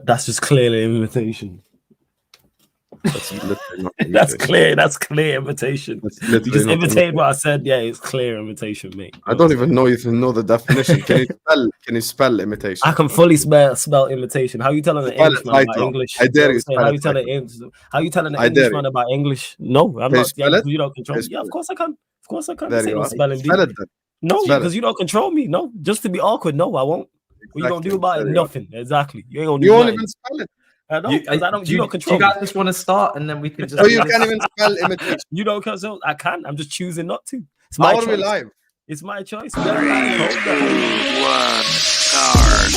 That's just clearly an imitation. That's clear. That's clear imitation. You just imitated what I said. Yeah, it's clear imitation, mate. I don't even know if you know the definition. Can you spell imitation? I can fully spell imitation. How you telling an Englishman about English? I dare you. How you telling an Englishman about English? No, I'm not. Yeah, you don't control me. Yeah, of course I can. Of course I can. There you are. Spell it then. No, because you don't control me. No, just to be awkward. No, I won't. What you gonna do about it? Nothing. Exactly. You ain't gonna do You won't even spell it. I don't. You don't control. You guys just want to start, and then we can just. Oh, you can't even spell imitation. You don't control. I can. I'm just choosing not to. It's my choice. How are we live? It's my choice. 3, 1, start.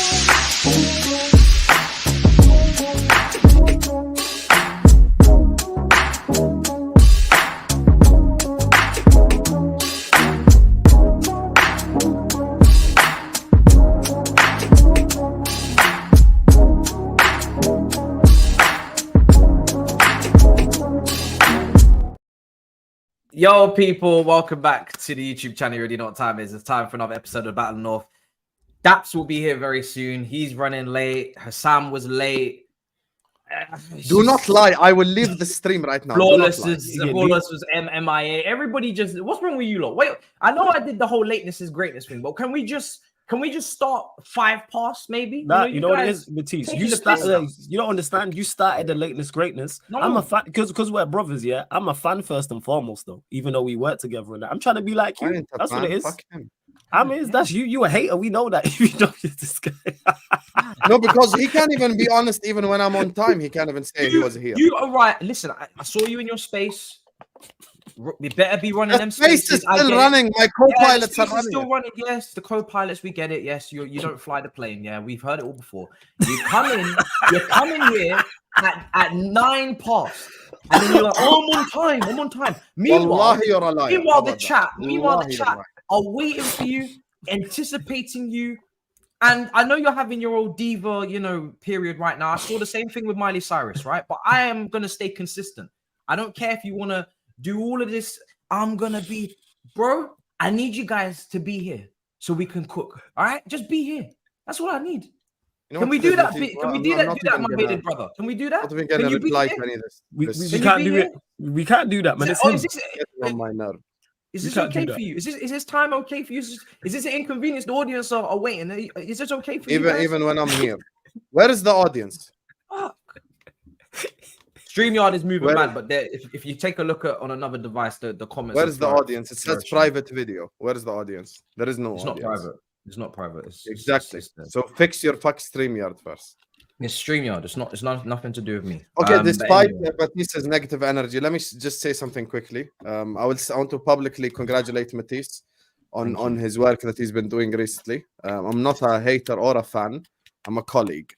Yo, people, welcome back to the YouTube channel. You already know what time it is. It's time for another episode of Battle North. Daps will be here very soon. He's running late. Husam was late. Do not lie. I will leave the stream right now. Flawless was MIA. Everybody just... What's wrong with you lot? Wait, I know I did the whole lateness is greatness thing, but can we just start 5 past maybe? Nah, you know what it is, Matisse? You started. You don't understand. You started the lateness greatness. No. I'm a fan because we're brothers. Yeah, I'm a fan first and foremost, though. Even though we work together and that, I'm trying to be like you. That's what it is. I mean, that's you. You a hater. We know that. You know this guy. No, because he can't even be honest. Even when I'm on time, he can't even say he was here. You are right. Listen, I saw you in your space. We better be running them spaces. Space is still running. My co-pilots are running. Still running. Yes, the co-pilots. We get it. Yes, you don't fly the plane. Yeah, we've heard it all before. You come in. You're coming here at 9 past, and then you're like, "Oh, I'm on time. I'm on time." Meanwhile, the chat are waiting for you, anticipating you. And I know you're having your old diva, period right now. I saw the same thing with Miley Cyrus, right? But I am gonna stay consistent. I don't care if you wanna do all of this. I'm gonna be, bro. I need you guys to be here so we can cook. All right, just be here. That's what I need. Can we do that? Can we do that, my maiden brother? Can we do that? Can you be here? We can't do it. We can't do that, man. It's on my nerve. Is this okay for you? Is this time okay for you? Is this an inconvenience? The audience are waiting. Is this okay for you? Even when I'm here. Where is the audience? StreamYard is moving mad, but if you take a look at on another device, the comments. Where is the audience? It says private video. Where is the audience? There is no audience. Not private. It's not private. Exactly. So fix your StreamYard first. It's StreamYard. It's nothing to do with me. Okay, despite Matisse's negative energy, let me just say something quickly. I want to publicly congratulate Matisse on his work that he's been doing recently. I'm not a hater or a fan. I'm a colleague.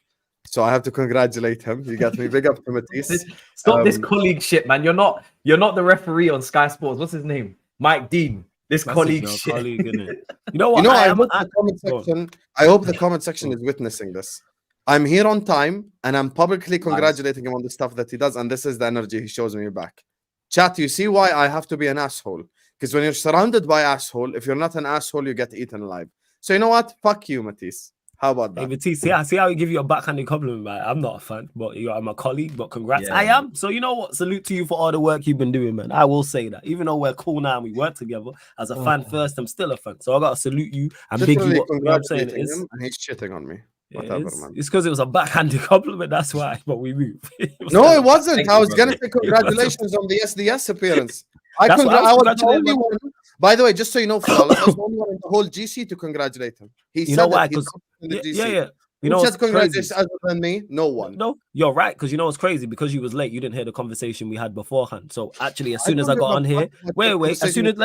So I have to congratulate him. You got me. Big up to Matisse. Stop this colleague shit, man. You're not the referee on Sky Sports. What's his name? Mike Dean. This colleague shit. Colleague, you know what? I hope the comment section is witnessing this. I'm here on time, and I'm publicly congratulating him on the stuff that he does, and this is the energy he shows me back. Chat, you see why I have to be an asshole? Because when you're surrounded by asshole, if you're not an asshole, you get eaten alive. So you know what? Fuck you, Matisse. How about that? Hey, Matisse, see how I give you a backhanded compliment, man. I'm not a fan, but I'm a colleague, but congrats. Yeah. I am. So you know what? Salute to you for all the work you've been doing, man. I will say that. Even though we're cool now and we work together, as a fan first, I'm still a fan. So I got to salute you and big you up. You know what I'm saying? And he's shitting on me. Whatever, man. It's because it was a backhanded compliment. That's why. But we move. It wasn't. I was gonna say congratulations on the SDS appearance. I was the only one. By the way, just so you know, I was the only one in the whole GC to congratulate him. He said why? Because You know, said congratulations other than me? No one. No, you're right. Because you know what's crazy? Because you was late, you didn't hear the conversation we had beforehand. So actually, as soon as I got on here, wait. As soon as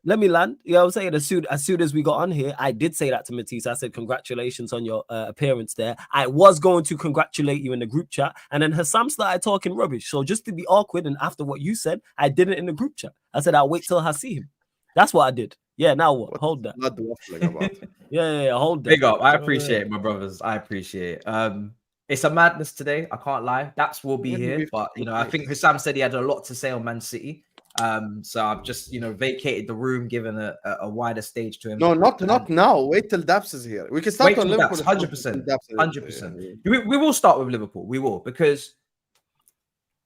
let me land. You know what I'm saying? As soon as we got on here, I did say that to Matisse. I said, congratulations on your appearance there. I was going to congratulate you in the group chat. And then Husam started talking rubbish. So just to be awkward, and after what you said, I did it in the group chat. I said, I'll wait till I see him. That's what I did. Yeah, now what? Hold that. Not the waffling about. yeah, hold that. Big up. I appreciate it, my brothers. I appreciate it. It's a madness today. I can't lie. Daps will be here. But, you know, I think Husam said he had a lot to say on Man City. So I've just, vacated the room, given a wider stage to him. No, not now. Wait till Daps is here. We can start Wait on till Liverpool. 100%. 100%. We will start with Liverpool. We will, because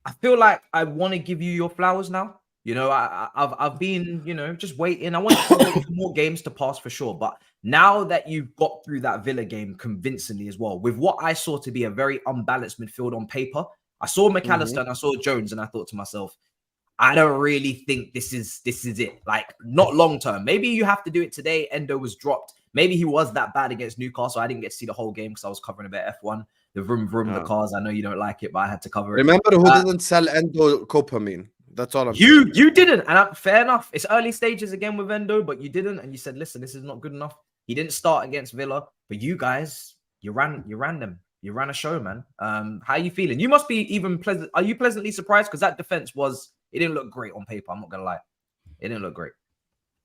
I feel like I want to give you your flowers now. I've been, just waiting. I want to wait for more games to pass for sure. But now that you've got through that Villa game convincingly as well, with what I saw to be a very unbalanced midfield on paper, I saw McAllister and I saw Jones, and I thought to myself, I don't really think this is it. Like, not long term. Maybe you have to do it today. Endo was dropped. Maybe he was that bad against Newcastle. I didn't get to see the whole game because I was covering a bit of F1. The vroom, the cars. I know you don't like it, but I had to cover it. Remember who didn't sell Endo Copamine? That's all I'm saying. You didn't. And fair enough. It's early stages again with Endo, but you didn't. And you said, listen, this is not good enough. He didn't start against Villa. But you guys, you ran them. You ran a show, man. How are you feeling? You must be even pleasant. Are you pleasantly surprised? Because that defense it didn't look great on paper. I'm not going to lie. It didn't look great.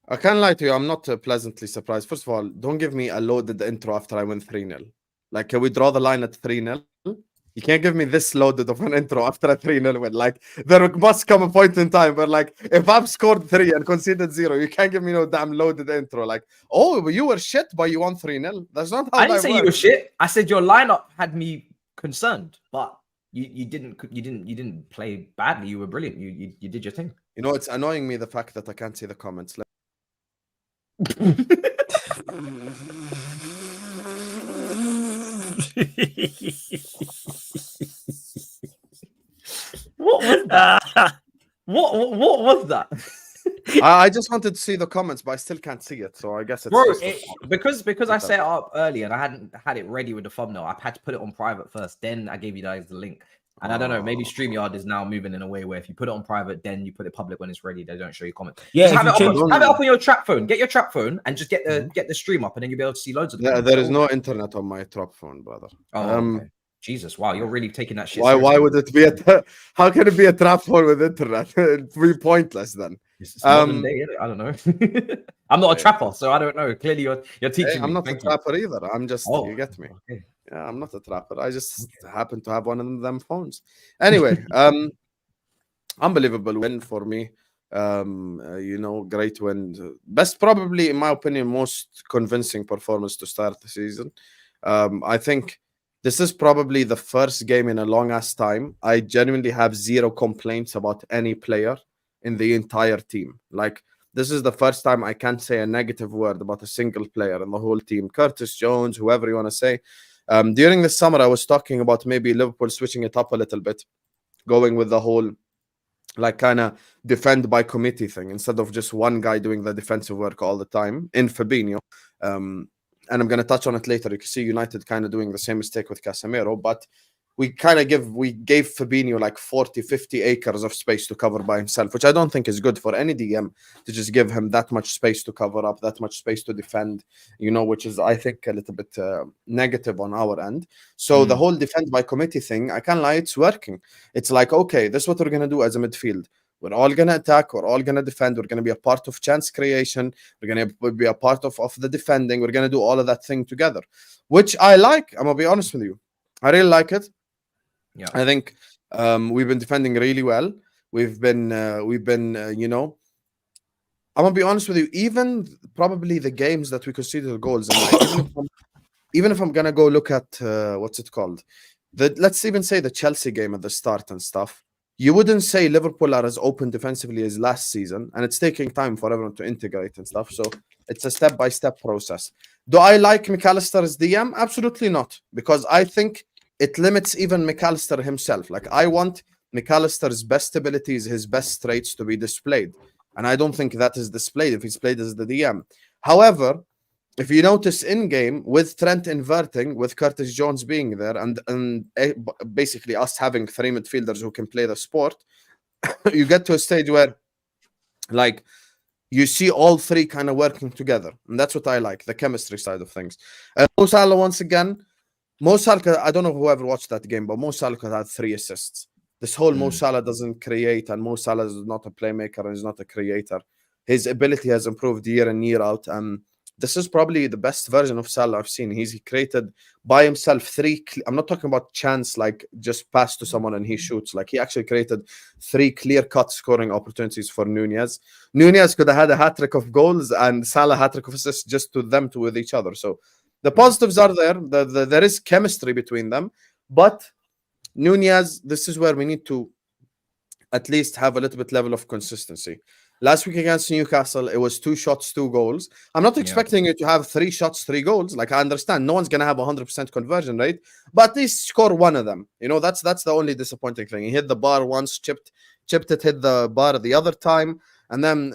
I can't lie to you. I'm not pleasantly surprised. First of all, don't give me a loaded intro after I win 3-0. Like, can we draw the line at 3-0? You can't give me this loaded of an intro after a 3-0 win. Like, there must come a point in time where, like, if I've scored 3 and conceded 0, you can't give me no damn loaded intro. Like, oh, you were shit, but you won 3-0. That's not how I didn't say you were shit. I said your lineup had me concerned, but you didn't play badly. You were brilliant. You did your thing. It's annoying me, the fact that I can't see the comments. What was that? What was that? I just wanted to see the comments, but I still can't see it. So I guess it's because I set it up early and I hadn't had it ready with the thumbnail. I had to put it on private first. Then I gave you guys the link. And I don't know, maybe StreamYard is now moving in a way where if you put it on private, then you put it public when it's ready. They don't show you comments. Yeah, have it up on your trap phone. Get your trap phone and just get the stream up, and then you'll be able to see loads of them. There is no internet on my trap phone, brother. Okay. Jesus, wow, you're really taking that shit. Why would it be how can it be a trap phone with internet? It'd be pointless then. It's modern day, I don't know. I'm not a trapper, so I don't know. Clearly, you're teaching me. I'm not a trapper either. I'm just you get me. Okay. Yeah, I'm not a trapper. I just happen to have one of them phones. Anyway, unbelievable win for me. Great win. Best, probably, in my opinion, most convincing performance to start the season. I think this is probably the first game in a long ass time. I genuinely have zero complaints about any player in the entire team. Like, this is the first time I can't say a negative word about a single player in the whole team. Curtis Jones, whoever you want to say. During the summer, I was talking about maybe Liverpool switching it up a little bit, going with the whole like kind of defend by committee thing instead of just one guy doing the defensive work all the time in Fabinho. And I'm going to touch on it later. You can see United kind of doing the same mistake with Casemiro, but we gave Fabinho like 40-50 acres of space to cover by himself, which I don't think is good for any DM to just give him that much space to cover up, that much space to defend, which is, I think, a little bit negative on our end. So the whole defend by committee thing, I can't lie, it's working. It's like, okay, this is what we're going to do as a midfield. We're all going to attack. We're all going to defend. We're going to be a part of chance creation. We're going to be a part of the defending. We're going to do all of that thing together, which I like. I'm going to be honest with you. I really like it. Yeah, I think we've been defending really well. We've been, I'm gonna be honest with you. Even probably the games that we conceded goals, and even if I'm gonna go look at what's it called, let's even say the Chelsea game at the start and stuff. You wouldn't say Liverpool are as open defensively as last season, and it's taking time for everyone to integrate and stuff. So it's a step-by-step process. Do I like McAllister's DM? Absolutely not, because I think it limits even McAllister himself. Like, I want McAllister's best abilities, his best traits to be displayed. And I don't think that is displayed if he's played as the DM. However, if you notice in-game, with Trent inverting, with Curtis Jones being there, and basically us having 3 midfielders who can play the sport, you get to a stage where, like, you see all 3 kind of working together. And that's what I like, the chemistry side of things. Mo Salah, once again, Mo Salah, I don't know whoever watched that game, but Mo Salah had 3 assists. This whole Mo Salah doesn't create, and Mo Salah is not a playmaker and is not a creator. His ability has improved year in, year out. this is probably the best version of Salah I've seen. He created by himself 3. I'm not talking about chance, like just pass to someone and he shoots. Like he actually created 3 clear-cut scoring opportunities for Nunez. Nunez could have had a hat-trick of goals and Salah hat-trick of assists just to them two with each other. So the positives are there. There is chemistry between them. But Nunez, this is where we need to at least have a little bit level of consistency. Last week against Newcastle, it was 2 shots, 2 goals. I'm not expecting you to have 3 shots, 3 goals. Like, I understand no one's going to have 100% conversion rate, but at least score one of them. You know, that's the only disappointing thing. He hit the bar once, chipped it, hit the bar the other time. And then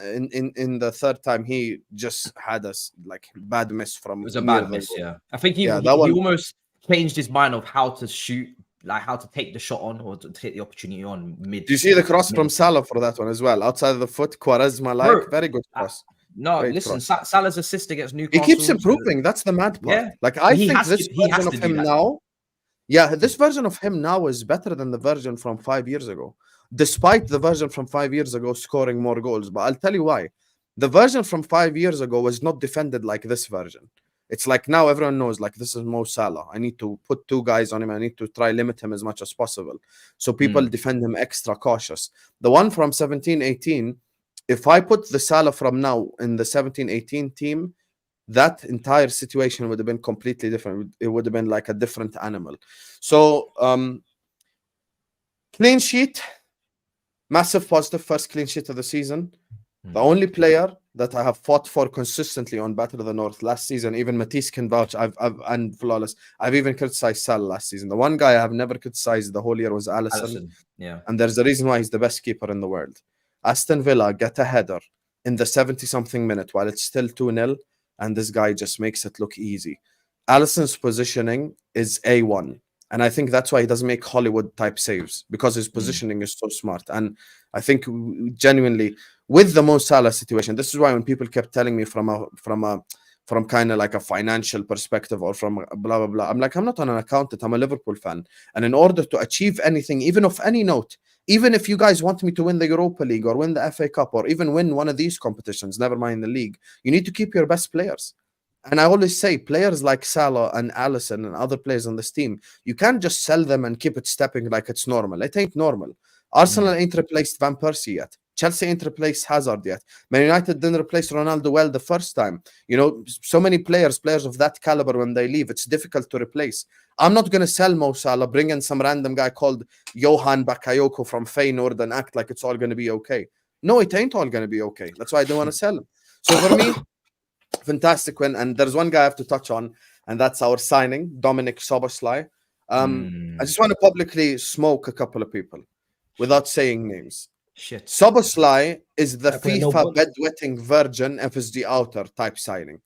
in the third time, he just had a bad miss from. It was a bad miss, yeah. I think he almost changed his mind of how to shoot, like how to take the shot on or to take the opportunity on mid. Do you see the cross from Salah for that one as well? Outside of the foot, Quaresma, very good cross. No, Great listen, cross. Salah's assist against Newcastle. He keeps improving. That's the mad part. Yeah. Like, I think this version of him now, this version of him now is better than the version from 5 years ago. Despite the version from 5 years ago scoring more goals. But I'll tell you why. The version from 5 years ago was not defended like this version. It's like now everyone knows, like, this is Mo Salah. I need to put 2 guys on him. I need to try limit him as much as possible. So people defend him extra cautious. The one from 17-18, if I put the Salah from now in the 17-18 team, that entire situation would have been completely different. It would have been like a different animal. So, clean sheet. Massive positive, first clean sheet of the season. The only player that I have fought for consistently on Battle of the North last season, even Matisse can vouch, and Flawless. I've even criticized Salah last season. The one guy I have never criticized the whole year was Alisson. Yeah. And there's a reason why he's the best keeper in the world. Aston Villa get a header in the 70-something minute while it's still 2-0, and this guy just makes it look easy. Alisson's positioning is A1. And I think that's why he doesn't make Hollywood-type saves, because his positioning is so smart. And I think genuinely, with the Mo Salah situation, this is why when people kept telling me from kind of like a financial perspective or from blah, blah, blah, I'm like, I'm not an accountant. I'm a Liverpool fan. And in order to achieve anything, even of any note, even if you guys want me to win the Europa League or win the FA Cup or even win one of these competitions, never mind the league, you need to keep your best players. And I always say, players like Salah and Alisson and other players on this team, you can't just sell them and keep it stepping like it's normal. It ain't normal. Arsenal ain't replaced Van Persie yet. Chelsea ain't replaced Hazard yet. Man United didn't replace Ronaldo well the first time. You know, so many players of that caliber, when they leave, it's difficult to replace. I'm not going to sell Mo Salah, bring in some random guy called Johan Bakayoko from Feyenoord and act like it's all going to be okay. No, it ain't all going to be okay. That's why I don't want to sell him. So for me, fantastic win. And there's one guy I have to touch on, and that's our signing, Dominic Szobosslai. I just want to publicly smoke a couple of people without saying names. Shit. Szobosslai is the FIFA bedwetting virgin FSG outer type signing,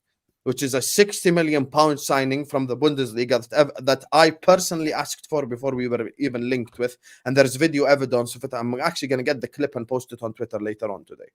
which is a £60 million signing from the Bundesliga that I personally asked for before we were even linked with. And there's video evidence of it. I'm actually going to get the clip and post it on Twitter later on today.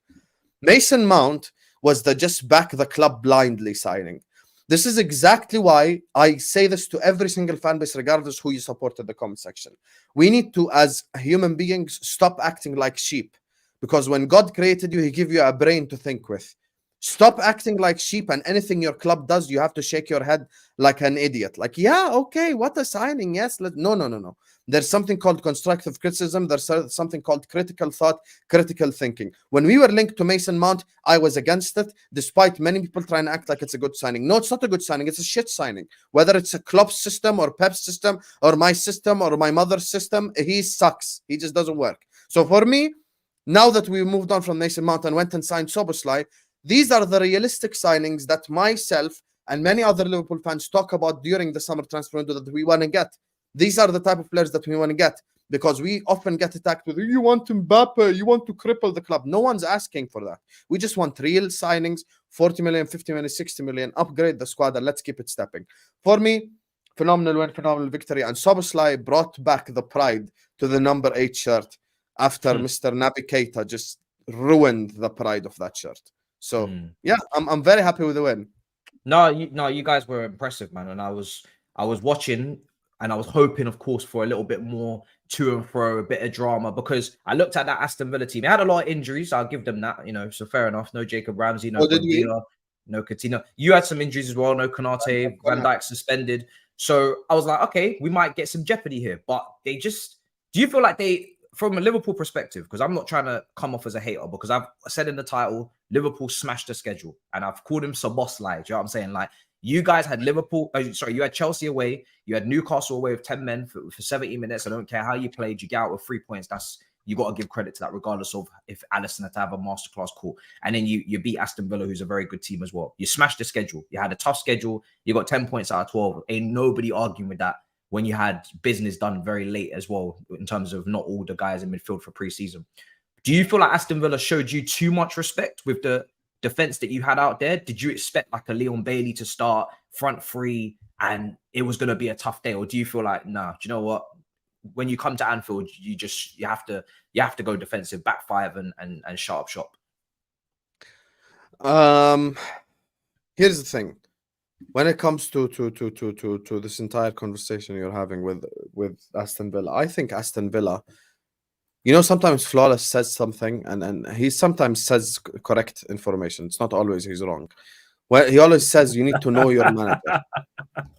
Mason Mount was the just back the club blindly signing. This is exactly why I say this to every single fan base, regardless who you support in the comment section. We need to, as human beings, stop acting like sheep. Because when God created you, he gave you a brain to think with. Stop acting like sheep, and anything your club does, you have to shake your head like an idiot. Like, yeah, okay, what a signing, yes. No. There's something called constructive criticism. There's something called critical thought, critical thinking. When we were linked to Mason Mount, I was against it, despite many people trying to act like it's a good signing. No, it's not a good signing. It's a shit signing. Whether it's a Klopp system or Pep's system or my system or my mother's system, he sucks. He just doesn't work. So for me, now that we moved on from Mason Mount and went and signed Szobosslai, these are the realistic signings that myself and many other Liverpool fans talk about during the summer transfer window that we want to get. These are the type of players that we want to get, because we often get attacked with, you want Mbappe, you want to cripple the club. No one's asking for that. We just want real signings, 40 million, 50 million, 60 million, upgrade the squad, and let's keep it stepping. For me, phenomenal win, phenomenal victory, and Szobosslai brought back the pride to the number 8 shirt after Mr. Naby Keita just ruined the pride of that shirt. So yeah, I'm very happy with the win. No, you guys were impressive, man. And I was watching, and I was hoping, of course, for a little bit more to and fro, a bit of drama, because I looked at that Aston Villa team. They had a lot of injuries. I'll give them that, you know. So fair enough. No Jacob Ramsey, no Villa. no Coutinho. You had some injuries as well. No Konate, Van Dijk suspended. So I was like, okay, we might get some jeopardy here. But they just, do you feel like they, from a Liverpool perspective, because I'm not trying to come off as a hater, because I've said in the title, Liverpool smashed the schedule, and I've called him Szobosslai. Do you know what I'm saying? Like, you guys had Liverpool, you had Chelsea away, you had Newcastle away with 10 men for 70 minutes. I don't care how you played, you get out with 3 points. That's, you got to give credit to that, regardless of if Alisson had to have a masterclass call. And then you beat Aston Villa, who's a very good team as well. You smashed the schedule. You had a tough schedule. You got 10 points out of 12. Ain't nobody arguing with that when you had business done very late as well, in terms of not all the guys in midfield for pre-season. Do you feel like Aston Villa showed you too much respect with the defense that you had out there? Did you expect like a Leon Bailey to start front three and it was going to be a tough day? Or do you feel like, nah, do you know what? When you come to Anfield, you have to go defensive, back five and shut up shop? Here's the thing. When it comes to this entire conversation you're having with Aston Villa, I think Aston Villa, you know, sometimes Flawless says something and he sometimes says correct information. It's not always he's wrong. Well, he always says you need to know your manager.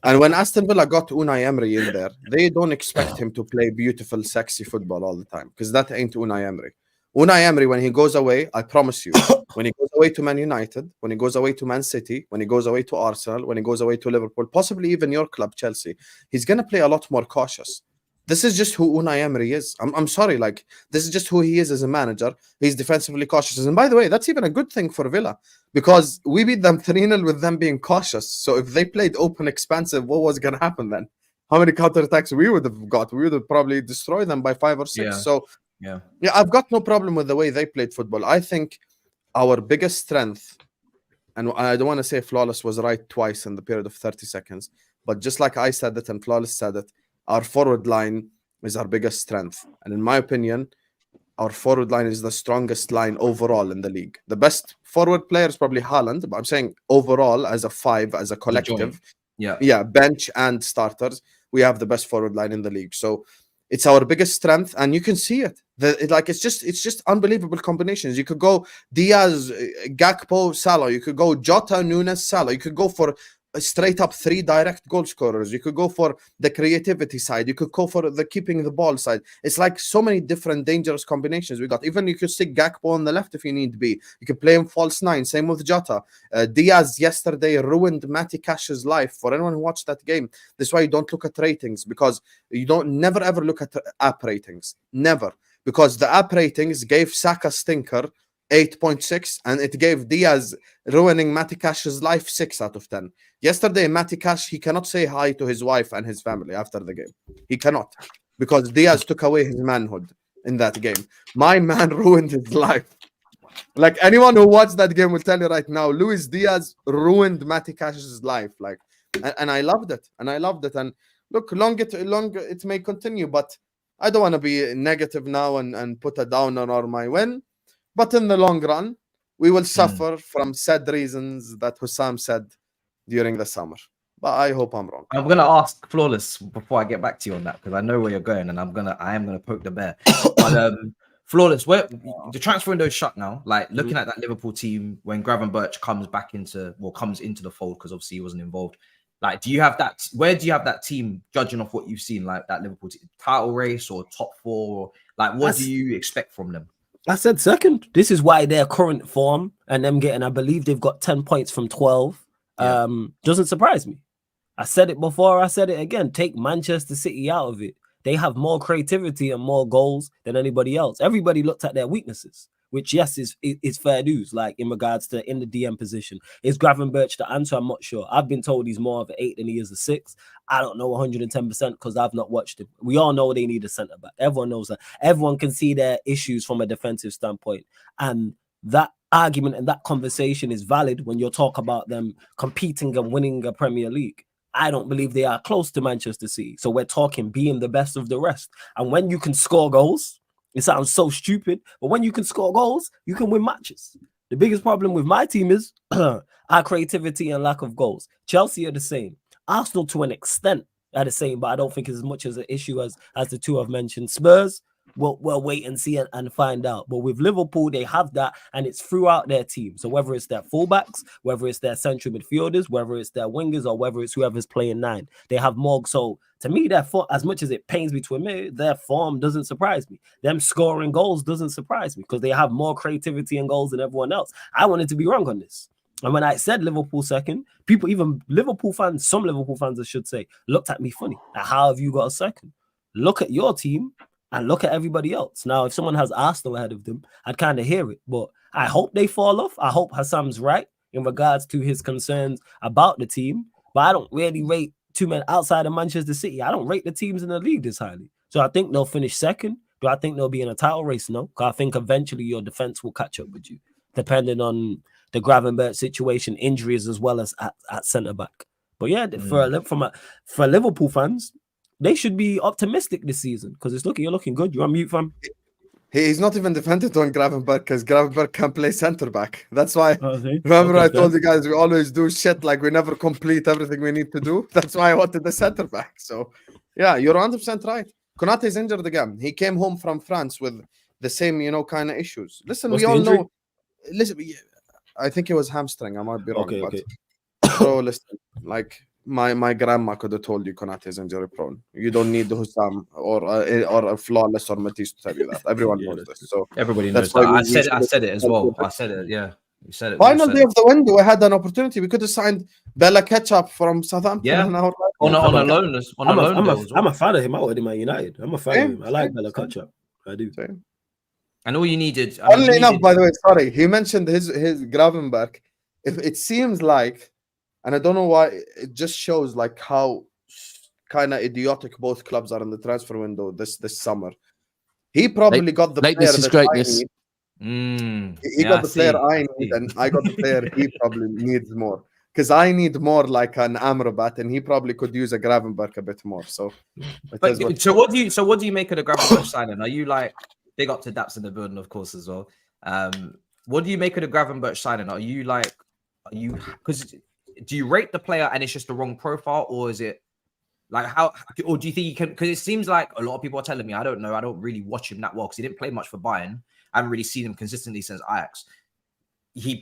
And when Aston Villa got Unai Emery in there, they don't expect him to play beautiful, sexy football all the time, because that ain't Unai Emery. Unai Emery, when he goes away, I promise you, when he goes away to Man United, when he goes away to Man City, when he goes away to Arsenal, when he goes away to Liverpool, possibly even your club, Chelsea, he's going to play a lot more cautious. This is just who Unai Emery is. I'm sorry, like, this is just who he is as a manager. He's defensively cautious. And by the way, that's even a good thing for Villa, because we beat them 3-0 with them being cautious. So if they played open, expansive, what was going to happen then? How many counterattacks we would have got? We would have probably destroyed them by 5 or 6. Yeah. So yeah, I've got no problem with the way they played football. I think our biggest strength, and I don't want to say Flawless was right twice in the period of 30 seconds, but just like I said it and Flawless said it, our forward line is our biggest strength. And in my opinion, our forward line is the strongest line overall in the league. The best forward player is probably Haaland, but I'm saying overall, as a 5, as a collective, bench and starters, we have the best forward line in the league. So it's our biggest strength, and you can see it. It's just unbelievable combinations. You could go Diaz, Gakpo, Salah. You could go Jota, Nunes, Salah. You could go for straight up 3 direct goal scorers. You could go for the creativity side. You could go for the keeping the ball side. It's like so many different dangerous combinations we got. Even you could stick Gakpo on the left if you need be. You could play him false 9. Same with Jota. Diaz yesterday ruined Matty Cash's life. For anyone who watched that game, this is why you don't look at ratings, because you never ever look at app ratings. Never. Because the app ratings gave Saka stinker 8.6, and it gave Diaz ruining Matty Cash's life 6 out of 10. Yesterday, Matty Cash, he cannot say hi to his wife and his family after the game. He cannot, because Diaz took away his manhood in that game. My man ruined his life. Like, anyone who watched that game will tell you right now, Luis Diaz ruined Matty Cash's life. Like, and I loved it. And look, long it may continue, but I don't want to be negative now and put a downer on my win. But in the long run, we will suffer from said reasons that Husam said during the summer. But I hope I'm wrong. I'm gonna ask Flawless before I get back to you on that, because I know where you're going, and I am gonna poke the bear. But Flawless, where the transfer window is shut now. Like, looking at that Liverpool team, when Gravenberch comes into the fold, because obviously he wasn't involved. Like, do you have that? Where do you have that team, judging off what you've seen, like that Liverpool team, title race or top 4? Or, like, what do you expect from them? I said second. This is why their current form and them getting, I believe they've got 10 points from 12. Doesn't surprise me. I said it before, I said it again. Take Manchester City out of it. They have more creativity and more goals than anybody else. Everybody looked at their weaknesses, which, yes, is fair dues, like in regards to in the DM position. Is Gravenberch the answer? I'm not sure. I've been told he's more of an 8 than he is a 6. I don't know 110% because I've not watched him. We all know they need a centre back. Everyone knows that. Everyone can see their issues from a defensive standpoint. And that argument and that conversation is valid when you talk about them competing and winning a Premier League. I don't believe they are close to Manchester City. So we're talking being the best of the rest. And when you can score goals, it sounds so stupid, but when you can score goals, you can win matches. The biggest problem with my team is our creativity and lack of goals. Chelsea are the same. Arsenal, to an extent, are the same, but I don't think it's as much as an issue as the two I've mentioned. Spurs, we'll wait and see and find out. But with Liverpool, they have that, and it's throughout their team. So whether it's their fullbacks, whether it's their central midfielders, whether it's their wingers, or whether it's whoever's playing 9, they have more. So to me, as much as it pains me to admit, their form doesn't surprise me. Them scoring goals doesn't surprise me because they have more creativity and goals than everyone else. I wanted to be wrong on this. And when I said Liverpool second, people, even Liverpool fans, some Liverpool fans, I should say, looked at me funny. Like, how have you got a second? Look at your team and look at everybody else. Now, if someone has Arsenal ahead of them, I'd kind of hear it. But I hope they fall off. I hope Husam's right in regards to his concerns about the team. But I don't really rate too many outside of Manchester City. I don't rate the teams in the league this highly. So I think they'll finish second. Do I think they'll be in a title race? No. Because I think eventually your defense will catch up with you, depending on the Gravenberch situation, injuries, as well as at centre-back. But yeah, for Liverpool fans, they should be optimistic this season because you're looking good. You're on mute, fam. He's not even dependent on Gravenberch because Gravenberch can play centre-back. That's why, remember I told you guys, we always do shit like we never complete everything we need to do. That's why I wanted the centre-back. So, yeah, you're 100% right. Konate is injured again. He came home from France with the same, kind of issues. Listen, we all know... Listen, I think it was hamstring. I might be wrong. Okay. So listen, like my grandma could have told you Konate is injury prone. You don't need Husam or a flawless or Matisse to tell you that. Everyone knows this. So everybody knows that. I said it as well. I said it. Yeah, you said it. Final day of the window, we had an opportunity. We could have signed Bella Ketchup from Southampton. Yeah, on a loan. I'm a fan of him. I wanted him at United. I'm a fan of him. I like Bella Ketchup. I do. And all you needed... Funnily enough, by the way, sorry, he mentioned his Gravenberch. If it seems like, and I don't know why, it just shows like how kind of idiotic both clubs are in the transfer window this summer. He probably got the player that greatness. I need. He got the player I need, and I got the player he probably needs more. Because I need more like an Amrabat, and he probably could use a Gravenberch a bit more. So, what do you make of the Gravenberch signing? Are you like... Big up to Daps in the building, of course, as well. What do you make of the Gravenberch signing? Because do you rate the player and it's just the wrong profile, or is it like how? Or do you think you can? Because it seems like a lot of people are telling me, I don't know, I don't really watch him that well because he didn't play much for Bayern. I haven't really seen him consistently since Ajax.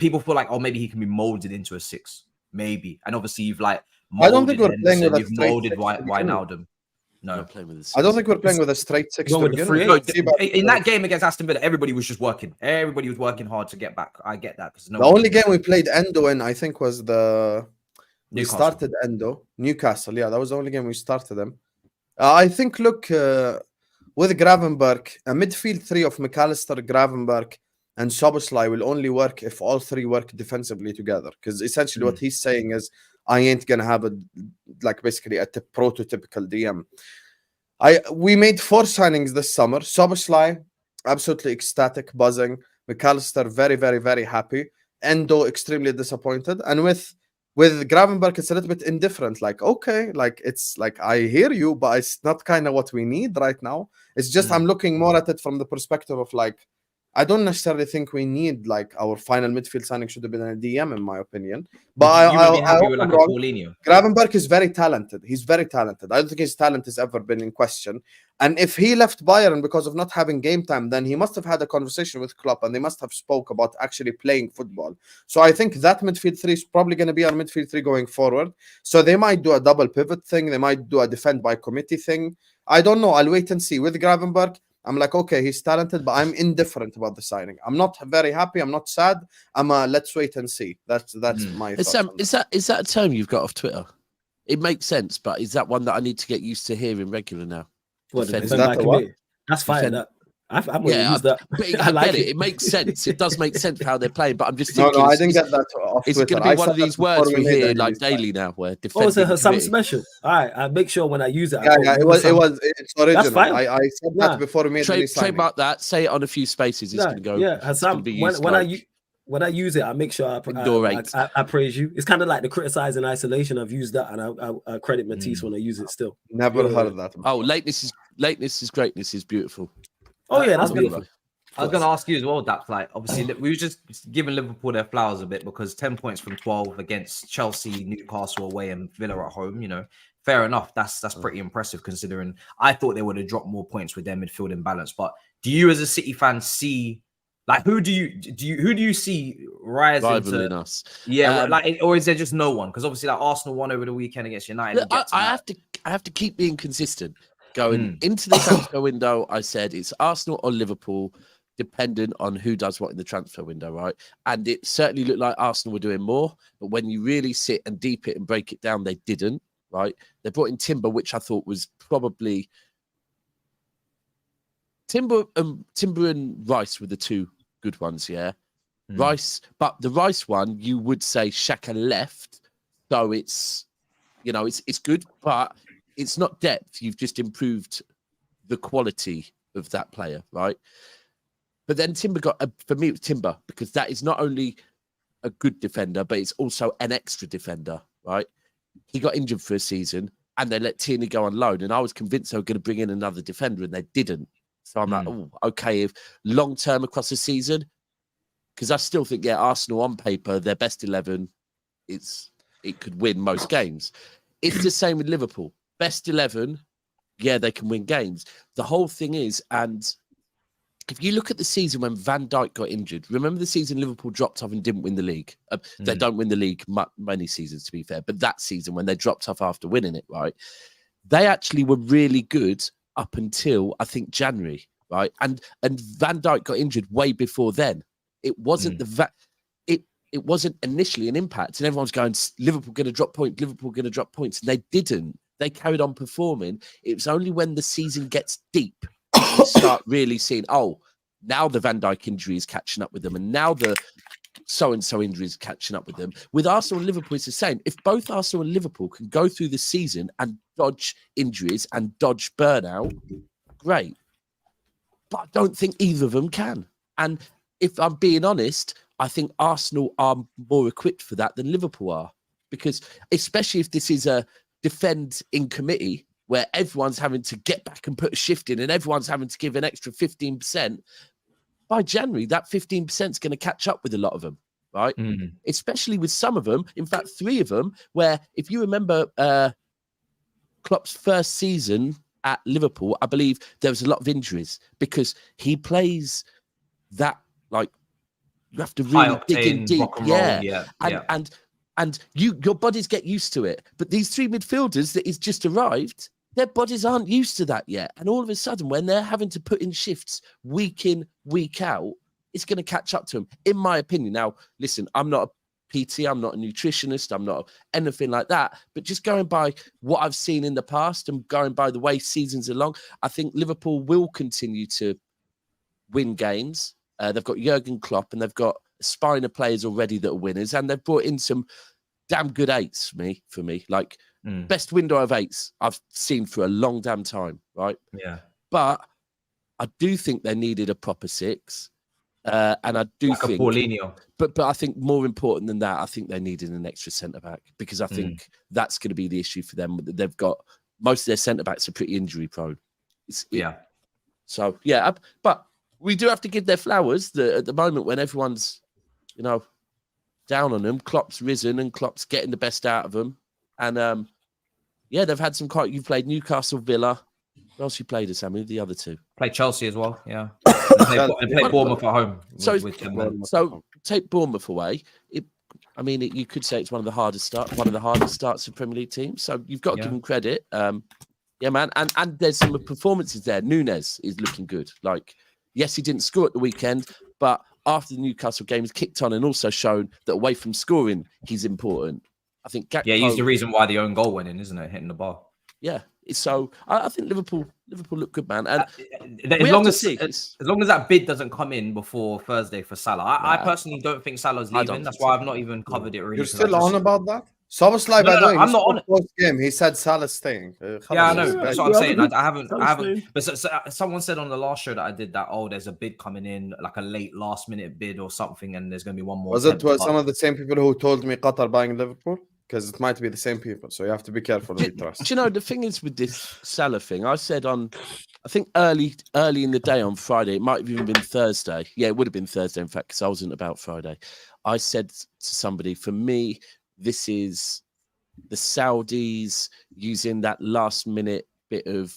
People feel like, oh, maybe he can be molded into a 6, maybe. And obviously, you've like I don't think we're playing with you've molded Wijnaldum. No, I don't think we're playing with a straight 6. In that game against Aston Villa, everybody was just working. Everybody was working hard to get back. I get that because the only game we played Endo in, I think, was we started Endo Newcastle. Yeah, that was the only game we started them. I think. Look, with Gravenberch, a midfield 3 of McAllister, Gravenberch, and Szobosslai will only work if all 3 work defensively together. Because essentially, what he's saying is, I ain't gonna have basically a prototypical DM. We made 4 signings this summer. Szobosslai, absolutely ecstatic, buzzing. McAllister, very, very, very happy. Endo, extremely disappointed. And with Gravenberch, it's a little bit indifferent. Like, okay, like it's like I hear you, but it's not kind of what we need right now. It's just I'm looking more at it from the perspective of like, I don't necessarily think we need like our final midfield signing should have been a DM in my opinion. But Gravenberch is very talented. He's very talented. I don't think his talent has ever been in question. And if he left Bayern because of not having game time, then he must have had a conversation with Klopp and they must have spoke about actually playing football. So I think that midfield 3 is probably going to be our midfield 3 going forward. So they might do a double pivot thing. They might do a defend by committee thing. I don't know. I'll wait and see. With Gravenberch, I'm like, okay, he's talented, but I'm indifferent about the signing. I'm not very happy. I'm not sad. Let's wait and see. That's my thoughts. Is that a term you've got off Twitter? It makes sense, but is that one that I need to get used to hearing regular now? That's fine. I'm going to use that. I like it. It makes sense. It does make sense how they're playing, but I'm just thinking. No, I didn't get that off It's going to be one of these words we hear like daily now, where it's a Husam special. All right, I make sure when I use it. It's original. That's fine. I said that before we made any signing. Trademark that. Say it on a few spaces. It's going to go. Yeah, Husam. When I use it, I make sure I praise you. It's kind of like the criticize in isolation. I've used that, and I credit Matisse when I use it still. Never heard of that. Oh, lateness is greatness is beautiful. Oh yeah, that's beautiful. I was going to ask you as well, Daps. Like, obviously, we were just giving Liverpool their flowers a bit because 10 points from 12 against Chelsea, Newcastle away, and Villa at home. You know, fair enough. That's pretty impressive considering I thought they would have dropped more points with their midfield imbalance. But do you, as a City fan, see like who do you see rising rivaling us? Yeah, or is there just no one? Because obviously, like Arsenal won over the weekend against United. I have to keep being consistent. Going into the transfer window, I said it's Arsenal or Liverpool, dependent on who does what in the transfer window, right? And it certainly looked like Arsenal were doing more, but when you really sit and deep it and break it down, they didn't, right? They brought in Timber, which I thought was probably Timber and Rice were the two good ones, yeah. Rice, but the Rice one, you would say Xhaka left, so it's, you know, it's good, but it's not depth. You've just improved the quality of that player, right? But then Timber for me, it was Timber, because that is not only a good defender, but it's also an extra defender, right? He got injured for a season and they let Tierney go on loan. And I was convinced they were going to bring in another defender and they didn't. So I'm like, oh, okay, if long term across the season, because I still think, yeah, Arsenal on paper, their best 11, it could win most games. It's the same with Liverpool. Best 11, yeah, they can win games. The whole thing is, and if you look at the season when Van Dijk got injured, remember the season Liverpool dropped off and didn't win the league? They don't win the league many seasons, to be fair, but that season when they dropped off after winning it, right? They actually were really good up until, I think, January, right? And Van Dijk got injured way before then. It wasn't it wasn't initially an impact, and everyone's going, Liverpool going to drop points, Liverpool going to drop points, and they didn't. They carried on performing. It was only when the season gets deep you start really seeing, oh, now the Van Dijk injury is catching up with them, and now the so-and-so injury is catching up with them. With Arsenal and Liverpool, it's the same. If both Arsenal and Liverpool can go through the season and dodge injuries and dodge burnout, great. But I don't think either of them can. And if I'm being honest, I think Arsenal are more equipped for that than Liverpool are. Because especially if this is a defend in committee where everyone's having to get back and put a shift in and everyone's having to give an extra 15%, by January, that 15% is going to catch up with a lot of them, right? Especially with some of them, in fact, 3 of them, where if you remember Klopp's first season at Liverpool, I believe there was a lot of injuries because he plays that, like, you have to really dig in deep. And your bodies get used to it. But these 3 midfielders that he's just arrived, their bodies aren't used to that yet. And all of a sudden, when they're having to put in shifts week in, week out, it's going to catch up to them, in my opinion. Now, listen, I'm not a PT, I'm not a nutritionist, I'm not anything like that. But just going by what I've seen in the past and going by the way seasons are long, I think Liverpool will continue to win games. They've got Jurgen Klopp and they've got a spine of players already that are winners. And they've brought in some damn good 8s for me. Like, best window of 8s I've seen for a long damn time, right? Yeah. But I do think they needed a proper 6. And I do like think... a Paulinho. But I think more important than that, I think they needed an extra centre-back because I think that's going to be the issue for them. They've got... Most of their centre-backs are pretty injury-prone. So, yeah. But we do have to give their flowers at the moment when everyone's, you know, down on them. Klopp's risen and Klopp's getting the best out of them. And, yeah, they've had some quite... You've played Newcastle, Villa. Who else you played, Sammy? The other 2. Played Chelsea as well, yeah. and played Bournemouth at home. So take Bournemouth away. You could say it's one of the hardest starts of Premier League teams. So you've got to give them credit. Yeah, man. And there's some performances there. Nunes is looking good. Like, yes, he didn't score at the weekend, but after the Newcastle game, he's kicked on and also shown that away from scoring, he's important. I think Gakpo, he's the reason why the own goal went in, isn't it? Hitting the bar. Yeah. So I think Liverpool look good, man. And as long as that bid doesn't come in before Thursday for Salah, I personally don't think Salah's leaving. That's why I've not even covered it. Really, you're still on about that? Szobosslai, by the way, I'm not on it. Post game, he said Salah's staying. Yeah, I know. That's what I'm saying. I haven't. But someone said on the last show that I did that, there's a bid coming in, like a late last minute bid or something, and there's going to be one more. Was it some of the same people who told me Qatar buying Liverpool? Because it might be the same people, so you have to be careful who you trust. Do you know, the thing is with this Salah thing, I said I think early in the day on Friday, it might have even been Thursday. Yeah, it would have been Thursday, in fact, because I wasn't about Friday. I said to somebody, for me, this is the Saudis using that last minute bit of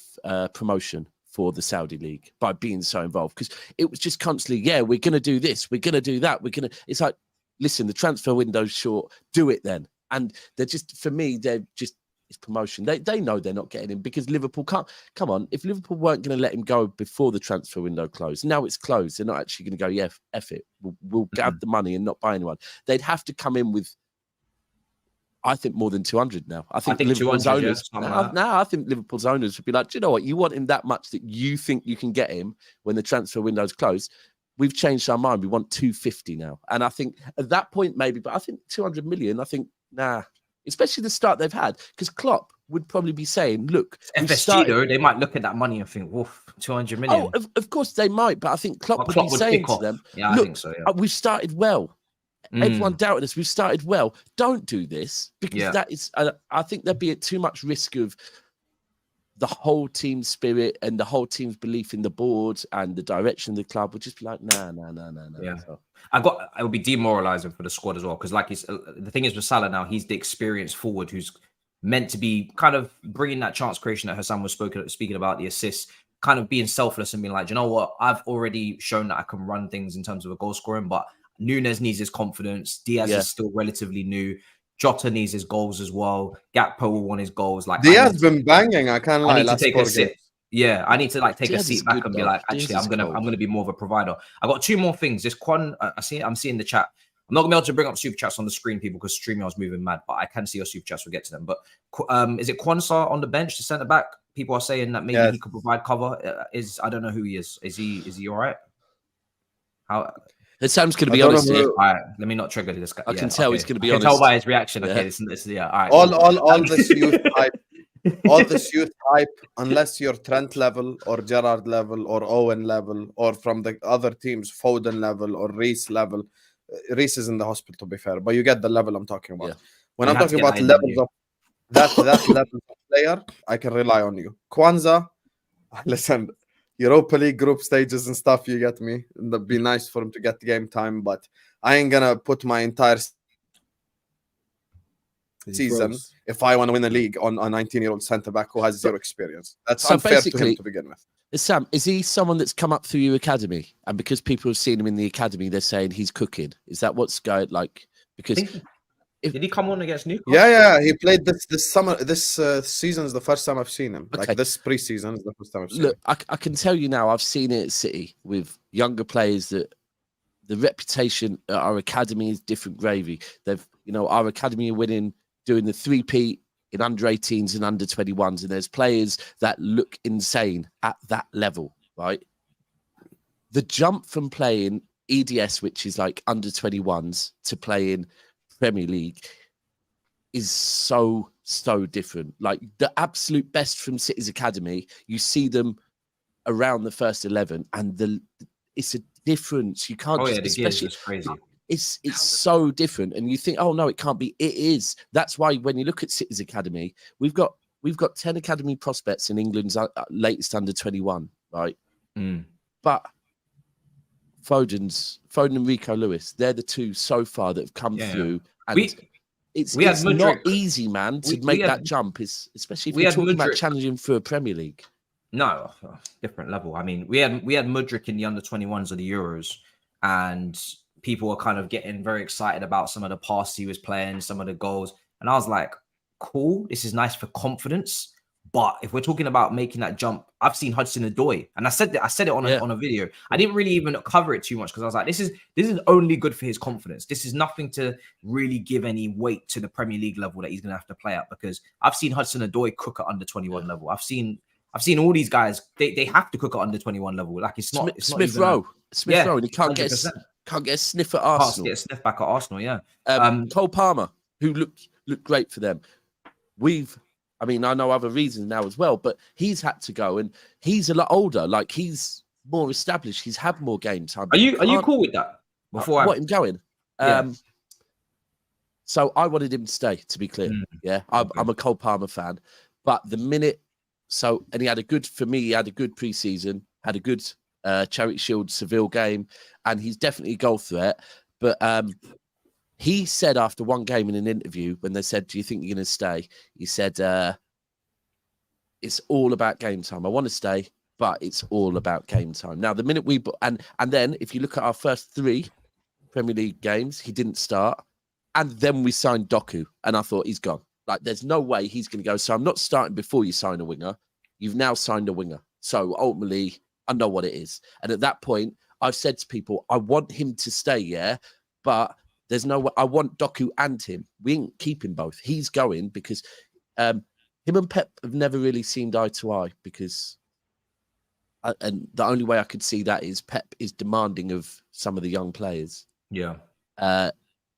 promotion for the Saudi league by being so involved, because it was just constantly, yeah, we're going to do this, we're going to do that, it's like, listen, the transfer window's short, do it then. And they're just, for me, they're just, it's promotion. They know they're not getting him because Liverpool can't, come on, if Liverpool weren't going to let him go before the transfer window closed, now it's closed, they're not actually going to go, yeah, F it, we'll grab the money and not buy anyone. They'd have to come in with, I think, more than 200 now. I think Liverpool's owners, now I think Liverpool's owners would be like, do you know what? You want him that much that you think you can get him when the transfer window's closed? We've changed our mind. We want 250 now. And I think at that point, maybe, but I think 200 million, I think, nah, especially the start they've had, because Klopp would probably be saying, look, FSG though, they might look at that money and think, woof, 200 million. Oh, of course they might, but I think Klopp would be saying to them, yeah, I think so, yeah. We've started well. Everyone doubted us. We've started well. Don't do this, because that is, I think there'd be at too much risk of the whole team's spirit and the whole team's belief in the board and the direction of the club would just be like, nah. Yeah. So, it would be demoralizing for the squad as well, because like the thing is with Salah now, he's the experienced forward who's meant to be kind of bringing that chance creation that Husam was speaking about, the assists, kind of being selfless and being like, you know what, I've already shown that I can run things in terms of a goal scoring, but Núñez needs his confidence. Diaz is still relatively new. Jota needs his goals as well. Gakpo will want his goals. Like Diaz been banging. I can't lie. I need to take a sit. Yeah, I need to like take a seat back and be like, actually, I'm gonna be more of a provider. I got two more things. This I'm seeing the chat. I'm not gonna be able to bring up super chats on the screen, people, because StreamYard's moving mad. But I can see your super chats. We'll get to them. But is it Quansah on the bench, the centre back? People are saying that maybe he could provide cover. I don't know who he is. Is he all right? How? Sam's going to be honest here. All right, let me not trigger this guy. I can tell he's going to be honest. I can tell by his reaction. Okay, all right. All this youth hype, all this youth hype, unless you're Trent level or Gerrard level or Owen level or from the other teams, Foden level or Reece level. Reece is in the hospital, to be fair, but you get the level I'm talking about. Yeah. When I'm talking about levels of that level of player, I can rely on you. Quansah, listen. Europa League group stages and stuff, you get me? It'd be nice for him to get the game time, but I ain't gonna put my entire season if I want to win a league on a 19-year-old centre-back who has zero experience. That's unfair to him to begin with. Sam, is he someone that's come up through your academy? And because people have seen him in the academy, they're saying he's cooking. Is that what's going like? Because did he come on against Newcastle? Yeah. He played this summer. This season is the first time I've seen him. Okay. Like this preseason is the first time I've seen him. Look, I can tell you now, I've seen it at City with younger players that the reputation at our academy is different gravy. Our academy are winning, doing the 3-peat in under 18s and under 21s. And there's players that look insane at that level, right? The jump from playing EDS, which is like under 21s, to playing Premier League is so different. Like the absolute best from City's academy, you see them around the first 11, and it's a difference. You can't. Especially crazy. It's so different, and you think, oh no, it can't be. It is. That's why when you look at City's academy, we've got 10 academy prospects in England's latest under 21, right? But Foden and Rico Lewis, they're the two so far that have come through. And it's not easy, man, to make that jump, especially if we're talking about challenging for a Premier League. No, different level. I mean, we had Mudryk in the under 21s of the Euros, and people were kind of getting very excited about some of the passes he was playing, some of the goals. And I was like, cool, this is nice for confidence. But if we're talking about making that jump, I've seen Hudson-Odoi, and I said it on a video. I didn't really even cover it too much because I was like, this is only good for his confidence. This is nothing to really give any weight to the Premier League level that he's going to have to play at, because I've seen Hudson-Odoi cook at under 21 level. I've seen all these guys. They have to cook at under 21 level. Like it's not Smith Rowe, and he can't get a sniff at Arsenal. Can't get a sniff back at Arsenal. Yeah. Cole Palmer, who looked great for them. I know other reasons now as well, but he's had to go, and he's a lot older. Like he's more established. He's had more game time. Are you cool with that? What him going? So I wanted him to stay. To be clear, I'm a Cole Palmer fan, but the minute and he had a good preseason, had a good Charity Shield Seville game, and he's definitely a goal threat. But He said after one game in an interview, when they said, "Do you think you're going to stay?" He said, "It's all about game time. I want to stay, but it's all about game time." Now, the minute and then if you look at our first 3 Premier League games, he didn't start, and then we signed Doku, and I thought he's gone. Like, there's no way he's going to go. So I'm not starting before you sign a winger. You've now signed a winger. So ultimately, I know what it is. And at that point, I've said to people, I want him to stay, yeah, but there's no way. I want Doku and him. We ain't keeping both. He's going because him and Pep have never really seemed eye to eye because, and the only way I could see that is Pep is demanding of some of the young players. Yeah.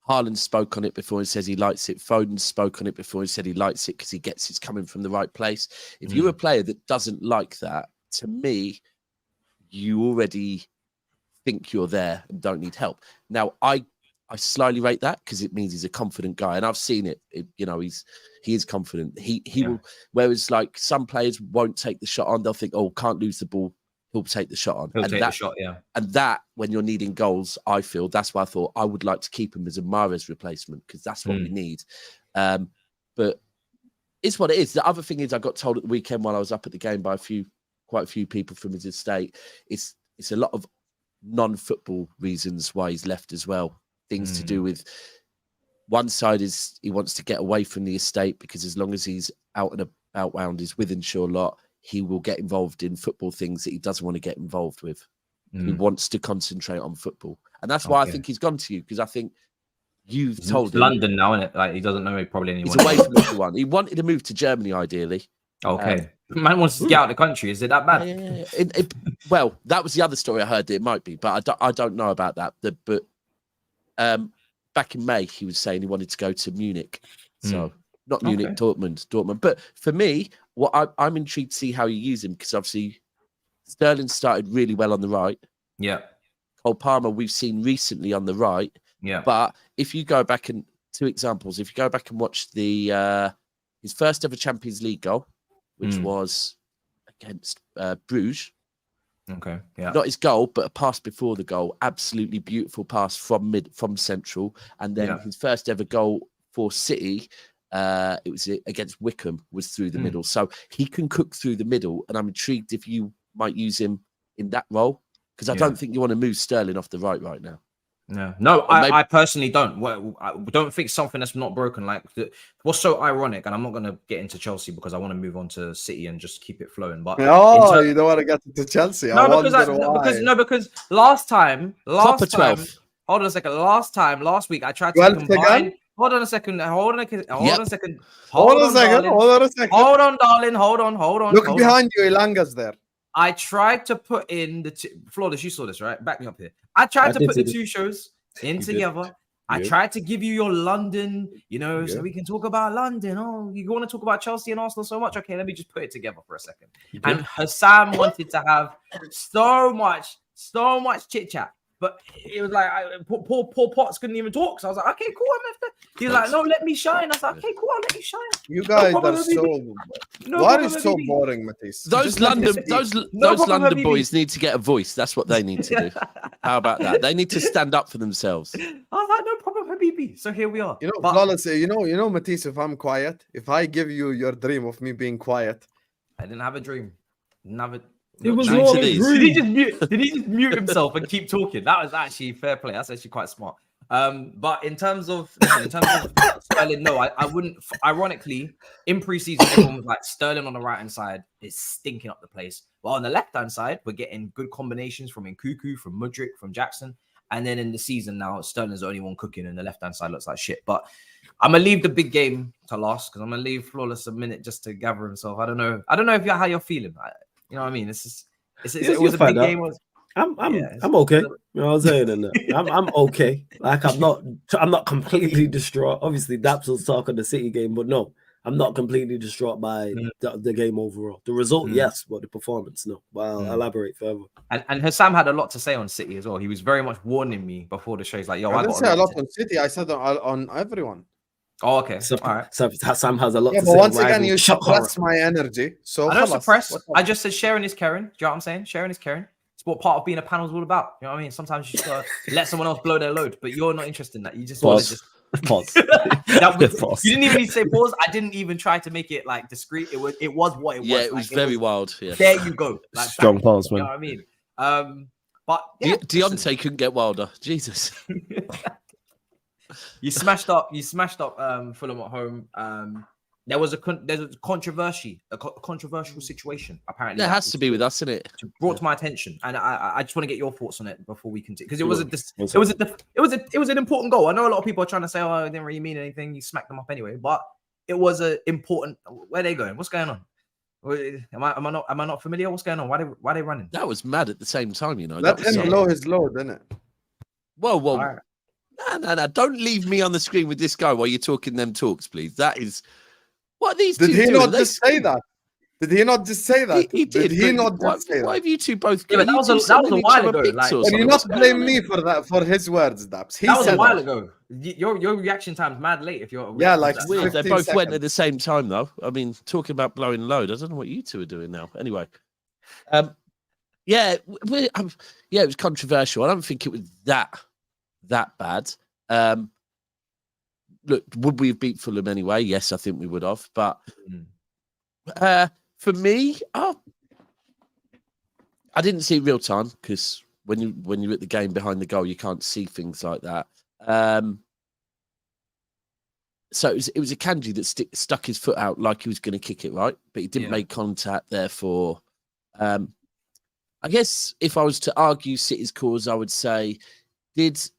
Haaland spoke on it before and says he likes it. Foden spoke on it before and said he likes it because he gets it's coming from the right place. If you're a player that doesn't like that, to me, you already think you're there and don't need help. Now, I slightly rate that because it means he's a confident guy, and I've seen it. He is confident. He will. Whereas like some players won't take the shot on. They'll think, oh, can't lose the ball. He'll take the shot on. And that, when you're needing goals, I feel that's why I thought I would like to keep him as a Mahrez replacement because that's what we need. But it's what it is. The other thing is, I got told at the weekend while I was up at the game by quite a few people from his estate. It's a lot of non-football reasons why he's left as well. Things to do with one side is he wants to get away from the estate because as long as he's out and about around his Wythenshawe lot, he will get involved in football things that he doesn't want to get involved with. He wants to concentrate on football. And that's why I think he's gone to you, because I think you've told him. London now, isn't it? Like, he doesn't know probably anyone. He's away from everyone. He wanted to move to Germany, ideally. Okay. Man wants to get out of the country. Is it that bad? Well, that was the other story I heard. It might be, but I don't know about that. But back in May, he was saying he wanted to go to Munich. So not Munich, Dortmund. But for me, I'm intrigued to see how you use him, because obviously Sterling started really well on the right. Yeah. Cole Palmer, we've seen recently on the right. Yeah. But if you go back and 2 examples, if you go back and watch his first ever Champions League goal, which was against Bruges. Okay. Yeah. Not his goal, but a pass before the goal. Absolutely beautiful pass from central. And then his first ever goal for City, it was against Wickham, was through the middle. So he can cook through the middle, and I'm intrigued if you might use him in that role, because I don't think you want to move Sterling off the right now. No, I personally don't. I don't think something that's not broken. Like, what's so ironic, and I'm not going to get into Chelsea because I want to move on to City and just keep it flowing. But you don't want to get into Chelsea? Because last time, hold on a second. Last week, I tried to combine. Hold on a second. Hold on, darling. Hold on. Look behind you. Ilanga's there. I tried to put in Flawless, you saw this, right? Back me up here. I tried to put the 2 shows in together. I tried to give you your London, so we can talk about London. Oh, you want to talk about Chelsea and Arsenal so much? Okay, let me just put it together for a second. And Husam wanted to have so much chit chat. But it was like, poor Potts couldn't even talk. So I was like, okay, cool. He was like, no, let me shine. I was like, okay, cool, I'll let you shine. You guys are so... Why is so boring, Matisse? Those London boys need to get a voice. That's what they need to do. How about that? They need to stand up for themselves. I was like, no problem, Habibi. So here we are. Flawless, Matisse, if I'm quiet, if I give you your dream of me being quiet... I didn't have a dream. It was did he just mute himself and keep talking? That was actually fair play. That's actually quite smart. But in terms of Sterling, no, I wouldn't. Ironically, in preseason, everyone was like, Sterling on the right hand side is stinking up the place. Well, on the left hand side, we're getting good combinations from Nkuku, from Mudryk, from Jackson, and then in the season now, Sterling's the only one cooking, and the left hand side looks like shit. But I'm gonna leave the big game to last, because I'm gonna leave Flawless a minute just to gather himself. I don't know how you're feeling. You know what I mean? It was a big game. I'm okay. You know what I'm saying? I'm okay. Like, I'm not completely distraught. Obviously, Daps will talk on the City game, but no, I'm not completely distraught by the game overall. The result, yes, but the performance, no. But I'll elaborate further. And Husam had a lot to say on City as well. He was very much warning me before the show. He's like, yo, I didn't say a lot on City. I said on everyone. Oh, okay. All right. So Sam has a lot to say. But once again, you suppress my energy. So I don't suppress. I just said sharing is caring. Do you know what I'm saying? Sharing is caring. what part of being a panel is all about. You know what I mean? Sometimes you just gotta let someone else blow their load, but you're not interested in that. You just want to Pause. just Pause. Pause. You didn't even need to say pause. I didn't even try to make it like discreet. It was what it was. Yeah, it was very wild. Yeah. There you go. Like, Strong pause, you man. know what I mean? But yeah, Deontay couldn't get wilder. Jesus. You smashed up Fulham at home. There's a controversial situation apparently. There has to be with us, isn't it? Brought to my attention, and I just want to get your thoughts on it before we continue, because it was an important goal. I know a lot of people are trying to say, "Oh, it didn't really mean anything. You smacked them up anyway," but it was an important. Where are they going? What's going on? Am I not familiar? What's going on? Why are they running? That was mad at the same time, you know. Let him blow his load, innit? Well, Right. no. Don't leave me on the screen with this guy while you're talking them talks, please. That is what are these Did two he doing? not just say that? Did he not just say that? He did. He not why, just say why that? have you two both? Yeah, but that was a while ago. Like, Can you not blame me for that, for his words, Daps? He that was said a while that. ago. Your reaction time's mad late. If you're like that's Weird. They 15 both went seconds. at the same time, though. I mean, talking about blowing load. I don't know what you two are doing now. Anyway, yeah, it was controversial. I don't think it was that bad. Look, would we have beat Fulham anyway? Yes, I think we would have. But for me, I didn't see it real time, because when you're at the game behind the goal, you can't see things like that. So it was a Kanji that stuck his foot out like he was going to kick it, right? But he didn't make contact. Therefore, I guess if I was to argue City's cause, I would say if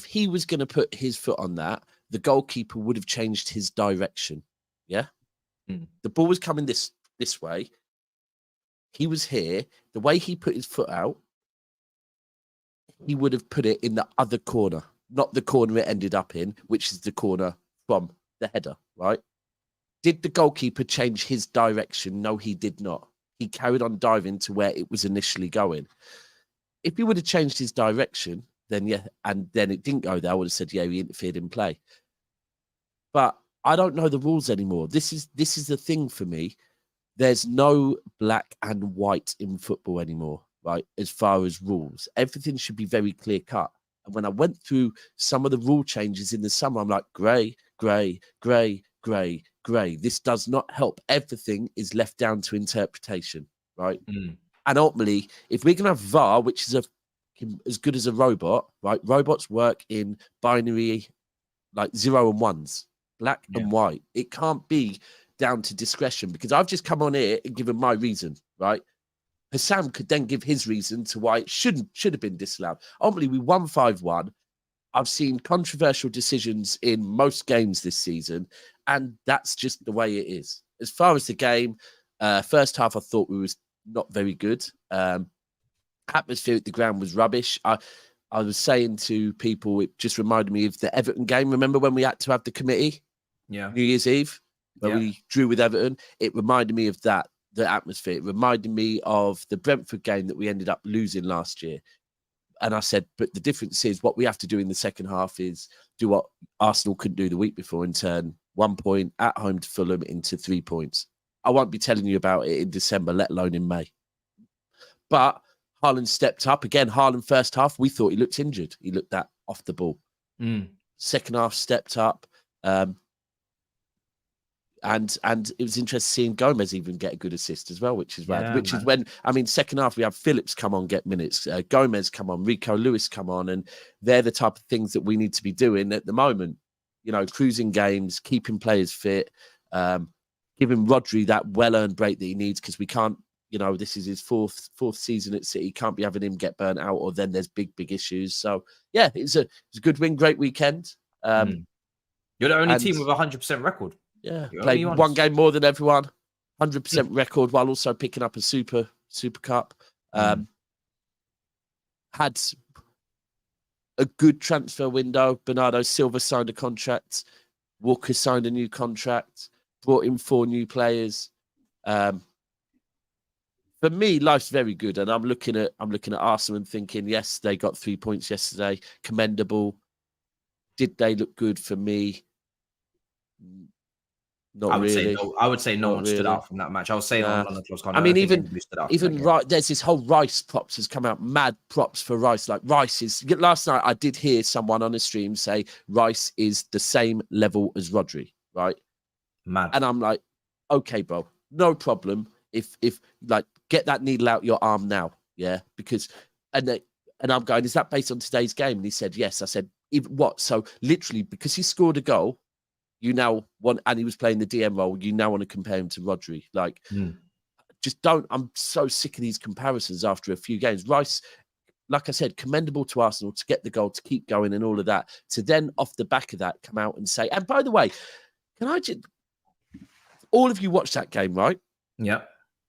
he was going to put his foot on that, the goalkeeper would have changed his direction. Yeah. The ball was coming this way. He was here. The way he put his foot out, he would have put it in the other corner, not the corner it ended up in, which is the corner from the header, right? Did the goalkeeper change his direction? No, he did not. He carried on diving to where it was initially going. If he would have changed his direction, then yeah, and then it didn't go there, I would have said, yeah, he interfered in play. But I don't know the rules anymore. This is the thing for me. There's no black and white in football anymore, right? As far as rules, everything should be very clear cut. And when I went through some of the rule changes in the summer, I'm like, grey. This does not help. Everything is left down to interpretation, right? And ultimately, if we're going to have VAR, which is as good as a robot, right? Robots work in binary, like 0 and 1s, black and white. It can't be down to discretion, because I've just come on here and given my reason, right? Husam could then give his reason to why it should have been disallowed. Ultimately, we won 5-1. I've seen controversial decisions in most games this season, and that's just the way it is. As far as the game, first half, I thought we was not very good. Atmosphere at the ground was rubbish. I was saying to people, it just reminded me of the Everton game. Remember when we had to have the committee? Yeah. New Year's Eve, where we drew with Everton? It reminded me of that, the atmosphere. It reminded me of the Brentford game that we ended up losing last year. And I said, but the difference is what we have to do in the second half is do what Arsenal couldn't do the week before and turn 1 point at home to Fulham into 3 points. I won't be telling you about it in December, let alone in May. But Haaland stepped up. Again, Haaland first half, we thought he looked injured. He looked that off the ball. Second half stepped up. And it was interesting seeing Gomez even get a good assist as well, which is rad. Which is when, I mean, second half, we have Phillips come on, get minutes. Gomez come on, Rico Lewis come on. And they're the type of things that we need to be doing at the moment. You know, cruising games, keeping players fit, giving Rodri that well-earned break that he needs, because we can't, you know, this is his fourth season at City. Can't be having him get burnt out, or then there's big issues. So, yeah, it's a good win, great weekend. You're the only team with a 100% record. Yeah, played one game more than everyone, 100% record, while also picking up a Super Cup. Had a good transfer window. Bernardo Silva signed a contract. Walker signed a new contract. Brought in 4 new players. For me, life's very good, and I'm looking at Arsenal and thinking, yes, they got 3 points yesterday, commendable. Did they look good for me? Not I would really. say no. I would say no Not one stood really. out from that match. I was saying on the close corner. I mean, even right, there's this whole Rice props has come out. Mad props for Rice. Like Rice is. Last night I did hear someone on a stream say Rice is the same level as Rodri, right? mad. And I'm like, okay, bro, no problem. If like get that needle out your arm now, yeah, because and I'm going, is that based on today's game? And he said yes. I said, what? So literally, because he scored a goal. You now want, and he was playing the DM role. You now want to compare him to Rodri. Like, just don't. I'm so sick of these comparisons after a few games. Rice, like I said, commendable to Arsenal to get the goal, to keep going, and all of that. To then, off the back of that, come out and say, and by the way, can I just, all of you watched that game, right? Yeah,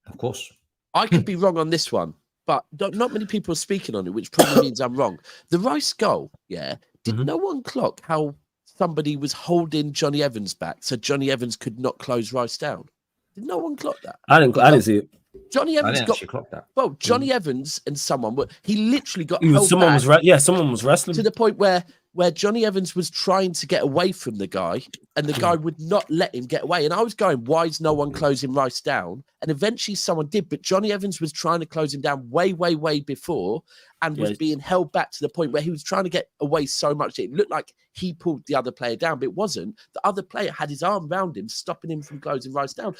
of course. I could be wrong on this one, but not many people are speaking on it, which probably means I'm wrong. The Rice goal, yeah. Did no one clock how somebody was holding Johnny Evans back so Johnny Evans could not close Rice down? Did no one clock that? I didn't see it. Johnny Evans clock that. Well, Johnny Evans and someone, he literally got someone was wrestling to the point where Johnny Evans was trying to get away from the guy and the guy would not let him get away. And I was going, why is no one closing Rice down? And eventually someone did, but Johnny Evans was trying to close him down way before and was being held back to the point where he was trying to get away so much that it looked like he pulled the other player down, but it wasn't. The other player had his arm around him, stopping him from closing Rice down.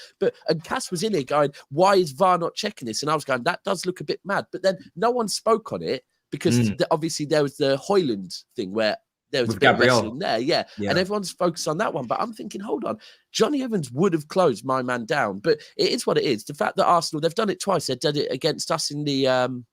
And Cass was in here going, why is VAR not checking this? And I was going, that does look a bit mad. But then no one spoke on it because obviously there was the Hoyland thing where there was with Gabriel there, and everyone's focused on that one. But I'm thinking, hold on, Johnny Evans would have closed my man down, but it is what it is. The fact that Arsenal, they've done it twice. They did it against us in the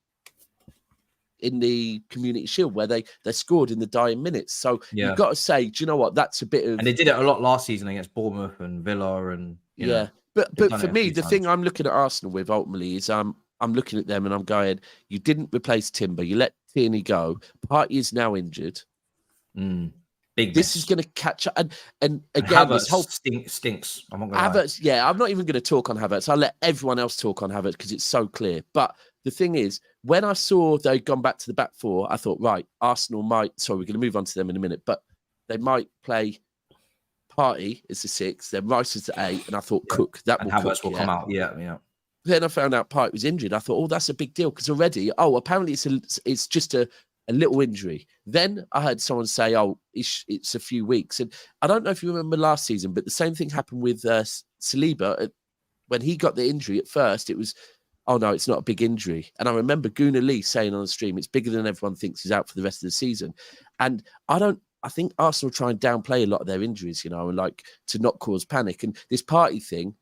Community Shield where they scored in the dying minutes. So you've got to say, do you know what? That's a bit of, and they did it a lot last season against Bournemouth and Villa, and you know, But for me, the thing I'm looking at Arsenal with ultimately is I'm looking at them and I'm going, you didn't replace Timber, you let Tierney go. Partey is now injured. This is going to catch up, and again, Havertz this whole stinks. I'm not going to Havertz. Yeah, I'm not even going to talk on Havertz. I'll let everyone else talk on Havertz because it's so clear. But the thing is, when I saw they'd gone back to the back four, I thought, right, Arsenal might. Sorry, we're going to move on to them in a minute, but they might play Partey as the 6, then Rice as the 8, and I thought Cook that and will Havertz cook, will come out. Yeah. Then I found out Partey was injured. I thought, oh, that's a big deal because already, apparently it's just a little injury. Then I heard someone say, oh, it's a few weeks. And I don't know if you remember last season, but the same thing happened with Saliba. When he got the injury at first, it was, oh no, it's not a big injury. And I remember Gunnar Lee saying on the stream, it's bigger than everyone thinks. He's out for the rest of the season. And I think Arsenal try and downplay a lot of their injuries, and like to not cause panic. And this Partey thing,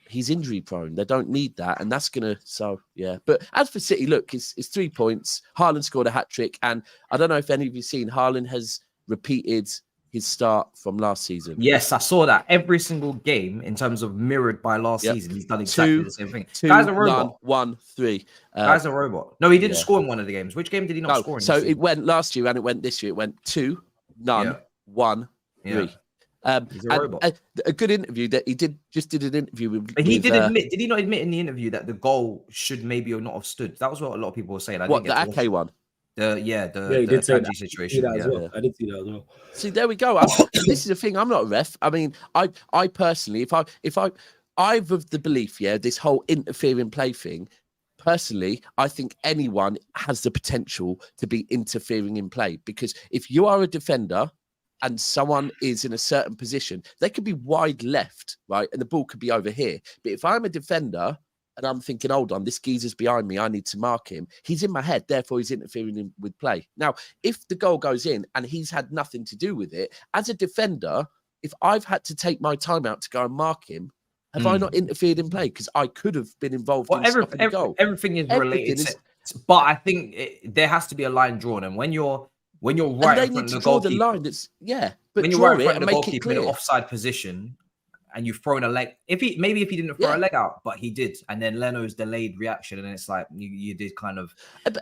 he's injury prone. They don't need that. And that's going to, But as for City, look, it's 3 points. Haaland scored a hat-trick. And I don't know if any of you seen, Haaland has repeated his start from last season. Yes, I saw that. Every single game, in terms of mirrored by last season, he's done exactly the same thing. Guy's a robot. 1-3. Guy's a robot. No, he didn't score in one of the games. Which game did he not score in? So it went last year and it went this year. It went 2-0, 1-3. He's a robot. A good interview that he did an interview with. He did admit. Did he not admit in the interview that the goal should maybe or not have stood? That was what a lot of people were saying. What, the Ake one? He did say that situation. I did see that as well. See, there we go. This is the thing. I'm not a ref. I mean, I personally, I've of the belief, this whole interfering play thing. Personally, I think anyone has the potential to be interfering in play because if you are a defender and someone is in a certain position, they could be wide left, right? And the ball could be over here. But if I'm a defender and I'm thinking, hold on, this geezer's behind me, I need to mark him. He's in my head, therefore he's interfering with play. Now, if the goal goes in and he's had nothing to do with it, as a defender, if I've had to take my time out to go and mark him, have I not interfered in play? Because I could have been involved in stopping the goal. Everything is related. But I think there has to be a line drawn. And when you're right in front of the goalkeeper, the line that's but when you're right in front of the goalkeeper in an offside position and you've thrown a leg, if he didn't throw a leg out, but he did, and then Leno's delayed reaction, and it's like you did kind of.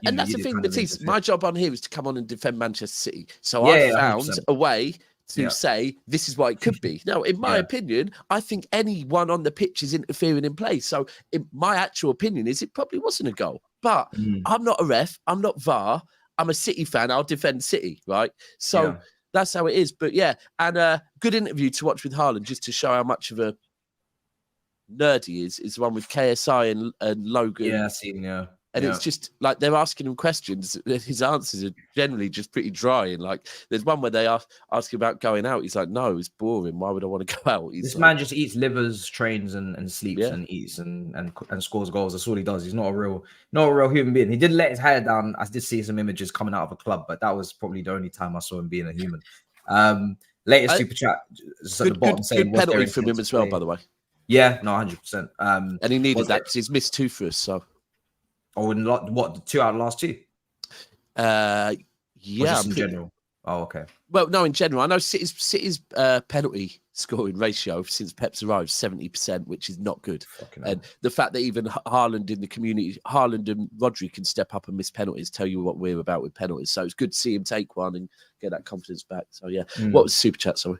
And that's the thing, Matisse. My job on here is to come on and defend Manchester City. So I found 100%. A way to say this is what it could be. Now, in my opinion, I think anyone on the pitch is interfering in play. So my actual opinion is it probably wasn't a goal. But I'm not a ref. I'm not VAR. I'm a City fan. I'll defend City, right? So that's how it is. But yeah, and good interview to watch with Haaland, just to show how much of a nerd he is the one with KSI and Logan. Yeah, I've seen, yeah. And it's just like they're asking him questions. His answers are generally just pretty dry. And like, there's one where they ask him about going out. He's like, "No, it's boring. Why would I want to go out?" This man just eats livers, trains, and sleeps and eats and scores goals. That's all he does. He's not a real human being. He did let his hair down. I did see some images coming out of a club, but that was probably the only time I saw him being a human. Latest super chat. Good penalty from him as well, by the way. Yeah, no, 100%. And he needed that because he's missed 2 for us. So. Oh, in what, 2 out of the last 2? Yeah, in general. Oh, okay. Well, no, in general, I know City's penalty scoring ratio since Pep's arrived 70%, which is not good. And the fact that even Haaland in the community, Haaland and Rodri can step up and miss penalties, tell you what we're about with penalties. So it's good to see him take one and get that confidence back. So yeah, what was super chat? Sorry.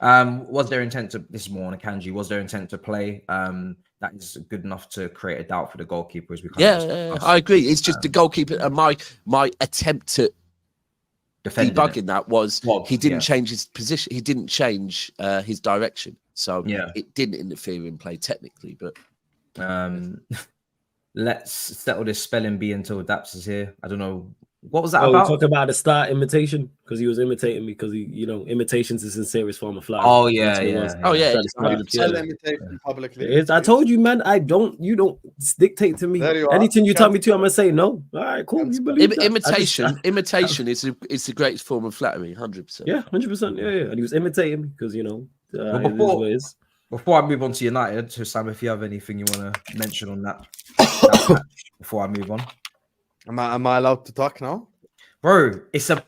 Was their intent to? This is more on Akanji. Was their intent to play? That is good enough to create a doubt for the goalkeeper. As we I agree. It's just the goalkeeper. And my attempt to debugging that was he didn't change his position. He didn't change his direction. So it didn't interfere in play technically. But let's settle this spelling bee until Daps is here. I don't know. What was that about? We're talking about the star imitation because he was imitating me because he, imitation's the sincerest form of flattery. Oh yeah. Imitation publicly. I told you, man. You don't dictate to me. Anything you tell me to, I'm gonna say no. All right, cool. You believe that. Imitation is the greatest form of flattery. 100%. Yeah, 100%. Yeah. And he was imitating me because before I move on to United, Husam, if you have anything you want to mention on that before I move on. Am I allowed to talk now, bro? This guy's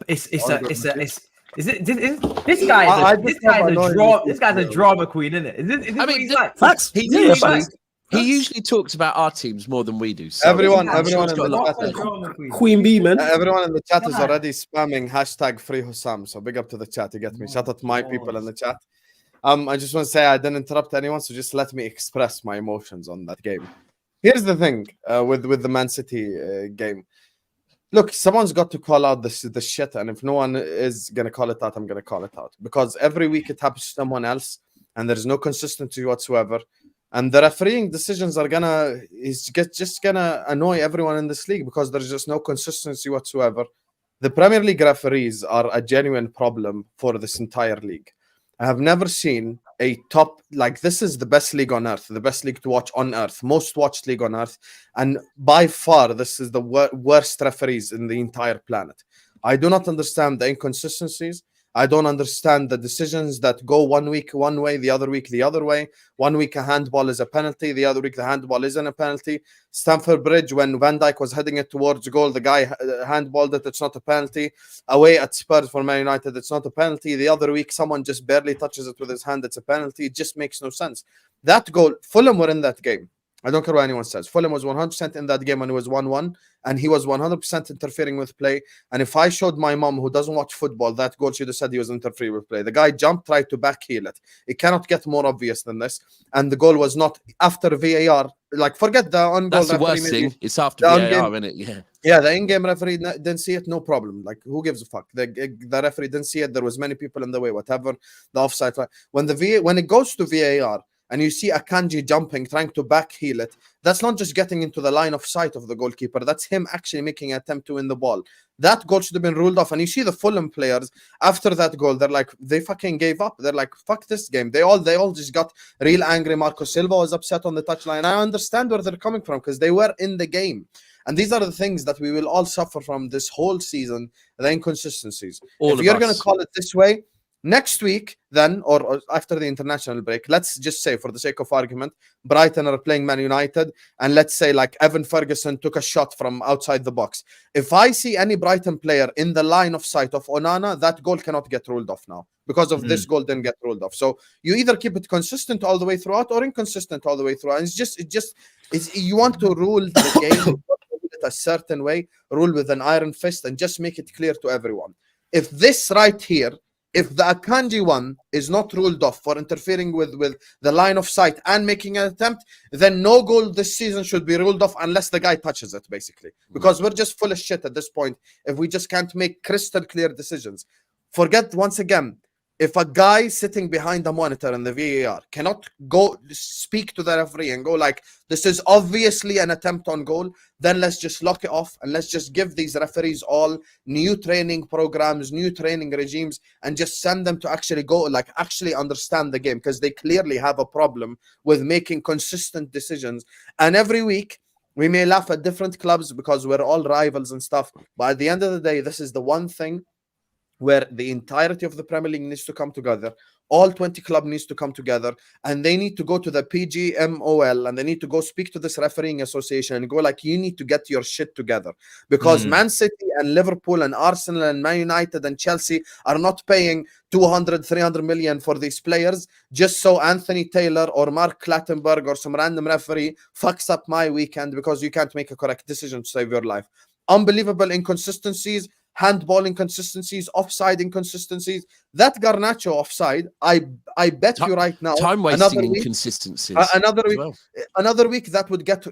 a drama queen, isn't it? Is this what he's like? Facts. He usually talks about our teams more than we do. So everyone in the chat, Queen Bee, man. Everyone in the chat is already spamming #free Husam. So big up to the chat. You get me? Shout out to my people in the chat. I just want to say I didn't interrupt anyone, so just let me express my emotions on that game. Here's the thing with the Man City game. Look, someone's got to call out the shit, and if no one is gonna call it out, I'm gonna call it out because every week it happens to someone else, and there's no consistency whatsoever. And the refereeing decisions are just gonna annoy everyone in this league because there's just no consistency whatsoever. The Premier League referees are a genuine problem for this entire league. I have never seen a top, like this is the best league on earth, the best league to watch on earth, most watched league on earth. And by far, this is the worst referees in the entire planet. I do not understand the inconsistencies. I don't understand the decisions that go 1 week one way, the other week the other way. 1 week a handball is a penalty, the other week the handball isn't a penalty. Stamford Bridge, when Van Dijk was heading it towards goal, the guy handballed it, it's not a penalty. Away at Spurs for Man United, it's not a penalty. The other week, someone just barely touches it with his hand, it's a penalty. It just makes no sense. That goal, Fulham were in that game. I don't care what anyone says. Fulham was 100% in that game when it was 1-1, and he was 100% interfering with play. And if I showed my mom, who doesn't watch football, that goal, she'd have said he was interfering with play. The guy jumped, tried to backheel it. It cannot get more obvious than this. And the goal was not after VAR. Like, forget the on-goal. That's the worst thing. It's after VAR, isn't it? Yeah. Yeah, the in-game referee didn't see it, no problem. Like, who gives a fuck? The referee didn't see it. There was many people in the way, whatever. The offside. When it goes to VAR, and you see Akanji jumping, trying to backheel it, that's not just getting into the line of sight of the goalkeeper. That's him actually making an attempt to win the ball. That goal should have been ruled off. And you see the Fulham players, after that goal, they're like, they fucking gave up. They're like, fuck this game. They all just got real angry. Marco Silva was upset on the touchline. I understand where they're coming from because they were in the game. And these are the things that we will all suffer from this whole season, the inconsistencies. If you're going to call it this way, next week, then, or after the international break, let's just say, for the sake of argument, Brighton are playing Man United, and let's say, like, Evan Ferguson took a shot from outside the box. If I see any Brighton player in the line of sight of Onana, that goal cannot get ruled off now because of this goal didn't get ruled off. So you either keep it consistent all the way throughout or inconsistent all the way throughout. It's you want to rule the game a certain way, rule with an iron fist, and just make it clear to everyone. If this right here, if the Akanji one is not ruled off for interfering with the line of sight and making an attempt, then no goal this season should be ruled off unless the guy touches it, basically. Because we're just full of shit at this point if we just can't make crystal clear decisions. Forget once again, if a guy sitting behind the monitor in the VAR cannot go speak to the referee and go like, this is obviously an attempt on goal, then let's just lock it off and let's just give these referees all new training programs, new training regimes, and just send them to actually go, like actually understand the game, because they clearly have a problem with making consistent decisions. And every week, we may laugh at different clubs because we're all rivals and stuff, but at the end of the day, this is the one thing where the entirety of the Premier League needs to come together. All 20 clubs needs to come together, and they need to go to the PGMOL and they need to go speak to this refereeing association and go like, you need to get your shit together, because Man City and Liverpool and Arsenal and Man United and Chelsea are not paying 200, 300 million for these players just so Anthony Taylor or Mark Clattenburg or some random referee fucks up my weekend because you can't make a correct decision to save your life. Unbelievable inconsistencies, handball inconsistencies, offside inconsistencies. That Garnacho offside, I bet you right now, time wasting inconsistencies. Another week that would get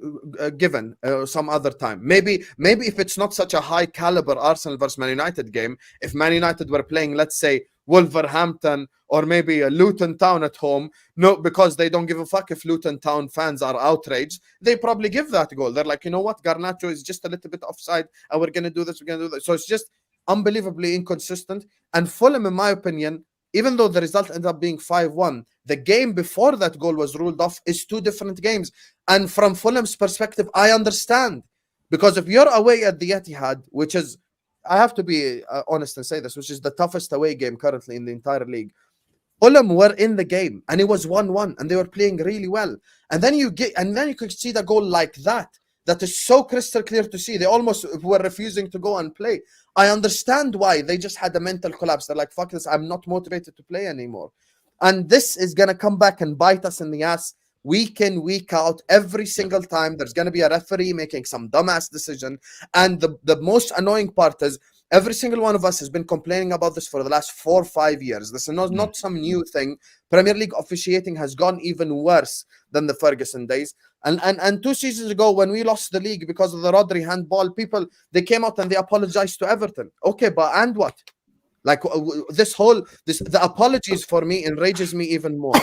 given some other time. Maybe if it's not such a high caliber Arsenal versus Man United game, if Man United were playing, let's say, Wolverhampton or maybe a Luton Town at home, no, because they don't give a fuck if Luton Town fans are outraged, they probably give that goal. They're like, you know what, Garnacho is just a little bit offside and we're going to do this, we're going to do that. So it's just unbelievably inconsistent. And Fulham, in my opinion, even though the result ended up being 5-1, the game before that goal was ruled off is two different games. And from Fulham's perspective, I understand. Because if you're away at the Etihad, which is, I have to be honest and say this, which is the toughest away game currently in the entire league, Fulham were in the game and it was 1-1 and they were playing really well. And then you could see the goal like that is so crystal clear to see. They almost were refusing to go and play. I understand why. They just had a mental collapse. They're like, fuck this, I'm not motivated to play anymore. And this is going to come back and bite us in the ass week in, week out. Every single time there's going to be a referee making some dumbass decision. And the most annoying part is every single one of us has been complaining about this for the last 4 or 5 years. This is not some new thing. Premier League officiating has gone even worse than the Ferguson days. And 2 seasons ago, when we lost the league because of the Rodri handball, people, they came out and they apologized to Everton. Okay, but and what? Like the apologies for me enrages me even more.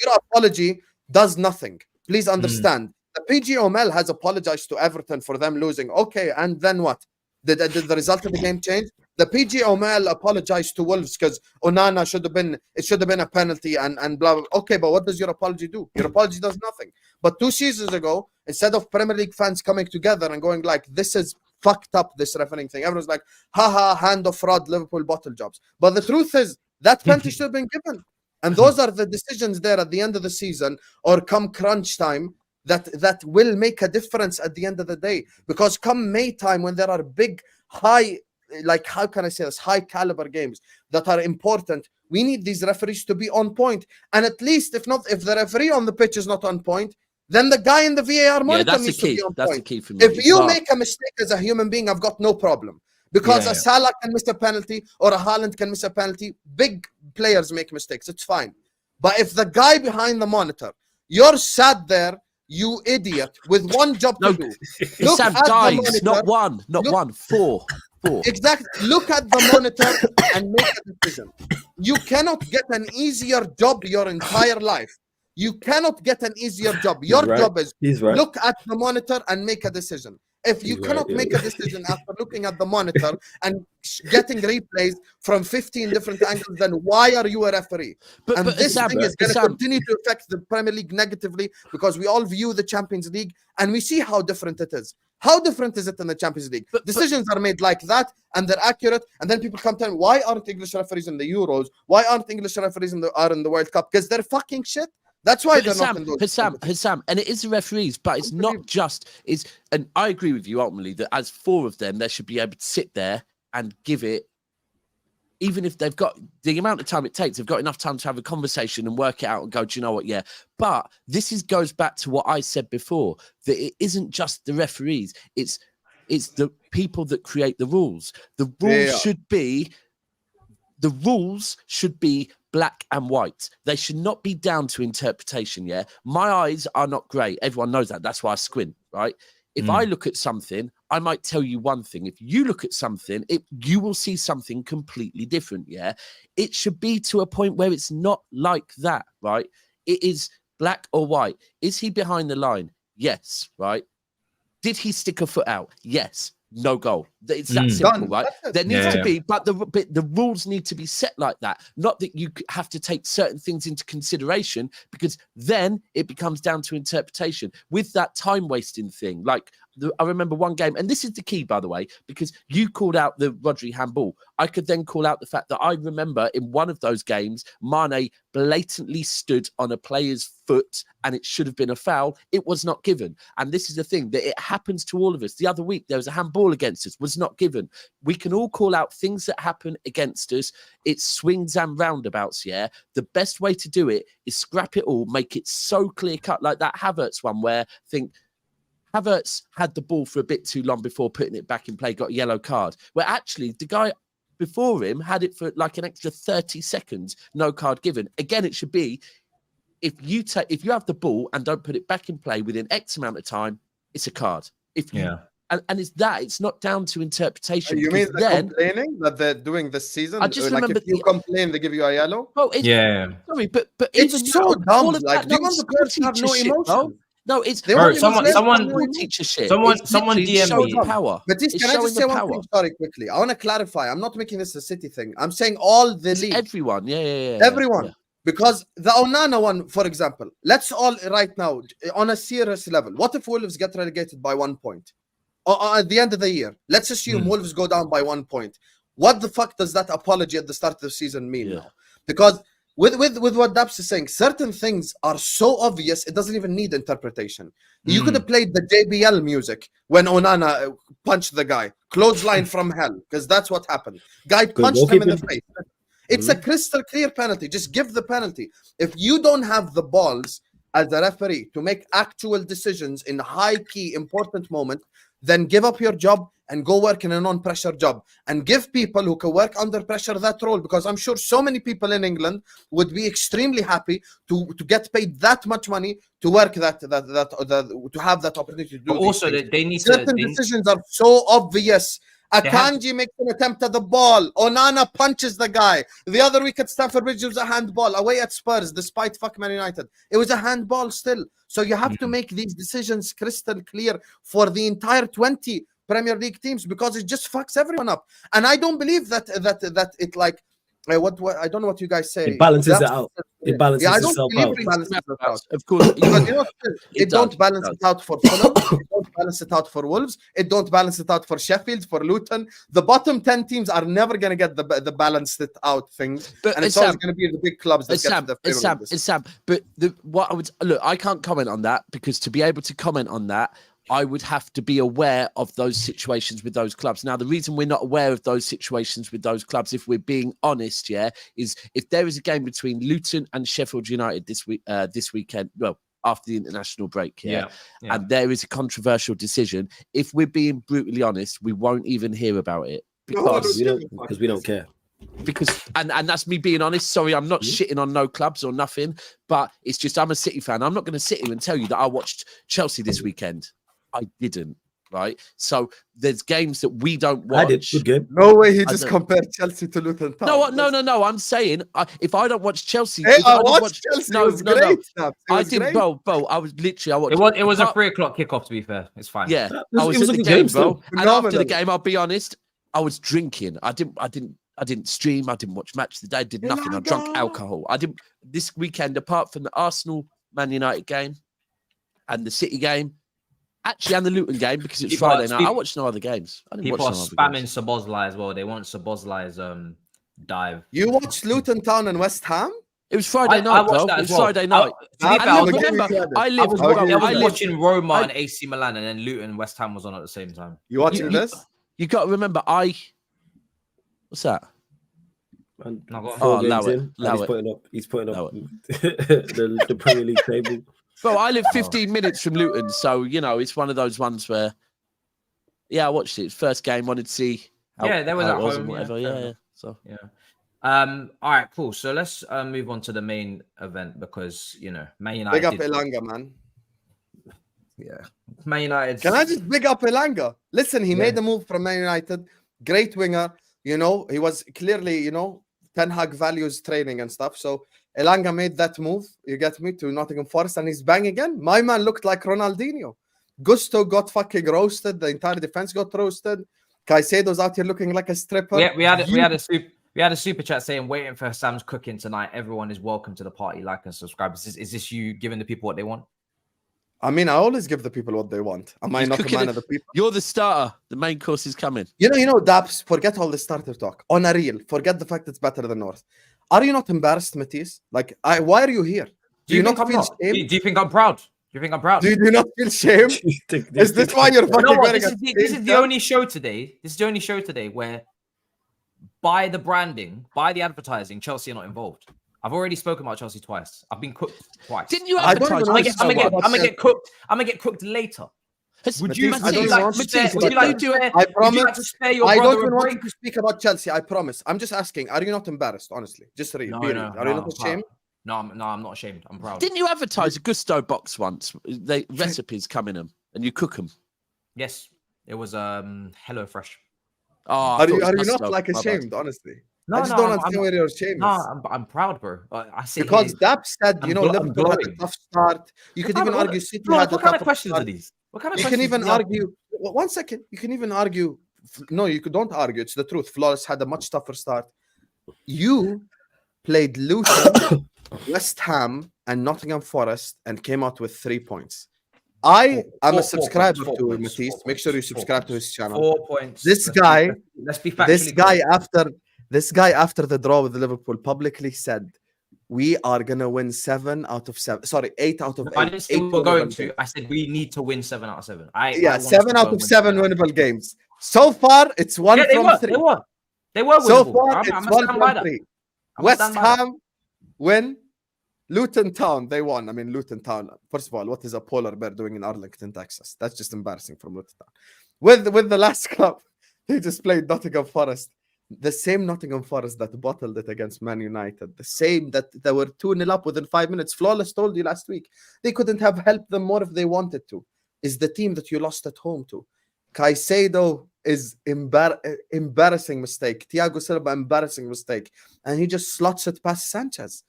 Your apology does nothing. Please understand. The PGMOL has apologized to Everton for them losing. Okay, and then what? Did the result of the game change? The PGMOL apologized to Wolves because Onana should have been a penalty and blah, blah. Okay, but what does your apology do? Your apology does nothing. But 2 seasons ago, instead of Premier League fans coming together and going like, this is fucked up, this refereeing thing, everyone's like, haha, hand of fraud, Liverpool bottle jobs. But the truth is, that penalty should have been given. And those are the decisions there at the end of the season or come crunch time that will make a difference at the end of the day. Because come May time, when there are big, high, like, how can I say this, high caliber games that are important, we need these referees to be on point. And at least if the referee on the pitch is not on point, then the guy in the VAR monitor needs to be on point. The key for me. If you make a mistake as a human being, I've got no problem. Because a Salah can miss a penalty or a Haaland can miss a penalty. Big players make mistakes. It's fine. But if the guy behind the monitor, you're sat there, you idiot, with one job to do. Look at guys, not one, four. Exactly. Look at the monitor and make a decision. You cannot get an easier job your entire life. You cannot get an easier job. Your job is look at the monitor and make a decision. If you cannot make a decision after looking at the monitor and getting replays from 15 different angles, then why are you a referee? But this thing is going to continue to affect the Premier League negatively because we all view the Champions League and we see how different it is. How different is it in the Champions League? Decisions are made like that and they're accurate. And then people come tell me, why aren't English referees in the Euros? Why aren't English referees in the World Cup? Because they're fucking shit. That's why they're not in those. Husam, and it is the referees, but it's not just. And I agree with you ultimately that as 4 of them, they should be able to sit there and give it. Even if they've got the amount of time it takes, they've got enough time to have a conversation and work it out and go, do you know what? Yeah. But this goes back to what I said before, that it isn't just the referees. It's the people that create the rules. The rules should be black and white. They should not be down to interpretation, yeah? My eyes are not great. Everyone knows that. That's why I squint, right? If I look at something, I might tell you one thing. If you look at something, you will see something completely different. Yeah, it should be to a point where it's not like that, right? It is black or white. Is he behind the line? Yes, right. Did he stick a foot out? Yes. No goal. It's that simple, right? There needs to be, but the rules need to be set like that. Not that you have to take certain things into consideration, because then it becomes down to interpretation. With that time wasting thing, like I remember one game, and this is the key, by the way, because you called out the Rodri handball. I could then call out the fact that I remember in one of those games, Mane blatantly stood on a player's foot and it should have been a foul. It was not given. And this is the thing, that it happens to all of us. The other week, there was a handball against us, was not given. We can all call out things that happen against us. It's swings and roundabouts, yeah? The best way to do it is scrap it all, make it so clear-cut, like that Havertz one where Havertz had the ball for a bit too long before putting it back in play, got a yellow card, where actually the guy before him had it for like an extra 30 seconds, no card given. Again, it should be, if you have the ball and don't put it back in play within X amount of time, it's a card. And it's not down to interpretation. You mean they're complaining that they're doing this season? I just remember if you complain, they give you a yellow. Oh, sorry, but it's even so dumb. all of Like, that, those players have no emotion. No, it's someone teacher shit. Someone DM me. Power. Matisse, can I just say one thing? Sorry, quickly. I want to clarify. I'm not making this a City thing. I'm saying all the league. Everyone, everyone. Yeah. Because the Onana one, for example, let's all right now on a serious level. What if Wolves get relegated by 1 point? Or at the end of the year, let's assume Wolves go down by 1 point. What the fuck does that apology at the start of the season mean now? Because with what Daps is saying, certain things are so obvious it doesn't even need interpretation. You could have played the JBL music when Onana punched the guy, clothesline from hell, because that's what happened. Guy punched him in the face. It's a crystal clear penalty. Just give the penalty. If you don't have the balls as a referee to make actual decisions in high key important moments, then give up your job and go work in a non-pressure job, and give people who can work under pressure that role, because I'm sure so many people in England would be extremely happy to get paid that much money to work to have that opportunity to do. But also, they need certain decisions are so obvious. Akanji makes an attempt at the ball. Onana punches the guy. The other week at Stamford Bridge, it was a handball. Away at Spurs, despite fuck Man United, it was a handball still. So you have to make these decisions crystal clear for the entire 20 Premier League teams, because it just fucks everyone up. And I don't believe that it like what I don't know what you guys say. It balances it out. It balances itself out. It balances it out. Of course, because it don't balance it out for Fulham. It don't balance it out for Wolves. It don't balance it out for Sheffield, for Luton. The bottom 10 teams are never going to get the balanced it out things, and it's always going to be the big clubs that get the favor. It's Sam. But what I would look, I can't comment on that, because to be able to comment on that, I would have to be aware of those situations with those clubs. Now, the reason we're not aware of those situations with those clubs, if we're being honest, is if there is a game between Luton and Sheffield United this weekend, well, after the international break, and there is a controversial decision, if we're being brutally honest, we won't even hear about it, because we don't care. Because and that's me being honest. Sorry, I'm not shitting on no clubs or nothing, but it's just I'm a City fan. I'm not going to sit here and tell you that I watched Chelsea this weekend. I didn't, right? So there's games that we don't watch. I did. Good game. No way he just compared Chelsea to Luton Town. No. I'm saying if I don't watch Chelsea, I watched Chelsea. No, it was great. I did, bro. I was literally. I watched. It was a 3 o'clock kickoff. To be fair, it's fine. Yeah, I was at the game, bro. And after the game, I'll be honest, I was drinking. I didn't stream. I didn't watch match of the day. I did nothing. I drank alcohol. I didn't this weekend, apart from the Arsenal Man United game and the City game. Actually, and the Luton game, because it's Friday night. I watched no other games. People are spamming Szobosslai as well. They want Szobosslai's dive. You watched Luton Town and West Ham? It was Friday night, bro. It was Friday night. I was watching Roma and AC Milan, and then Luton West Ham was on at the same time. You watching this? You got to remember, what's that? He's putting up the Premier League table. Bro, I live 15 minutes from Luton, so it's one of those ones where, I watched it. First game, wanted to see how there was how at it was home, and whatever. So all right, cool. So let's move on to the main event, because Man United. Big up Elanga, man. Yeah. Man United. Can I just big up Elanga? Listen, he made the move from Man United. Great winger. You know, he was clearly, you know, Ten Hag values training and stuff. So Elanga made that move, you get me, to Nottingham Forest, and he's bang again. My man looked like Ronaldinho. Gusto got fucking roasted. The entire defense got roasted. Caicedo's out here looking like a stripper. We had a super chat saying, waiting for Sam's cooking tonight. Everyone is welcome to the party. Like and subscribe. Is this you giving the people what they want? I mean, I always give the people what they want. Am I not a man of the people? You're the starter. The main course is coming. You know, Daps, forget all the starter talk. On a real, forget the fact it's better than North. Are you not embarrassed, Matisse? Like, why are you here? Do you not feel shame? Do you think I'm proud? Do you think I'm proud? Do you not feel shame? Is this why you're fucking wearing this is the only show today. This is the only show today where, by the branding, by the advertising, Chelsea are not involved. I've already spoken about Chelsea twice. I've been cooked twice. Didn't you advertise? I'm gonna get cooked. I'm gonna get cooked later. Would you like to spare your I brother don't even a want break? you to speak about Chelsea. I promise. I'm just asking. Are you not embarrassed? Honestly, just read. Are you not ashamed? No, I'm not ashamed. I'm proud. Didn't you advertise a Gusto box once? They recipes come in them and you cook them. Yes, it was Hello Fresh. Oh, are you not like ashamed? Honestly, No, I just don't understand where your shame is. No, I'm proud, bro. I see because Daps said, you know, Liverpool had a tough start. You could even argue City had a tough start. What kind of questions are these? What kind of questions? You can even argue. 1 second. You can even argue. No, you don't argue. It's the truth. Flawless had a much tougher start. You played Luton, West Ham, and Nottingham Forest, and came out with 3 points. I am a subscriber to Matisse. Make sure you subscribe to his channel. 4 points. This guy, let's be factually this guy after the draw with Liverpool publicly said, we are gonna win 7 out of 7. Sorry, 8 out of 8. I didn't say we were going to. I said we need to win 7 out of 7. 7 out of 7 winnable games. So far, it's 1 from 3. They were winnable. So far, it's 1 from 3. West Ham win. Luton Town, they won. I mean, Luton Town. First of all, what is a polar bear doing in Arlington, Texas? That's just embarrassing from Luton Town. With the last club, they just played Nottingham Forest. The same Nottingham Forest that bottled it against Man United. The same that they were 2-0 up within 5 minutes. Flawless told you last week. They couldn't have helped them more if they wanted to. Is the team that you lost at home to. Caicedo is embarrassing mistake. Thiago Silva, embarrassing mistake. And he just slots it past Sanchez.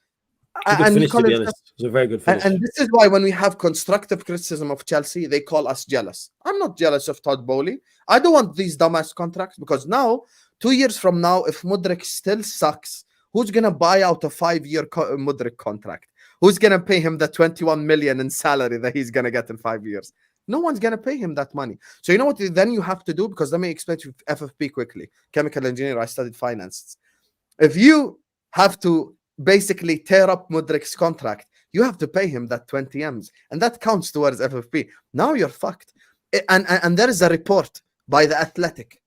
And finish, to be honest. It was a very good finish. And this is why when we have constructive criticism of Chelsea, they call us jealous. I'm not jealous of Todd Bowley. I don't want these dumbass contracts because now, 2 years from now, if Mudryk still sucks, who's going to buy out a 5-year Mudryk contract? Who's going to pay him the 21 million in salary that he's going to get in 5 years? No one's going to pay him that money. So you know what then you have to do? Because let me explain to you FFP quickly. Chemical engineer, I studied finance. If you have to basically tear up Mudryk's contract, you have to pay him that 20 M's. And that counts towards FFP. Now you're fucked. And there is a report by The Athletic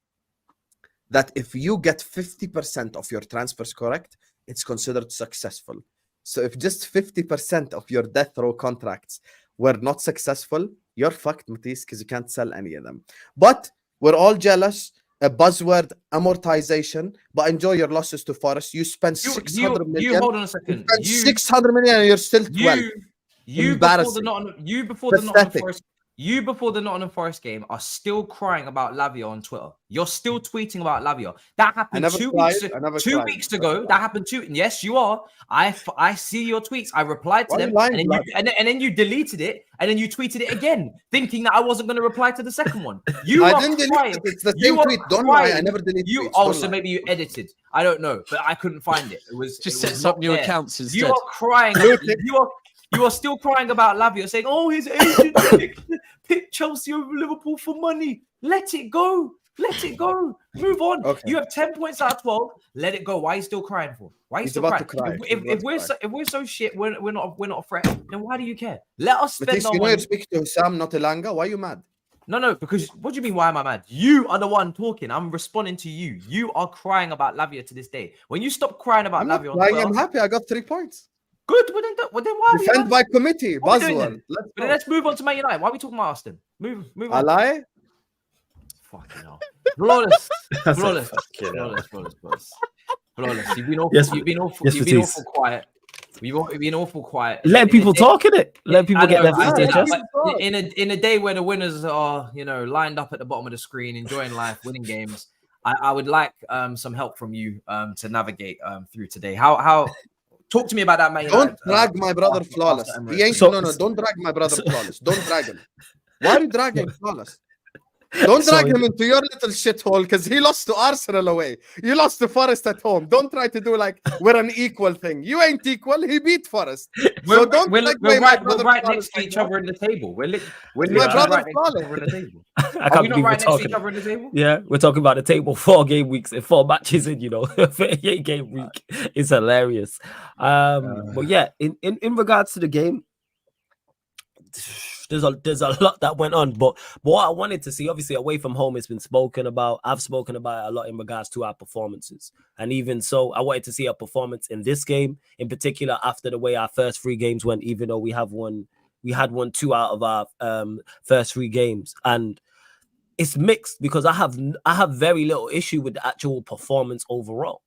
that if you get 50% of your transfers correct, it's considered successful. So if just 50% of your death row contracts were not successful, you're fucked, Matisse, because you can't sell any of them. But we're all jealous. A buzzword, amortization, but enjoy your losses to Forest. You spent 600 million. You hold on a second. 600 million and you're still 12. You before the Nottingham Forest game are still crying about Lavia on Twitter. You're still tweeting about Lavia. That happened 2 weeks ago. That happened Yes, you are. I see your tweets. I replied to them, and then you deleted it, and then you tweeted it again, thinking that I wasn't going to reply to the second one. I didn't delete it. It's the same tweet. Don't lie. I never deleted you. Oh, so maybe you edited. I don't know, but I couldn't find it. It was just set up new accounts instead. You are crying. You are still crying about Lavia, saying, "Oh, his agent picked Chelsea over Liverpool for money. Let it go. Let it go. Move on. Okay. You have 10 points out of 12. Let it go. Why are you still crying for? Why are you still crying? If we're so shit, we're not a threat. Then why do you care? Let us spend. Matisse, you know you're speaking to Husam, not Elanga. Why are you mad? No, because what do you mean? Why am I mad? You are the one talking. I'm responding to you. You are crying about Lavia to this day. When you stop crying about Lavia, I'm happy. I got 3 points. Good. Well, then why? Defend by committee. Buzzword. Let's move on to Man United. Why are we talking about Aston? Move on. I lie. Fucking hell. Flawless. You've been awful quiet. We've been awful quiet. Let people talk in it. Let people get their things to their chest. In a day where the winners are, lined up at the bottom of the screen, enjoying life, winning games, I would like some help from you to navigate through today. How talk to me about that, man. Don't drag my brother flawless. He ain't no. Don't drag my brother flawless. Don't drag him. Why are you dragging flawless? Don't drag him into your little shithole because he lost to Arsenal away. You lost to Forest at home. Don't try to do like we're an equal thing. You ain't equal. He beat Forest. We're right next to each other in the table. We're my brother right next to each other in the table. Are we not right next to each other in the table? Yeah, we're talking about the table 4 game weeks and 4 matches in, 38 game week. It's hilarious. But yeah, in regards to the game, there's a lot that went on, but what I wanted to see, obviously away from home, it's been spoken about. I've spoken about it a lot in regards to our performances, and even so, I wanted to see a performance in this game, in particular after the way our first 3 games went. Even though we had won 2 out of our first 3 games, and it's mixed because I have very little issue with the actual performance overall.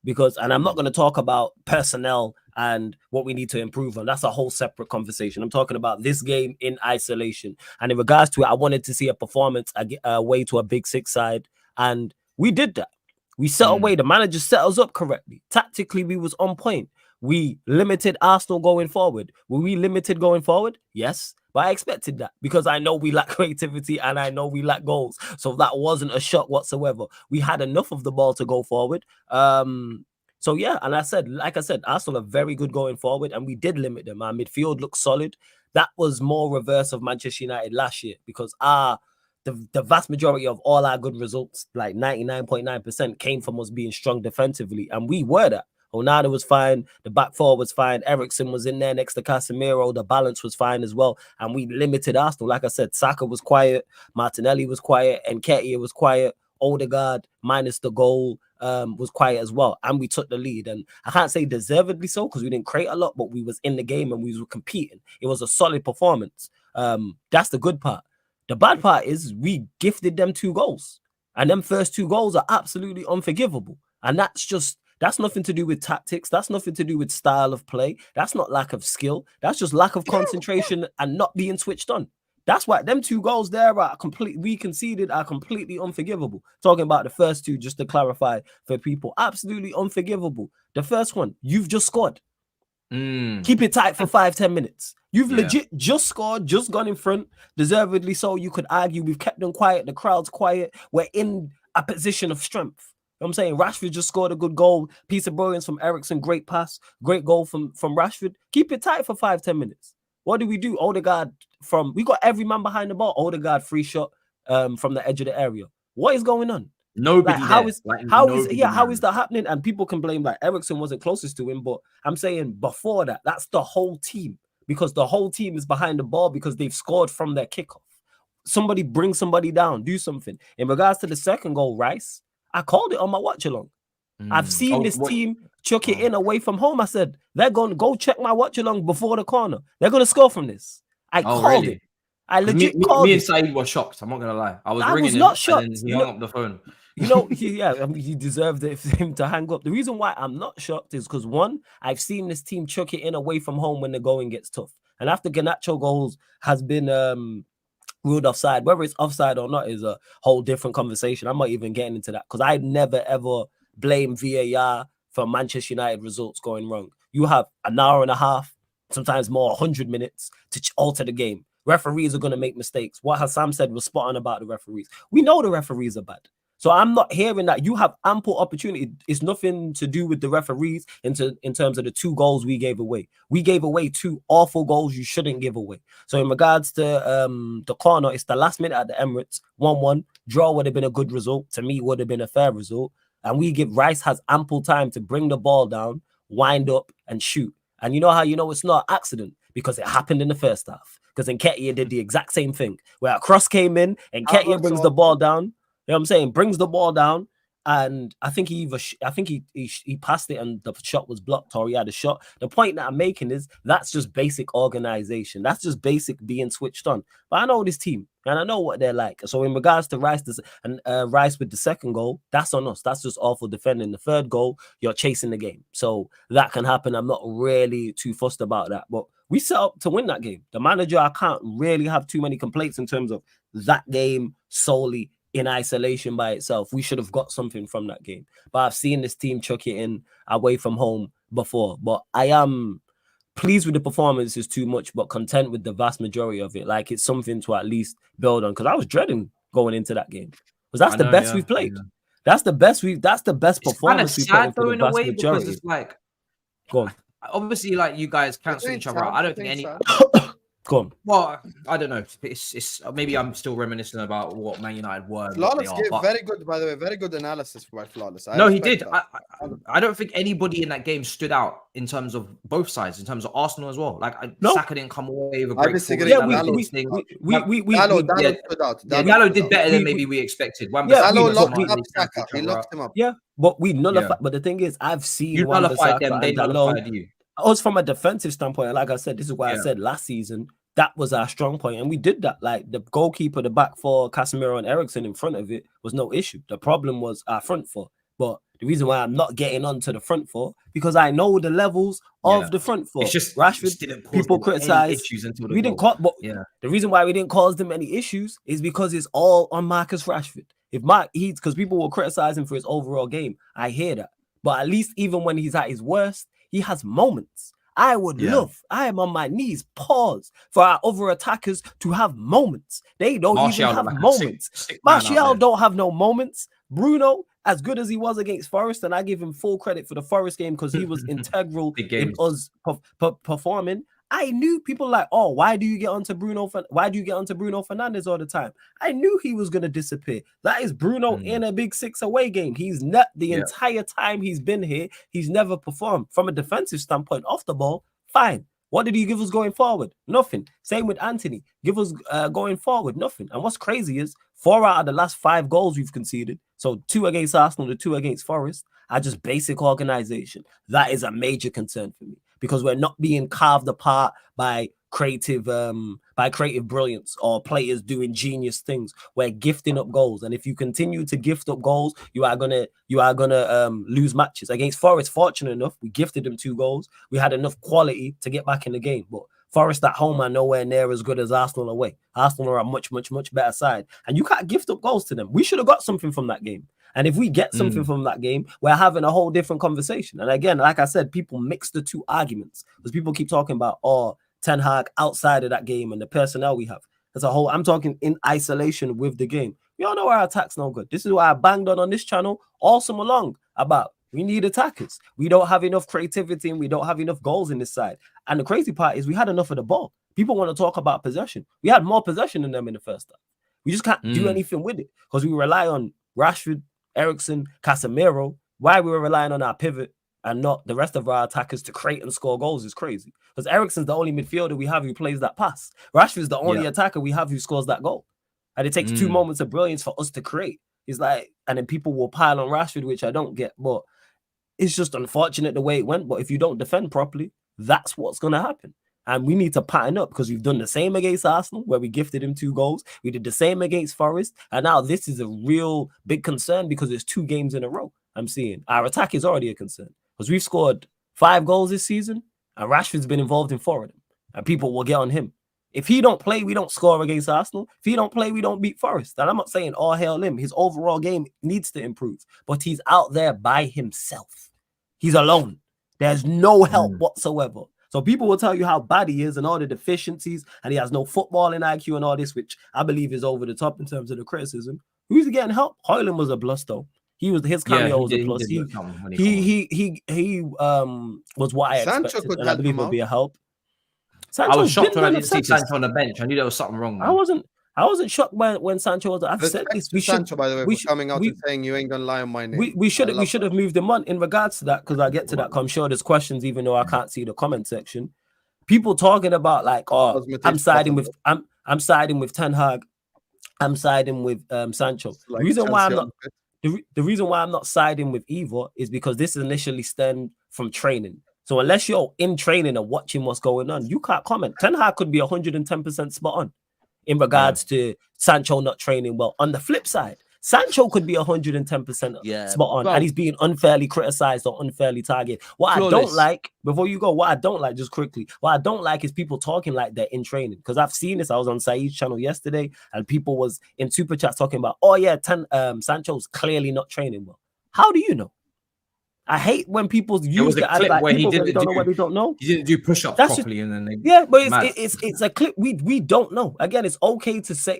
And I'm not going to talk about personnel and what we need to improve on. That's a whole separate conversation. I'm talking about this game in isolation. And in regards to it, I wanted to see a performance away to a Big Six side. And we did that. We set away. The manager set us up correctly. Tactically, we was on point. We limited Arsenal going forward. Were we limited going forward? Yes. But I expected that because I know we lack creativity and I know we lack goals. So that wasn't a shock whatsoever. We had enough of the ball to go forward. So yeah, and like I said, Arsenal are very good going forward, and we did limit them. Our midfield looks solid. That was more reverse of Manchester United last year because the vast majority of all our good results, like 99.9%, came from us being strong defensively, and we were that. Onana was fine. The back four was fine. Eriksen was in there next to Casemiro. The balance was fine as well. And we limited Arsenal. Like I said, Saka was quiet. Martinelli was quiet. Nketiah was quiet. Odegaard, minus the goal, was quiet as well. And we took the lead. And I can't say deservedly so because we didn't create a lot, but we was in the game and we were competing. It was a solid performance. That's the good part. The bad part is we gifted them 2 goals. And them first 2 goals are absolutely unforgivable. And that's nothing to do with tactics. That's nothing to do with style of play. That's not lack of skill. That's just lack of concentration and not being switched on. That's why them 2 goals there we conceded are completely unforgivable. Talking about the first 2, just to clarify for people, absolutely unforgivable. The first one, you've just scored. Keep it tight for 5-10 minutes. You've legit just scored, just gone in front, deservedly so. You could argue we've kept them quiet. The crowd's quiet. We're in a position of strength. I'm saying Rashford just scored a good goal. Piece of brilliance from Eriksen. Great pass. Great goal from Rashford. Keep it tight for 5-10 minutes. What do we do? Odegaard we got every man behind the ball. Odegaard free shot from the edge of the area. What is going on? Nobody. How is that happening? And people can blame like Eriksen wasn't closest to him, but I'm saying before that, that's the whole team because the whole team is behind the ball because they've scored from their kickoff. Somebody bring somebody down. Do something. In regards to the second goal, Rice. I called it on my watch along. I've seen this team chuck it in away from home. I said, they're going to go check my watch along before the corner. They're going to score from this. I called it. I legit called it. Me and Saeed were shocked. I'm not going to lie. I was not shocked. And he hung up the phone. He deserved it for him to hang up. The reason why I'm not shocked is because, one, I've seen this team chuck it in away from home when the going gets tough. And after Garnacho goals has been ruled offside, whether it's offside or not is a whole different conversation. I'm not even getting into that because I never ever blame VAR for Manchester United results going wrong. You have an hour and a half, sometimes more, 100 minutes to alter the game. Referees are going to make mistakes. What Husam said was spot on about the referees. We know the referees are bad. So I'm not hearing that. You have ample opportunity. It's nothing to do with the referees in terms of the 2 goals we gave away. We gave away 2 awful goals you shouldn't give away. So in regards to the corner, it's the last minute at the Emirates, 1-1. Draw would have been a good result. To me, would have been a fair result. And Rice has ample time to bring the ball down, wind up, and shoot. And you know how you know it's not an accident? Because it happened in the first half. Because Nketiah did the exact same thing. Where a cross came in, and Nketiah brings the ball down. You know what I'm saying? Brings the ball down, and I think he passed it, and the shot was blocked, or he had a shot. The point that I'm making is that's just basic organization. That's just basic being switched on. But I know this team. And I know what they're like. So in regards to Rice and Rice with the second goal, that's on us. That's just awful defending. The third goal, you're chasing the game. So that can happen. I'm not really too fussed about that. But we set up to win that game. The manager, I can't really have too many complaints in terms of that game solely in isolation by itself. We should have got something from that game. But I've seen this team chuck it in away from home before. But I am pleased with the performance is too much, but content with the vast majority of it. Like, it's something to at least build on, because I was dreading going into that game. Because that's the best we've played. That's the best performance we've played for the vast majority. It's like, go on. Obviously, like, you guys cancel each other out. I don't think any. Go on. Well, I don't know. It's maybe I'm still reminiscing about what Man United were. Flawless gave very good, by the way, very good analysis by Flawless. No, he did. I don't think anybody in that game stood out in terms of both sides, in terms of Arsenal as well. Like, Saka didn't come away with a break. Gallo did better than maybe we expected. Gallo locked up Saka. He locked him up. Yeah, but we nullified. But the thing is, I've seen you nullified them. They nullified you. Us from a defensive standpoint, like I said, this is why I said last season that was our strong point, and we did that. Like, the goalkeeper, the back four, Casemiro and Eriksen in front of it was no issue. The problem was our front four. But the reason why I'm not getting onto the front four, because I know the levels of the front four. It's just Rashford. People criticize. We didn't call, but the reason why we didn't cause them any issues is because it's all on Marcus Rashford. If because people will criticize him for his overall game, I hear that. But at least even when he's at his worst, he has moments. I would love, I am on my knees, pause, for our other attackers to have moments. They don't even have moments. Martial don't have no moments. Bruno, as good as he was against Forest, and I give him full credit for the Forest game because he was integral in us performing. I knew people like, oh, why do you get onto Bruno Fernandes all the time? I knew he was going to disappear. That is Bruno in a Big Six away game. He's not the entire time he's been here. He's never performed. From a defensive standpoint, off the ball, fine. What did he give us going forward? Nothing. Same with Anthony. Give us going forward, nothing. And what's crazy is 4 out of the last 5 goals we've conceded, so 2 against Arsenal, the 2 against Forest, are just basic organization. That is a major concern for me, because we're not being carved apart by creative brilliance or players doing genius things. We're gifting up goals, and if you continue to gift up goals, you are gonna lose matches. Against Forest, fortunate enough, we gifted them 2 goals. We had enough quality to get back in the game, but Forest at home are nowhere near as good as Arsenal away. Arsenal are a much better side, and you can't gift up goals to them. We should have got something from that game. And if we get something from that game, we're having a whole different conversation. And again, like I said, people mix the 2 arguments, because people keep talking about, Ten Hag outside of that game and the personnel we have. As a whole, I'm talking in isolation with the game. We all know our attack's no good. This is why I banged on this channel all summer long about we need attackers. We don't have enough creativity and we don't have enough goals in this side. And the crazy part is we had enough of the ball. People want to talk about possession. We had more possession than them in the first half. We just can't do anything with it because we rely on Rashford, Eriksen, Casemiro. Why we were relying on our pivot and not the rest of our attackers to create and score goals is crazy. Because Eriksen's the only midfielder we have who plays that pass. Rashford's the only attacker we have who scores that goal. And it takes 2 moments of brilliance for us to create. It's like, and then people will pile on Rashford, which I don't get. But it's just unfortunate the way it went. But if you don't defend properly, that's what's going to happen. And we need to pattern up, because we've done the same against Arsenal, where we gifted him 2 goals. We did the same against Forest. And now this is a real big concern, because it's 2 games in a row. I'm seeing our attack is already a concern, because we've scored 5 goals this season, and Rashford's been involved in 4 of them. And people will get on him. If he don't play, we don't score against Arsenal. If he don't play, we don't beat Forest. And I'm not saying all hail him. His overall game needs to improve. But he's out there by himself. He's alone. There's no help whatsoever. So people will tell you how bad he is and all the deficiencies, and he has no footballing IQ and all this, which I believe is over the top in terms of the criticism. Who's getting help? Hairline was a plus, though. His cameo was a plus. He was what I expected, and I believe would be a help. Sancho, I was shocked when I didn't see Sancho on the bench. I knew there was something wrong. Man. I wasn't shocked when Sancho was. I've said this. Sancho, by the way, for coming out and saying you ain't gonna lie on my name. We should have moved him on in regards to that, because I get to that. I'm sure there's questions, even though I can't see the comment section. People talking about like, I'm siding with Ten Hag. I'm siding with Sancho. Like the reason why I'm not. The reason why I'm not siding with either is because this initially stemmed from training. So unless you're in training and watching what's going on, you can't comment. Ten Hag could be 110% spot on. in regards to Sancho not training well. On the flip side, Sancho could be 110% spot on, and he's being unfairly criticized or unfairly targeted. What I don't like, before you go, what I don't like, just quickly, what I don't like is people talking like they're in training. Because I've seen this. I was on Saeed's channel yesterday, and people was in super chats talking about, oh yeah, Sancho's clearly not training well. How do you know? I hate when people use the clip where he didn't know what they don't know. He didn't do push-ups properly, and then but it's a clip we don't know. Again, it's okay to say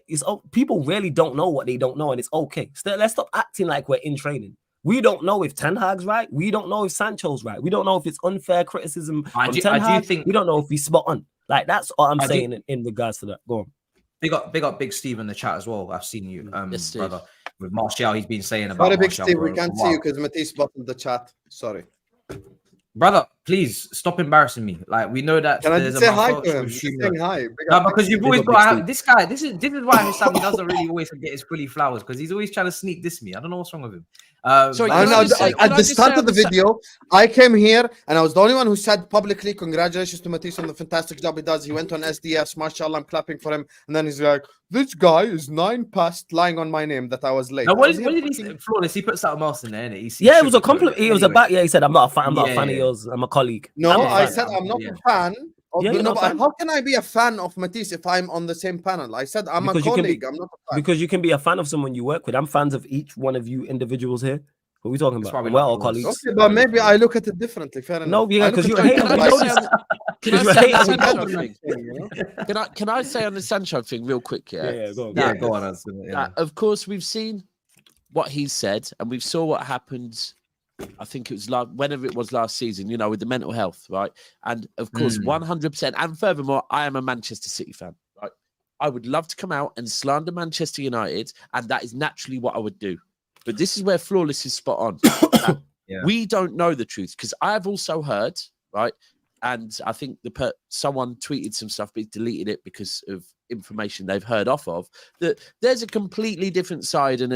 people really don't know what they don't know, and it's okay. So let's stop acting like we're in training. We don't know if Ten Hag's right. We don't know if Sancho's right. We don't know if it's unfair criticism from Ten Hag. We don't know if he's spot on. Like that's what I'm saying in regards to that. Go on. Big up Big Steve in the chat as well. I've seen you, brother. With Martial, he's been saying about Sorry, Big Steve, we can't see you because Matisse bottled the chat. Sorry. Brother, please stop embarrassing me. Like we know that. Can I just say hi to him? Saying hi. No, because you've always got this guy. This is why Husam doesn't really always get his fully flowers, because he's always trying to sneak diss me. I don't know what's wrong with him. Sorry, at the start of the video, I came here and I was the only one who said publicly, congratulations to Matisse on the fantastic job he does. He went on SDS, mashallah, I'm clapping for him. And then he's like, this guy is 9 past lying on my name that I was late. Now, what did he say? Flawless, he put something else in there, innit? It was a compliment. It was about, he said, I'm not a fan of yours. I'm a colleague. No, I said, I'm not a fan. How can I be a fan of Matisse if I'm on the same panel? I said I'm a colleague. I'm not a fan. Because you can be a fan of someone you work with. I'm fans of each one of you individuals here. What are we talking about? We're all colleagues. Okay, but maybe I look at it differently. Fair enough. No, because you're hating. Can I say on the Sancho thing real quick? Go on. Of course, we've seen what he said, and we saw what happened. I think it was whenever it was last season, with the mental health, right? And of course, 100%. And furthermore, I am a Manchester City fan, right? I would love to come out and slander Manchester United, and that is naturally what I would do. But this is where Flawless is spot on. We don't know the truth, because I have also heard, right? And I think someone tweeted some stuff, but deleted it because of information they've heard off of, that there's a completely different side and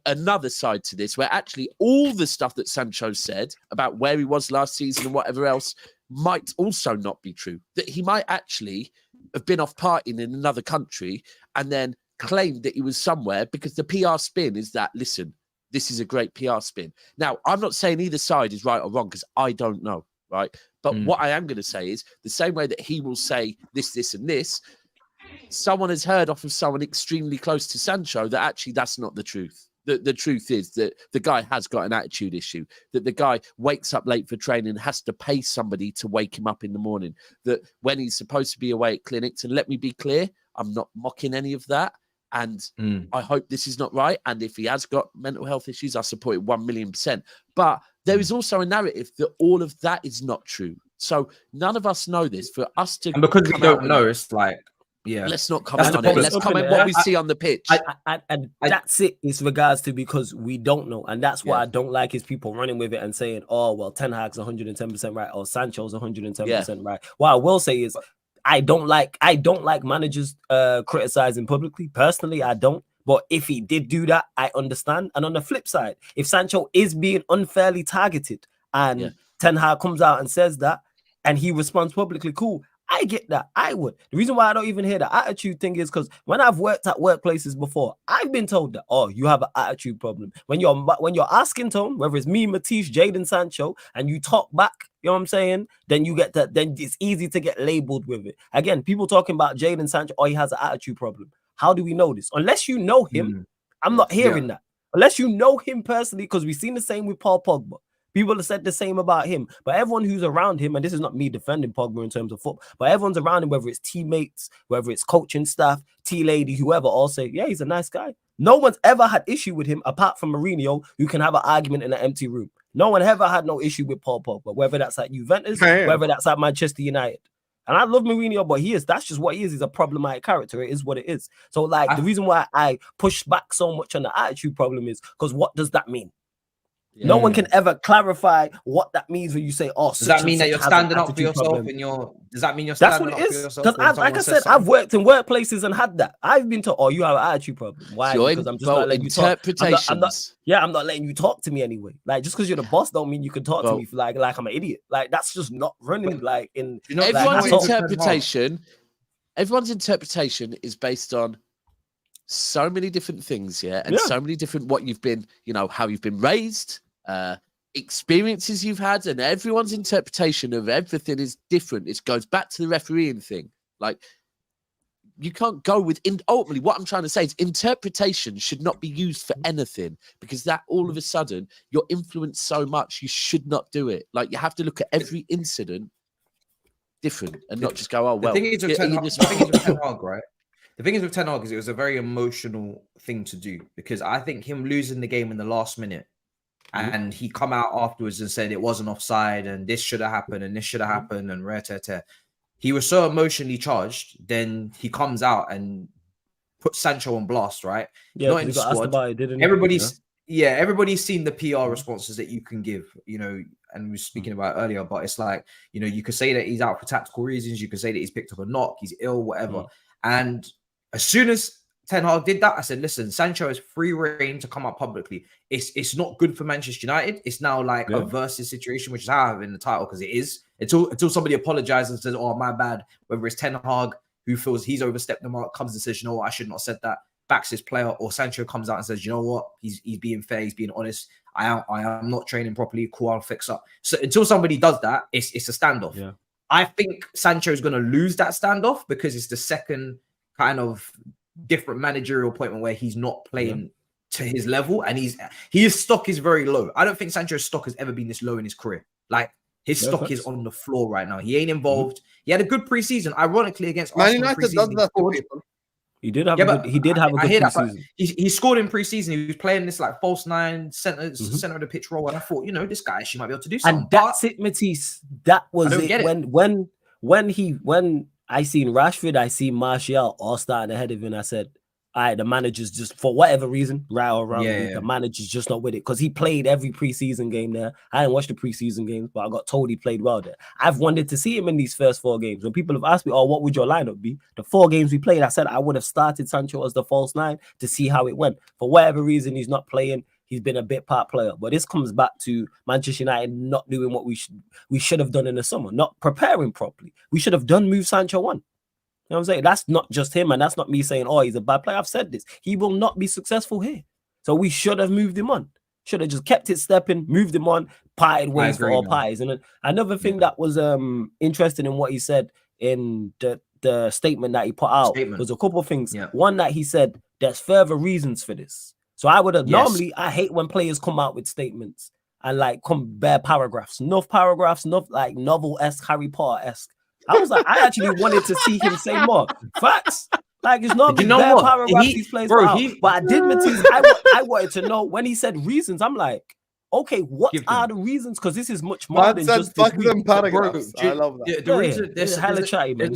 another side to this, where actually all the stuff that Sancho said about where he was last season and whatever else might also not be true. That he might actually have been off partying in another country and then claimed that he was somewhere, because the PR spin is that, listen, this is a great PR spin. Now, I'm not saying either side is right or wrong, because I don't know, right? But what I am going to say is the same way that he will say this, and this, someone has heard off of someone extremely close to Sancho that actually that's not the truth. The truth is that the guy has got an attitude issue, that the guy wakes up late for training, has to pay somebody to wake him up in the morning, that when he's supposed to be away at clinics, and let me be clear, I'm not mocking any of that. And I hope this is not right. And if he has got mental health issues, I support it 1,000,000%. But there is also a narrative that all of that is not true. So none of us know this. For us to, and because we don't know, it's like, let's not comment on it. Let's comment what we see on the pitch. And that's it. It's regards to, because we don't know. And that's what I don't like, is people running with it and saying, oh, well, Ten Hag's 110% right, or Sancho's 110% right. What I will say is, I don't like managers criticizing publicly. Personally, I don't. But if he did do that, I understand. And on the flip side, if Sancho is being unfairly targeted and Ten Hag comes out and says that, and he responds publicly, cool, I get that. I would. The reason why I don't even hear the attitude thing is because when I've worked at workplaces before, I've been told that, oh, you have an attitude problem. When you're asking tone, whether it's me, Matisse, Jadon, Sancho, and you talk back, you know what I'm saying? Then you get that. Then it's easy to get labeled with it. Again, people talking about Jadon Sancho, oh, he has an attitude problem. How do we know this? Unless you know him, I'm not hearing that. Unless you know him personally, because we've seen the same with Paul Pogba. People have said the same about him, but everyone who's around him, and this is not me defending Pogba in terms of football, but everyone's around him, whether it's teammates, whether it's coaching staff, tea lady, whoever, all say, yeah, he's a nice guy. No one's ever had issue with him apart from Mourinho, who can have an argument in an empty room. No one ever had no issue with Paul Pogba, whether that's at Juventus, whether that's at Manchester United. And I love Mourinho, but that's just what he is. He's a problematic character. It is what it is. So, the reason why I push back so much on the attitude problem is because what does that mean? Yeah. No one can ever clarify what that means when you say, "Oh, does that mean that you're standing up for yourself in your?" Does that mean you're standing up for yourself? Because, like I said, I've worked in workplaces and had that. I've been told, "Oh, you have an attitude problem." Why? Because I'm just not letting you talk. I'm not letting you talk to me anyway. Like, just because you're the boss, don't mean you can talk to me like I'm an idiot. Like, that's just not running. Like, in everyone's interpretation. everyone's interpretation is based on so many different things, and so many different what you've been, how you've been raised, experiences you've had, and everyone's interpretation of everything is different. It goes back to the refereeing thing. Like, you can't go with ultimately what I'm trying to say is interpretation should not be used for anything, because that all of a sudden you're influenced so much. You should not do it. Like, you have to look at every incident different and not just go, oh well. The thing is with Ten Hag, right? The thing is with Ten Hag is it was a very emotional thing to do, because I think him losing the game in the last minute, and he come out afterwards and said it wasn't offside and this should have happened and this should have happened and he was so emotionally charged. Then he comes out and puts Sancho on blast, right? Yeah, not in the squad. Everybody's seen the PR responses that you can give, and we were speaking about it earlier, but it's like, you could say that he's out for tactical reasons, you could say that he's picked up a knock, he's ill, whatever. And as soon as Ten Hag did that, I said, listen, Sancho has free reign to come out publicly. It's not good for Manchester United. It's now like a versus situation, which is how I have in the title, because it is. Until somebody apologizes and says, oh, my bad, whether it's Ten Hag who feels he's overstepped the mark, comes and says, you know what, I should not have said that, backs his player, or Sancho comes out and says, you know what, he's being fair, he's being honest, I am not training properly, cool, I'll fix up. So until somebody does that, it's a standoff. Yeah. I think Sancho is going to lose that standoff, because it's the second kind of different managerial appointment where he's not playing to his level, and his stock is very low. I don't think Sancho's stock has ever been this low in his career. Like, his stock is on the floor right now. He ain't involved. He had a good preseason, ironically, against Man United. Does that to people. He did have a good preseason. He scored in preseason. He was playing this like false nine, center of the pitch role, and I thought, this guy actually might be able to do something. And that's it, Matisse. That was it. When I seen Rashford, I seen Martial all starting ahead of him, I said, all right, the manager's just, for whatever reason, right or wrong, the manager's just not with it, because he played every preseason game there. I didn't watch the preseason games, but I got told he played well there. I've wanted to see him in these first 4 games. When people have asked me, oh, what would your lineup be? The 4 games we played, I said I would have started Sancho as the false 9 to see how it went. For whatever reason, he's not playing. He's been a bit part player. But this comes back to Manchester United not doing what we should have done in the summer, not preparing properly. We should have move Sancho on. You know what I'm saying? That's not just him, and that's not me saying, oh, he's a bad player. I've said this. He will not be successful here. So we should have moved him on. Should have just kept it stepping, moved him on, parted ways for all parties. And another thing that was interesting in what he said in the statement that he put out was a couple of things. Yeah. One, that he said there's further reasons for this. So I would have normally, I hate when players come out with statements and like come bare paragraphs, enough like novel-esque, Harry Potter-esque. I was like, I actually wanted to see him say more facts. Like, it's not bare paragraphs these players out. But I did, Matisse. I wanted to know when he said reasons. I'm like, okay, what are the reasons? Because this is much more than just fuck them paragraphs. I love that. The reason there's hella chatty, man.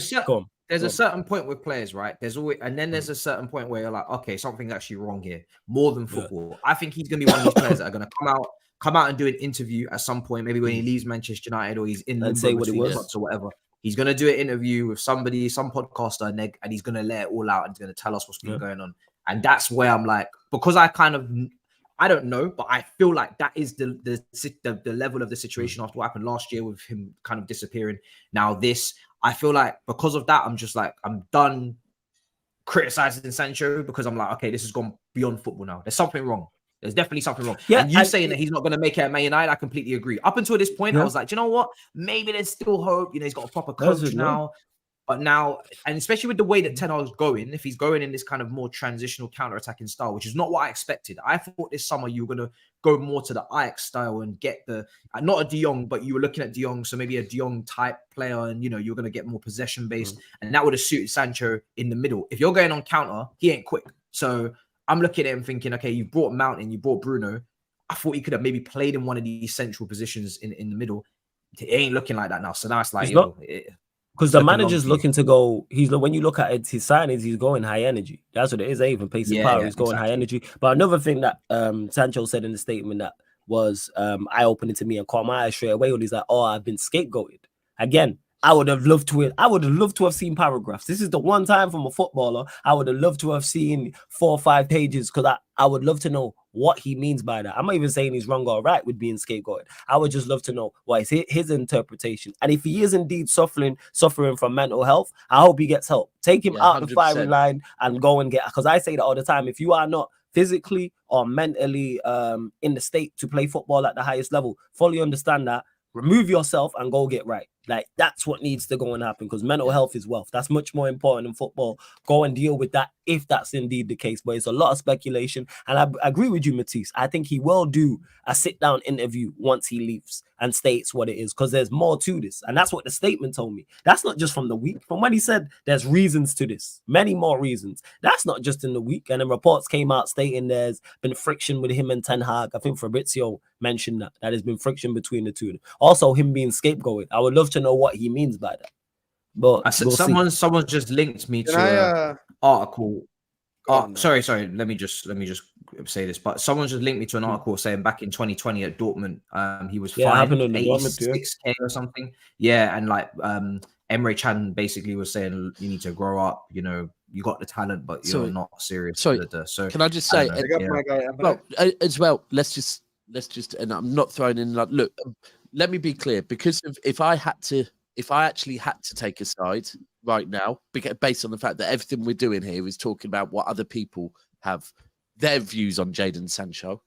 There's a certain point with players, right? There's always, and then there's a certain point where you're like, okay, something's actually wrong here, more than football. I think he's gonna be one of these players that are gonna come out and do an interview at some point, maybe when he leaves Manchester United or he's in the say what it was or whatever. He's gonna do an interview with somebody, some podcaster, and he's gonna let it all out and he's gonna tell us what's been going on. And that's where I'm like, because I don't know, but I feel like that is the level of the situation after what happened last year with him kind of disappearing. Now this, I feel like because of that, I'm just like, I'm done criticizing Sancho, because I'm like, okay, this has gone beyond football now. There's something wrong. There's definitely something wrong. Yeah, and you saying that he's not going to make it at Man United, I completely agree. Up until this point, I was like, do you know what? Maybe there's still hope. He's got a proper coach now. But now, and especially with the way that Ten Hag's going, if he's going in this kind of more transitional counter-attacking style, which is not what I expected. I thought this summer you were going to go more to the Ajax style and get not a De Jong, but you were looking at De Jong, so maybe a De Jong type player, and you're going to get more possession-based, and that would have suited Sancho in the middle. If you're going on counter, he ain't quick. So I'm looking at him thinking, okay, you brought Mount in, you brought Bruno. I thought he could have maybe played in one of these central positions in the middle. It ain't looking like that now. So now it's like, because the manager's looking to go. When you look at his signings, he's going high energy. That's what it is. Even pace and power. He's going high energy. But another thing that Sancho said in the statement that was eye-opening to me and caught my eye straight away, when he's like, "Oh, I've been scapegoated." Again, I would have loved to have seen paragraphs. This is the one time from a footballer I would have loved to have seen 4 or 5 pages, because I would love to know what he means by that. I'm not even saying he's wrong or right with being scapegoated. I would just love to know what is his interpretation. And if he is indeed suffering from mental health, I hope he gets help. Take him out the firing line and go and get, because I say that all the time. If you are not physically or mentally in the state to play football at the highest level, fully understand that. Remove yourself and go get right. Like, that's what needs to go and happen, because mental health is wealth. That's much more important than football. Go and deal with that if that's indeed the case. But it's a lot of speculation. And I agree with you, Matisse. I think he will do a sit-down interview once he leaves and states what it is, because there's more to this. And that's what the statement told me. That's not just from the week. From when he said there's reasons to this, many more reasons. That's not just in the week. And then reports came out stating there's been friction with him and Ten Hag. I think Fabrizio mentioned that there's been friction between the two. Also, him being scapegoated. I would love to know what he means by that. But someone just linked me to an article. Sorry. Let me just say this. But someone just linked me to an article saying back in 2020 at Dortmund, he was fined 86K or something. Yeah, and like Emre Can basically was saying, you need to grow up. You know, you got the talent, but you're not serious. So can I just say, as well? Let's just, and I'm not throwing in like, look. Let me be clear, because if I actually had to take a side right now, based on the fact that everything we're doing here is talking about what other people have their views on Jadon Sancho,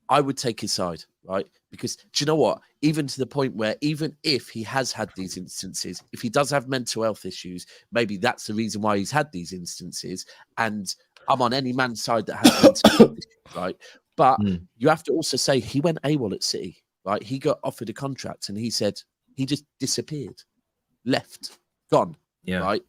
I would take his side, right? Because do you know what? Even to the point where even if he has had these instances, if he does have mental health issues, maybe that's the reason why he's had these instances. And I'm on any man's side that has mental health issues, right? But you have to also say he went AWOL at City. Right, he got offered a contract and he said he just disappeared, left, gone. Yeah, right.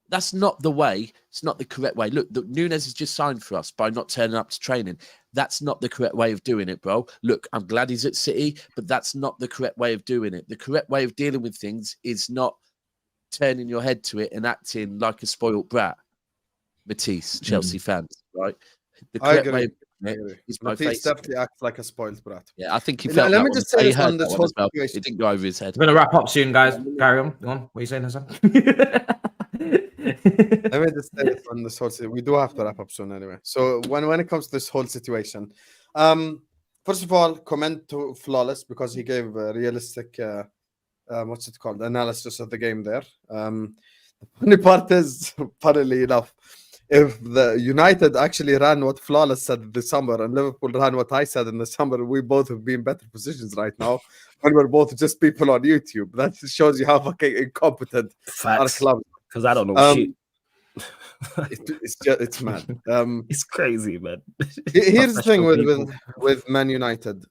That's not the way. It's not the correct way. Look, Nunes has just signed for us by not turning up to training. That's not the correct way of doing it, bro. Look, I'm glad he's at City, but that's not the correct way of doing it. The correct way of dealing with things is not turning your head to it and acting like a spoiled brat. Matisse, Chelsea fans, right? The correct way of Matisse definitely acts like a spoiled brat. Yeah, I think he felt. Let me just say this on this whole situation. It didn't go over his head. We're gonna wrap up soon, guys. Carry on. Go on. What are you saying, Husam? Let me just say this on this whole situation. We do have to wrap up soon anyway. So when it comes to this whole situation, first of all, comment to Flawless, because he gave a realistic, what's it called, analysis of the game there. The funny part is, funnily enough, if the United actually ran what Flawless said this summer and Liverpool ran what I said in the summer, we both would be in better positions right now. And we're both just people on YouTube. That shows you how fucking incompetent our club. Because I don't know shit. It's mad. It's crazy, man. Here's the thing with Man United.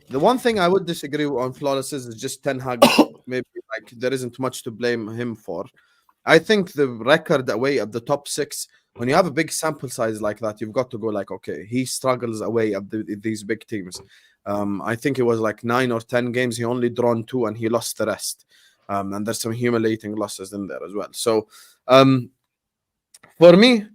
The one thing I would disagree on Flawless is just Ten Hag. Maybe like there isn't much to blame him for. I think the record away at the top 6, when you have a big sample size like that, you've got to go like, okay, he struggles away at these big teams. I think it was like 9 or 10 games. He only drawn 2 and he lost the rest. And there's some humiliating losses in there as well. So for me,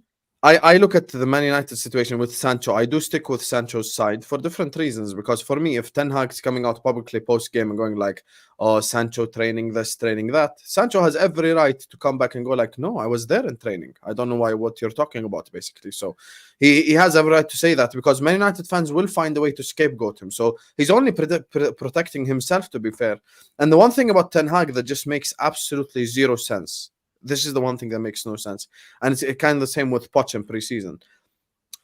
I look at the Man United situation with Sancho. I do stick with Sancho's side for different reasons. Because for me, if Ten Hag's coming out publicly post-game and going like, oh, Sancho training this, training that, Sancho has every right to come back and go like, no, I was there in training. I don't know what you're talking about, basically. So he has every right to say that, because Man United fans will find a way to scapegoat him. So he's only protecting himself, to be fair. And the one thing about Ten Hag that just makes absolutely zero sense, this is the one thing that makes no sense. And it's kind of the same with Poch in preseason.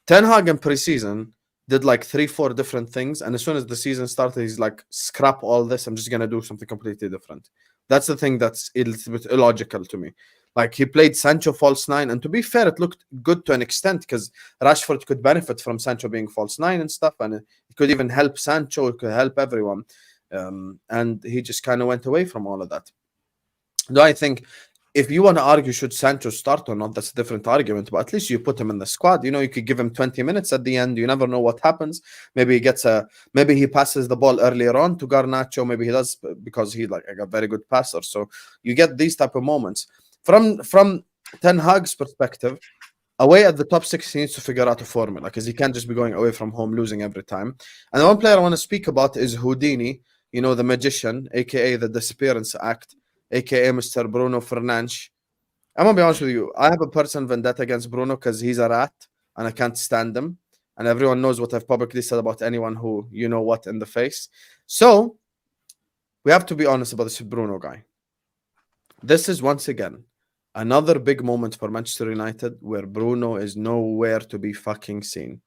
Ten Hag in preseason did like 3-4 different things. And as soon as the season started, he's like, scrap all this. I'm just going to do something completely different. That's the thing that's a little bit illogical to me. Like, he played Sancho false 9. And to be fair, it looked good to an extent, because Rashford could benefit from Sancho being false 9 and stuff. And it could even help Sancho. It could help everyone. And he just kind of went away from all of that. Do I think... If you want to argue should Sancho start or not, that's a different argument. But at least you put him in the squad. You know, you could give him 20 minutes at the end. You never know what happens. Maybe he passes the ball earlier on to Garnacho. Maybe he does, because he's like a very good passer. So you get these type of moments. From Ten Hag's perspective, away at the top 6, he needs to figure out a formula, because he can't just be going away from home losing every time. And the one player I want to speak about is Houdini, you know, the magician, aka the disappearance act, aka Mr. Bruno Fernandes. I'm gonna be honest with you. I have a personal vendetta against Bruno because he's a rat and I can't stand him. and everyone knows what I've publicly said about anyone who you know what in the face. So we have to be honest about this Bruno guy. This is once again another big moment for Manchester United where Bruno is nowhere to be fucking seen.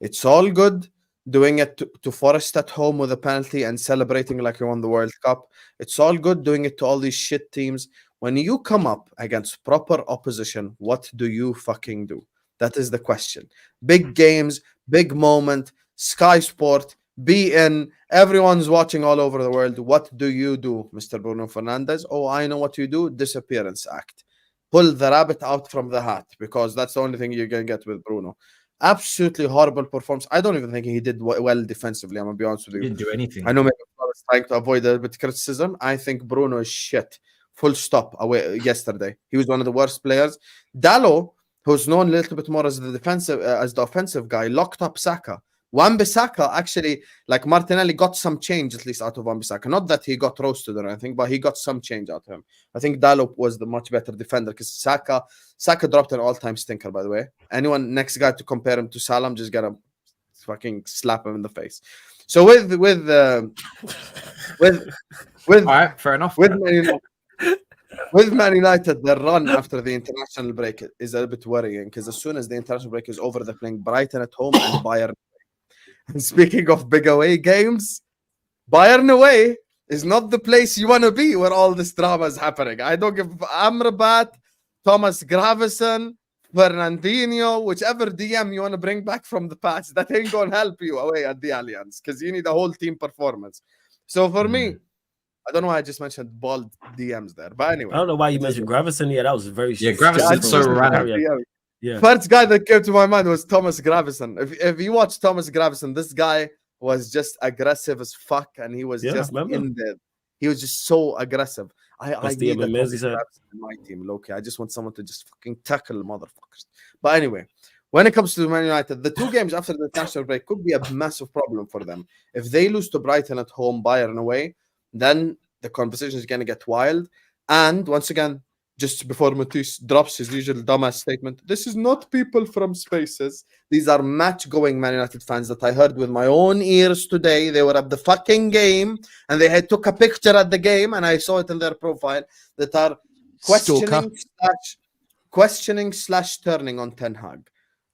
It's all good doing it to Forest at home with a penalty and celebrating like you won the World Cup. It's all good doing it to all these shit teams. When you come up against proper opposition, what do you fucking do? That is the question. Big games, big moment, Sky Sport, BN, everyone's watching all over the world. What do you do, Mr. Bruno Fernandes? Oh, I know what you do. Disappearance act. Pull the rabbit out from the hat, because that's the only thing you're going to get with Bruno. Absolutely horrible performance. I don't even think he did well defensively. I'm going to be honest with you. He didn't do anything. I know maybe I was trying to avoid a bit of criticism. I think Bruno is shit. Full stop away yesterday. He was one of the worst players. Dalot, who's known a little bit more as the offensive guy, locked up Saka. Wan-Bissaka actually, like Martinelli, got some change at least out of Wan-Bissaka. Not that he got roasted or anything, but he got some change out of him. I think Dalot was the much better defender because Saka dropped an all-time stinker, by the way. Anyone next guy to compare him to Salah, I'm just gonna fucking slap him in the face. So with all right, fair enough. With Man United, the run after the international break is a bit worrying because as soon as the international break is over, they're playing Brighton at home and Bayern. And speaking of big away games, Bayern away is not the place you want to be where all this drama is happening. I don't give Amrabat, Thomas Gravesen, Fernandinho, whichever DM you want to bring back from the past, that ain't going to help you away at the Allianz because you need a whole team performance. So for me, I don't know why I just mentioned bald DMs there, but anyway. I don't know why you mentioned Gravesen. Yeah, that was very... Yeah, Gravesen's so random. Yeah. First guy that came to my mind was Thomas Gravesen. If you watch Thomas Gravesen, this guy was just aggressive as fuck, and he was just in there. He was just so aggressive. I need a Thomas Gravesen in my team, Loki. I just want someone to just fucking tackle motherfuckers. But anyway, when it comes to Man United, the 2 games after the international break could be a massive problem for them. If they lose to Brighton at home, Bayern away, then the conversation is going to get wild. And once again, just before Matisse drops his usual dumbass statement, this is not people from Spaces. These are match-going Man United fans that I heard with my own ears today. They were at the fucking game, and they had took a picture at the game, and I saw it in their profile, that are questioning slash turning on Ten Hag.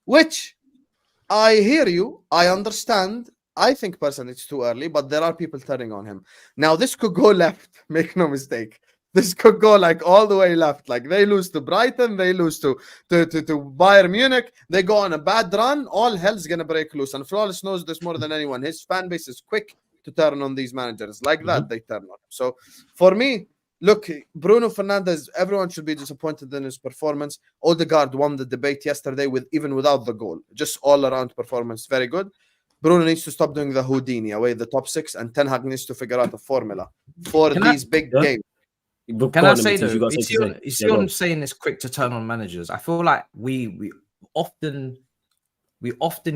Which, I hear you, I understand. I think personally it's too early, but there are people turning on him. Now, this could go left, make no mistake. This could go like all the way left. Like they lose to Brighton, they lose to Bayern Munich, they go on a bad run, all hell's gonna break loose. And Flawless knows this more than anyone. His fan base is quick to turn on these managers. Like that, they turn on him. So for me, look, Bruno Fernandes, everyone should be disappointed in his performance. Odegaard won the debate yesterday even without the goal. Just all around performance, very good. Bruno needs to stop doing the Houdini away the top 6, and Ten Hag needs to figure out a formula for these big games. Can I say though, you see what I'm saying is quick to turn on managers. I feel like we often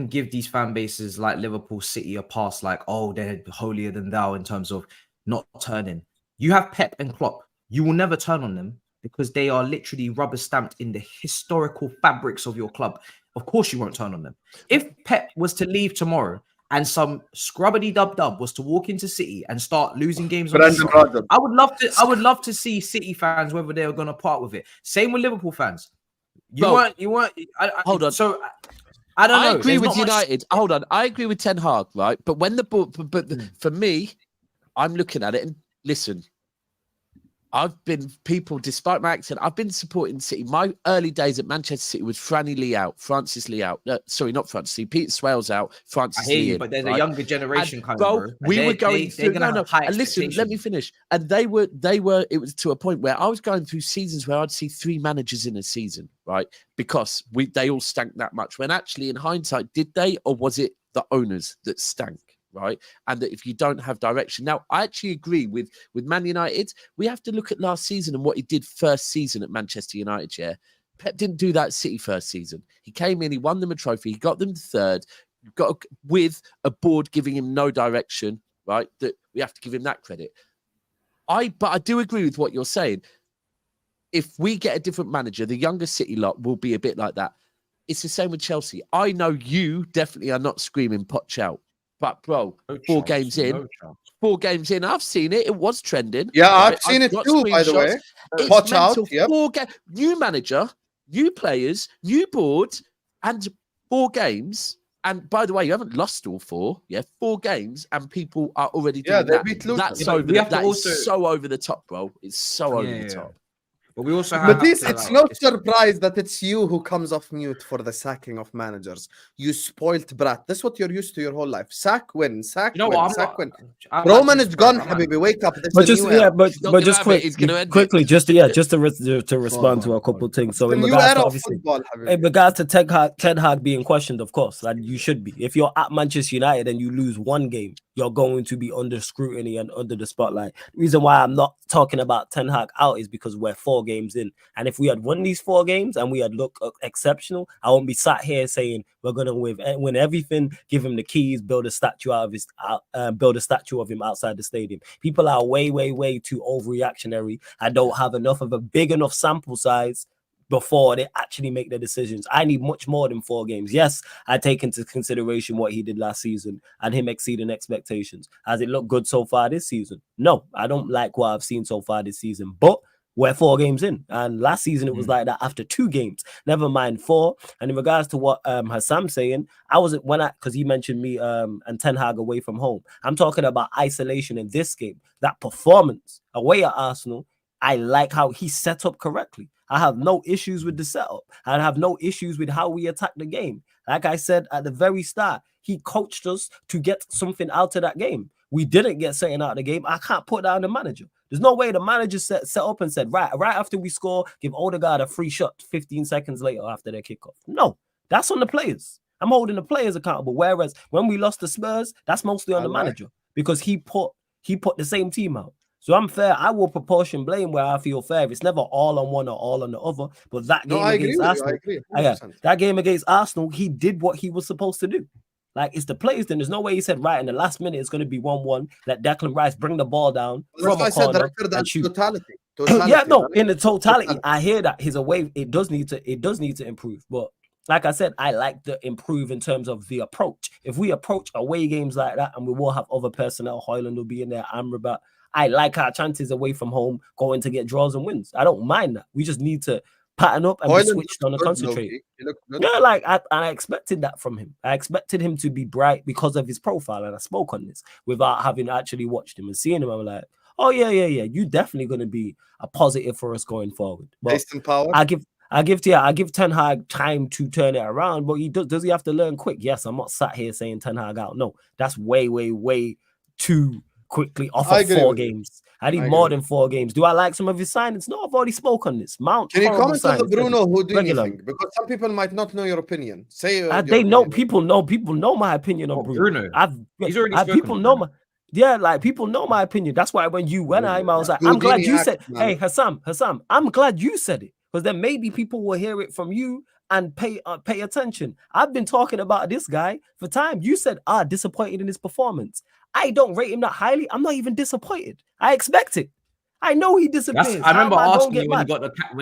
give these fan bases like Liverpool, City a pass, like, oh, they're holier than thou in terms of not turning. You have Pep and Klopp. You will never turn on them because they are literally rubber stamped in the historical fabrics of your club. Of course you won't turn on them. If Pep was to leave tomorrow and some scrubbity dub was to walk into City and start losing games, I would love to see City fans whether they were going to part with it. Same with Liverpool fans. You weren't. Hold on. So I don't know. I agree with United. Hold on. I agree with Ten Hag, right? But when for me, I'm looking at it and listen. Despite my accent, I've been supporting City. My early days at Manchester City was Franny Lee out, Francis Lee out. Sorry, not Francis Lee. Peter Swales out, Francis Lee in. But there's a younger generation coming. We were going through. No. And listen, let me finish. And they were. It was to a point where I was going through seasons where I'd see 3 managers in a season, right? Because they all stank that much. When actually, in hindsight, did they, or was it the owners that stank? Right, and that if you don't have direction. Now, I actually agree with Man United. We have to look at last season and what he did first season at Manchester United. Yeah, Pep didn't do that at City first season. He came in, he won them a trophy, he got them third, with a board giving him no direction. Right, that we have to give him that credit. But I do agree with what you're saying. If we get a different manager, the younger City lot will be a bit like that. it's the same with Chelsea. I know you definitely are not screaming Poch out, but bro, No 4 chance, games in, no chance. 4 games in, I've seen it. It was trending. Yeah, right? I've seen it got too, by the way. It's Watch mental. out. Yep. 4 games, new manager, new players, new board, and 4 games. And by the way, you haven't lost all 4. Yeah, 4 games, and people are already doing they that. beat Luton. That's Yeah, but over. we have to That also- is so over the top, bro. It's so over the Yeah. top. But we also have Matisse, to, it's like, no surprise that it's you who comes off mute for the sacking of managers. You spoilt brat. This is what you're used to your whole life. Sack, win, sack, You know win, what? I'm sack, not. win. I'm Roman actually is gone, surprised. I'm Habibi. Wake up. This But is a just new era. but gonna just have quick, it, he's gonna end it. quickly, just to respond to a couple on. things. It's So the in new regards era to of obviously, football, Habibi. in regards to Ten Hag being questioned, of course, and you should be. If you're at Manchester United and you lose one game, you're going to be under scrutiny and under the spotlight. The reason why I'm not talking about Ten Hag out is because we're 4 games in, and if we had won these 4 games and we had looked exceptional, I won't be sat here saying we're gonna win everything, give him the keys, build a statue of him outside the stadium. People are way too overreactionary. I don't have enough of a big enough sample size before they actually make their decisions. I need much more than 4 games. Yes, I take into consideration what he did last season and him exceeding expectations. Has it looked good so far this season? No, I don't like what I've seen so far this season, but we're 4 games in, and last season it was like that after 2 games. Never mind 4. And in regards to what Husam saying, because he mentioned me and Ten Hag away from home. I'm talking about isolation in this game. That performance away at Arsenal, I like how he set up correctly. I have no issues with the setup. I have no issues with how we attack the game. Like I said at the very start, he coached us to get something out of that game. We didn't get something out of the game. I can't put that on the manager. There's no way the manager set up and said, right after we score, give Odegaard a free shot 15 seconds later after their kickoff. No, that's on the players. I'm holding the players accountable. Whereas when we lost the Spurs, that's mostly on the manager because he put the same team out. So I'm fair. I will proportion blame where I feel fair. It's never all on one or all on the other. But that game against Arsenal, that game against Arsenal, he did what he was supposed to do. Like, it's the players. Then there's no way he said, right, in the last minute it's going to be 1-1. Let Declan Rice bring the ball down from a corner and shoot. Totality. Yeah, no, in the totality, I hear that his away it does need to improve. But like I said, I like to improve in terms of the approach. If we approach away games like that, and we will have other personnel, Haaland will be in there, Amrabat. I like our chances away from home going to get draws and wins. I don't mind that. We just need to pattern up and be switched on and concentrate. Yeah, like I expected that from him. I expected him to be bright because of his profile, and I spoke on this without having actually watched him and seeing him. I'm like, oh yeah, you definitely going to be a positive for us going forward. But power. I give Ten Hag time to turn it around, but does he have to learn quick? Yes, I'm not sat here saying Ten Hag out. No, that's way too quickly off of 4 games. I need more than 4 games. Do I like some of his signings? No, I've already spoke on this. Can you comment on the Bruno Houdini thing? Because some people might not know your opinion. Say they know people know my opinion on Bruno. He's already people know my people know my opinion. That's why when I was like, I'm glad you said, hey Husam, I'm glad you said it, because then maybe people will hear it from you and pay attention. I've been talking about this guy for time. You said, disappointed in his performance. I don't rate him that highly. I'm not even disappointed. I expect it. I know he disappears. I remember asking you when